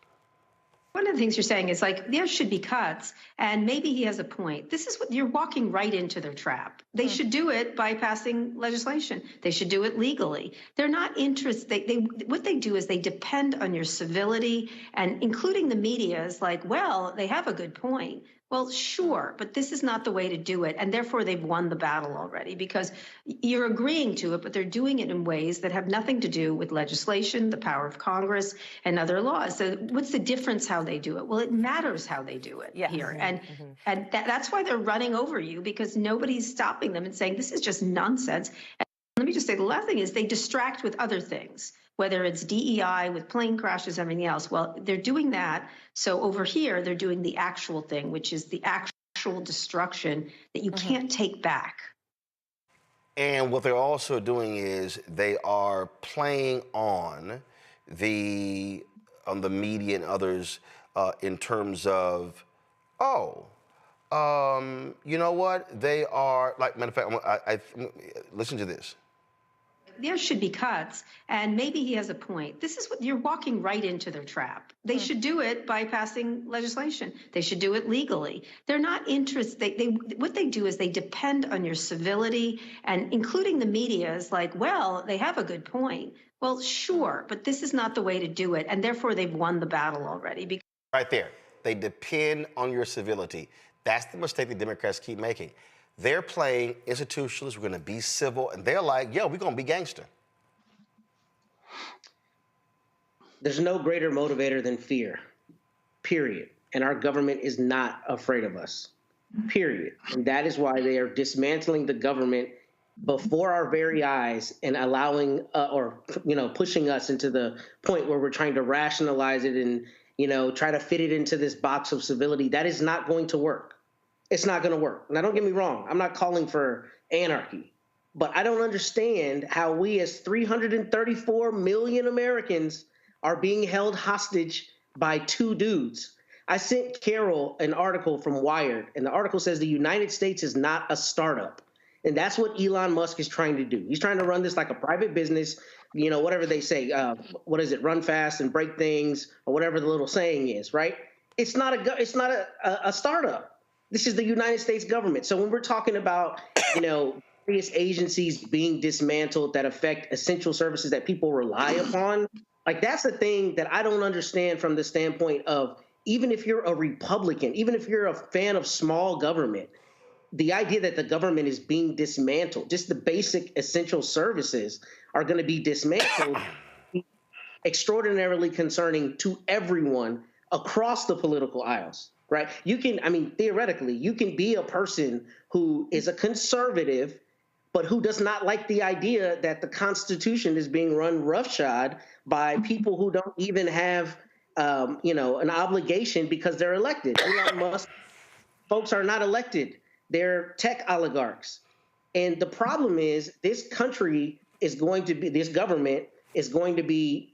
One of the things you're saying is like, there should be cuts, and maybe he has a point. This is what you're walking right into their trap. They should do it by passing legislation. They should do it legally. They're not interested. What they do is they depend on your civility, and including the media is like, well, they have a good point. Well, sure, but this is not the way to do it. And therefore, they've won the battle already because you're agreeing to it, but they're doing it in ways that have nothing to do with legislation, the power of Congress, and other laws. So what's the difference how they do it? Well, it matters how they do it here. And that's why they're running over you, because nobody's stopping them and saying, this is just nonsense. And let me just say, the last thing is they distract with other things, whether it's DEI with plane crashes, everything else. Well, they're doing that. So over here, they're doing the actual thing, which is the actual destruction that you can't take back. And what they're also doing is they are playing on the media and others in terms of, you know what? They are, like, matter of fact, listen to this. There should be cuts, and maybe he has a point. This is what you're walking right into their trap. They should do it by passing legislation. They should do it legally. They're not interested. What they do is they depend on your civility, and including the media is like, well, they have a good point. Well, sure, but this is not the way to do it, and therefore they've won the battle already. Right there. They depend on your civility. That's the mistake the Democrats keep making. They're playing institutionalists. We're going to be civil. And they're like, yo, we're going to be gangster. There's no greater motivator than fear, period. And our government is not afraid of us, period. And that is why they are dismantling the government before our very eyes and allowing pushing us into the point where we're trying to rationalize it and, try to fit it into this box of civility. That is not going to work. It's not going to work. Now, don't get me wrong. I'm not calling for anarchy, but I don't understand how we as 334 million Americans are being held hostage by two dudes. I sent Carol an article from Wired, and the article says the United States is not a startup. And that's what Elon Musk is trying to do. He's trying to run this like a private business, whatever they say. What is it? Run fast and break things, or whatever the little saying is, right? It's not a startup. This is the United States government. So when we're talking about, various agencies being dismantled that affect essential services that people rely upon, like that's the thing that I don't understand from the standpoint of, even if you're a Republican, even if you're a fan of small government, the idea that the government is being dismantled, just the basic essential services are going to be dismantled, extraordinarily concerning to everyone across the political aisles. Right? Theoretically, you can be a person who is a conservative, but who does not like the idea that the Constitution is being run roughshod by people who don't even have, an obligation because they're elected. Elon Musk, folks are not elected. They're tech oligarchs. And the problem is this government is going to be,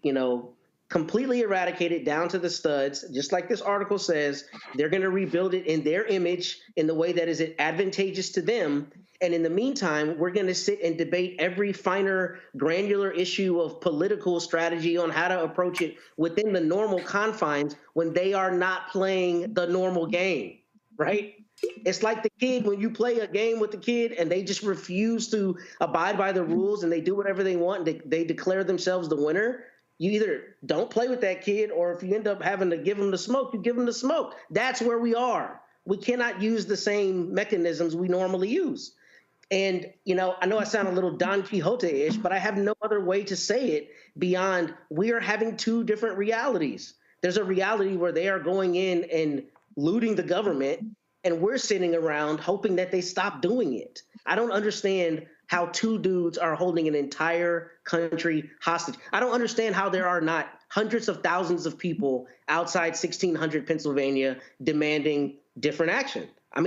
completely eradicated down to the studs, just like this article says. They're going to rebuild it in their image in the way that is advantageous to them. And in the meantime, we're going to sit and debate every finer, granular issue of political strategy on how to approach it within the normal confines when they are not playing the normal game, right? It's like the kid, when you play a game with the kid and they just refuse to abide by the rules and they do whatever they want, they declare themselves the winner. You either don't play with that kid, or if you end up having to give them the smoke, you give them the smoke. That's where we are. We cannot use the same mechanisms we normally use. And, I know I sound a little Don Quixote-ish, but I have no other way to say it beyond we are having two different realities. There's a reality where they are going in and looting the government, and we're sitting around hoping that they stop doing it. I don't understand how two dudes are holding an entire country hostage. I don't understand how there are not hundreds of thousands of people outside 1600 Pennsylvania demanding different action.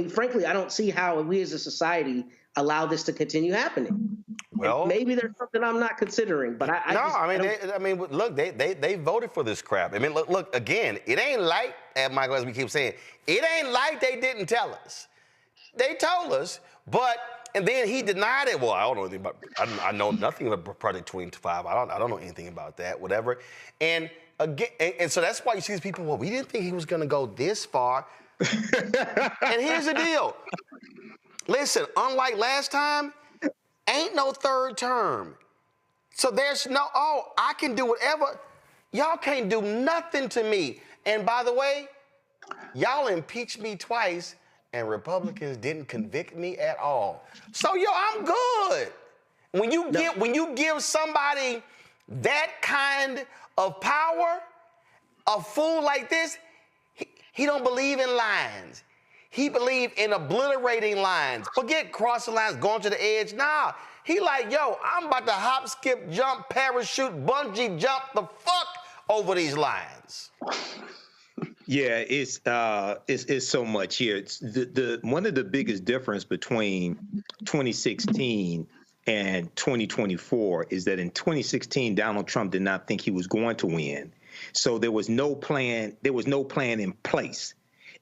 Frankly, I don't see how we as a society allow this to continue happening. Well, and maybe there's something I'm not considering, but look, they voted for this crap. Look, again, it ain't like, Michael, as we keep saying, it ain't like they didn't tell us. They told us, but And then he denied it. Well, I don't know anything about. I know nothing about Project 25. I don't know anything about that. Whatever. And again, and so that's why you see these people. Well, we didn't think he was going to go this far. And here's the deal. Listen, unlike last time, ain't no third term. So there's no, oh, I can do whatever. Y'all can't do nothing to me. And by the way, y'all impeached me twice, and Republicans didn't convict me at all. So I'm good. When you give somebody that kind of power, a fool like this, he don't believe in lines. He believe in obliterating lines. Forget crossing lines, going to the edge. Nah, he like, yo, I'm about to hop, skip, jump, parachute, bungee jump the fuck over these lines. Yeah, it's so much here. It's the one of the biggest difference between 2016 and 2024 is that in 2016, Donald Trump did not think he was going to win. So there was no plan. There was no plan in place.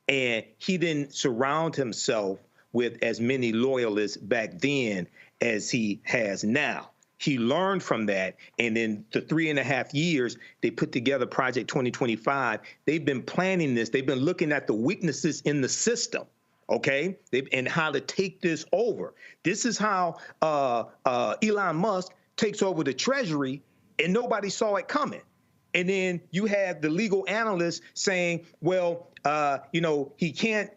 And he didn't surround himself with as many loyalists back then as he has now. He learned from that. And in the 3.5 years, they put together Project 2025. They've been planning this. They've been looking at the weaknesses in the system, okay, and how to take this over. This is how Elon Musk takes over the Treasury, and nobody saw it coming. And then you have the legal analysts saying, well, he can't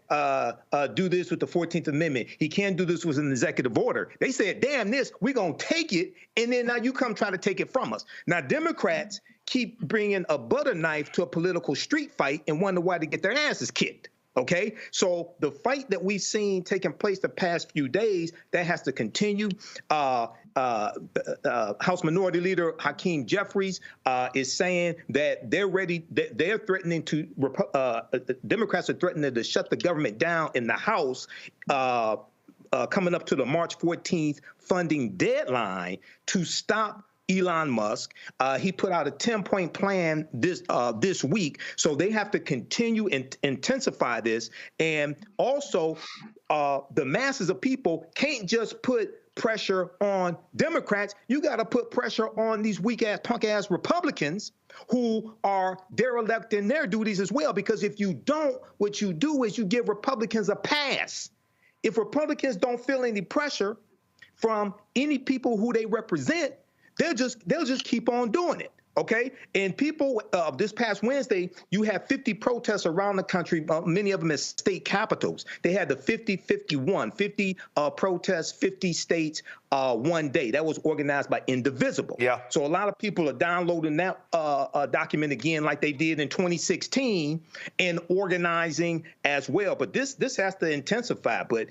do this with the 14th Amendment. He can't do this with an executive order. They said, damn this, we're going to take it. And then now you come try to take it from us. Now, Democrats keep bringing a butter knife to a political street fight and wonder why they get their asses kicked. Okay, so the fight that we've seen taking place the past few days, that has to continue. House Minority Leader Hakeem Jeffries is saying that they're ready. They're threatening to. Democrats are threatening to shut the government down in the House. Coming up to the March 14th funding deadline to stop Elon Musk. He put out a 10-point plan this week. So they have to continue and intensify this. And also, the masses of people can't just put pressure on Democrats. You got to put pressure on these weak-ass, punk-ass Republicans who are derelict in their duties as well. Because if you don't, what you do is you give Republicans a pass. If Republicans don't feel any pressure from any people who they represent, they'll just keep on doing it, okay? And people, this past Wednesday, you had 50 protests around the country, many of them at state capitals. They had the 50-51, 50 protests, 50 states, one day. That was organized by Indivisible. Yeah. So a lot of people are downloading that document again like they did in 2016 and organizing as well. But this has to intensify. But,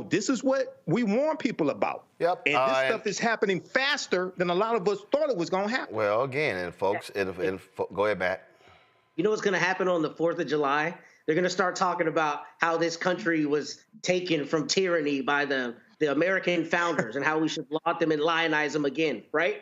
this is what we warn people about. Yep. And this stuff is happening faster than a lot of us thought it was going to happen. Well, again, and folks, go ahead, Matt. You know what's going to happen on the 4th of July? They're going to start talking about how this country was taken from tyranny by the American founders and how we should laud them and lionize them again, right?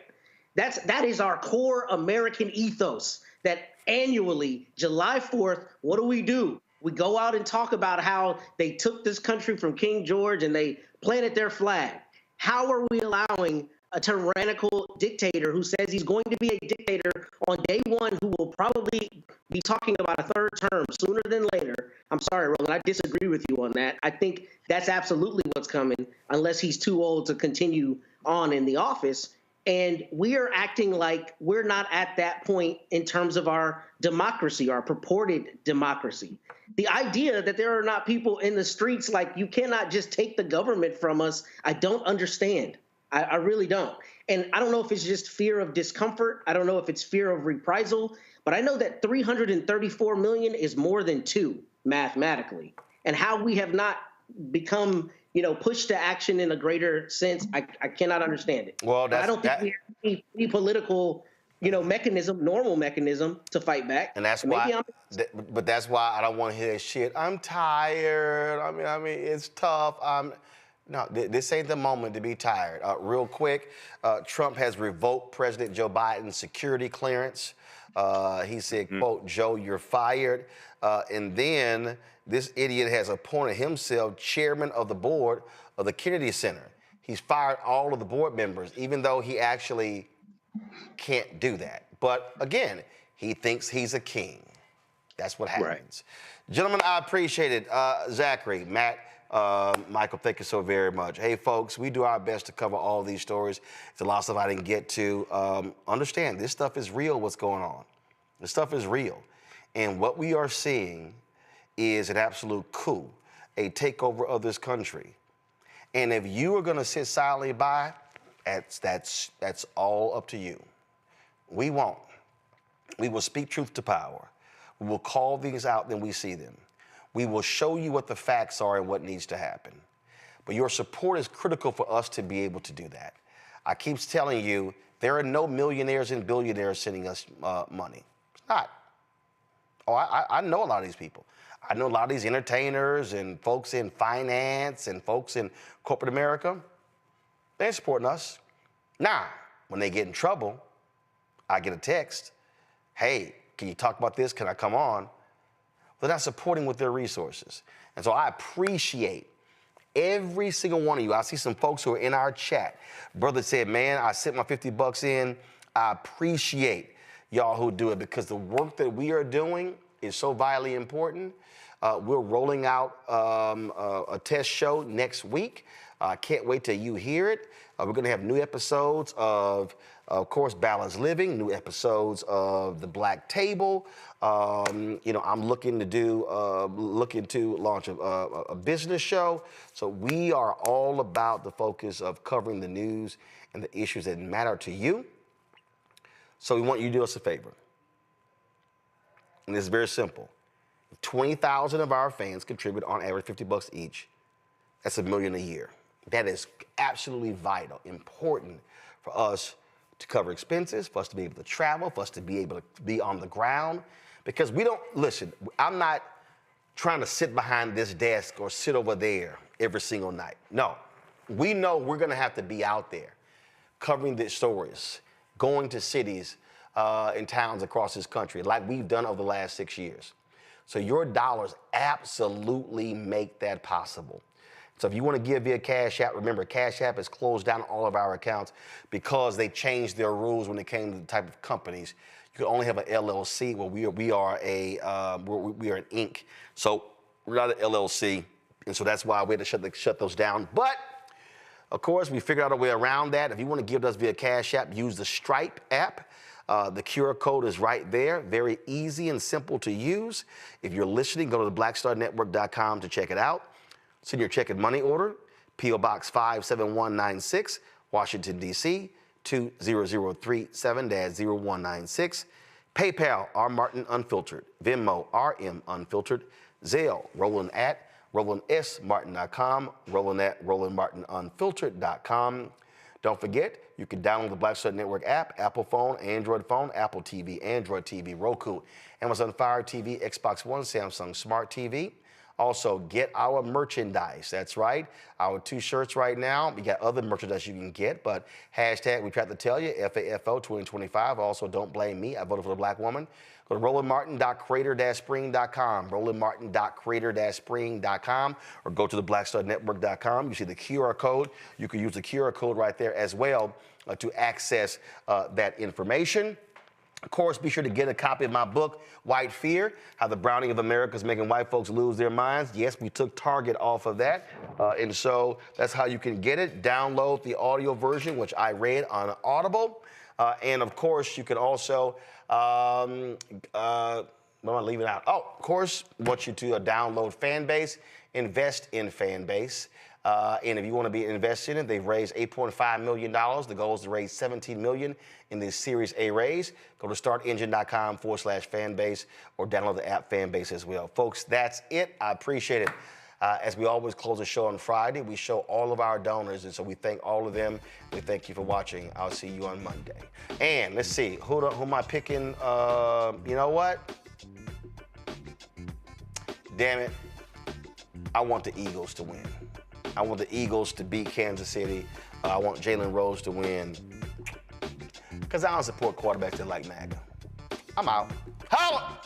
That is our core American ethos, that annually, July 4th, what do? We go out and talk about how they took this country from King George and they planted their flag. How are we allowing a tyrannical dictator who says he's going to be a dictator on day one, who will probably be talking about a third term sooner than later? I'm sorry, Roland, I disagree with you on that. I think that's absolutely what's coming, unless he's too old to continue on in the office. And we are acting like we're not at that point in terms of our democracy, our purported democracy. The idea that there are not people in the streets, like, you cannot just take the government from us, I don't understand. I really don't. And I don't know if it's just fear of discomfort. I don't know if it's fear of reprisal. But I know that 334 million is more than 2 mathematically. And how we have not become, pushed to action in a greater sense, I cannot understand it. Well, I don't think we have any political, normal mechanism to fight back. And that's why. But that's why I don't want to hear that shit. I'm tired. I mean, it's tough. No, this ain't the moment to be tired. Real quick, Trump has revoked President Joe Biden's security clearance. He said, quote, Joe, you're fired. And then this idiot has appointed himself chairman of the board of the Kennedy Center. He's fired all of the board members, even though he actually can't do that. But again, he thinks he's a king. That's what happens. Right. Gentlemen, I appreciate it. Zachary, Matt, Michael, thank you so very much. Hey, folks, we do our best to cover all these stories. It's a lot of stuff I didn't get to. Understand, this stuff is real, what's going on. This stuff is real. And what we are seeing is an absolute coup, a takeover of this country. And if you are going to sit silently by, that's all up to you. We won't. We will speak truth to power. We will call things out when we see them. We will show you what the facts are and what needs to happen. But your support is critical for us to be able to do that. I keep telling you, there are no millionaires and billionaires sending us money. It's not. Oh, I know a lot of these people. I know a lot of these entertainers and folks in finance and folks in corporate America. They ain't supporting us. Now, when they get in trouble, I get a text. Hey, can you talk about this? Can I come on? They're not supporting with their resources. And so I appreciate every single one of you. I see some folks who are in our chat. Brother said, man, I sent my $50 in. I appreciate y'all who do it because the work that we are doing is so vitally important. We're rolling out a test show next week. I can't wait till you hear it. We're going to have new episodes of course, Balanced Living, new episodes of The Black Table. I'm looking to launch a business show. So we are all about the focus of covering the news and the issues that matter to you. So we want you to do us a favor. And it's very simple. 20,000 of our fans contribute on average $50 each. That's $1 million a year. That is absolutely vital, important for us to cover expenses, for us to be able to travel, for us to be able to be on the ground. Because listen, I'm not trying to sit behind this desk or sit over there every single night. No, we know we're gonna have to be out there covering the stories, going to cities and towns across this country like we've done over the last 6 years. So your dollars absolutely make that possible. So if you want to give via Cash App, remember Cash App has closed down all of our accounts because they changed their rules when it came to the type of companies. You can only have an LLC. Well, we are an Inc. So we're not an LLC, and so that's why we had to shut those down. But of course, we figured out a way around that. If you want to give us via Cash App, use the Stripe app. The QR code is right there. Very easy and simple to use. If you're listening, go to theblackstarnetwork.com to check it out. Send your check and money order, P.O. Box 57196, Washington, D.C., 20037-0196. PayPal, R. Martin Unfiltered. Venmo, RM Unfiltered. Zelle, RolandSMartin.com, Roland@RolandMartinUnfiltered.com. Don't forget, you can download the Black Star Network app, Apple phone, Android phone, Apple TV, Android TV, Roku, Amazon Fire TV, Xbox One, Samsung Smart TV. Also, get our merchandise. That's right. Our 2 shirts right now. We got other merchandise you can get, but hashtag, we tried to tell you, FAFO 2025. Also, don't blame me. I voted for the black woman. Go to RolandMartin.creator-spring.com, RolandMartin.creator-spring.com, or go to theblackstarnetwork.com. You see the QR code. You can use the QR code right there as well to access that information. Of course, be sure to get a copy of my book, White Fear, How the Browning of America is Making White Folks Lose Their Minds. Yes, we took Target off of that. And so that's how you can get it. Download the audio version, which I read on Audible. And of course, you can also, what am I leaving out? Oh, of course, want you to download Fanbase, invest in Fanbase. And if you want to be invested in it, they've raised $8.5 million. The goal is to raise $17 million in this Series A raise. Go to startengine.com/fanbase or download the app Fanbase as well. Folks, that's it. I appreciate it. As we always close the show on Friday, we show all of our donors, and so we thank all of them. We thank you for watching. I'll see you on Monday. And let's see, who am I picking? You know what? Damn it. I want the Eagles to win. I want the Eagles to beat Kansas City. I want Jalen Rose to win. Because I don't support quarterbacks that like MAGA. I'm out. Holla!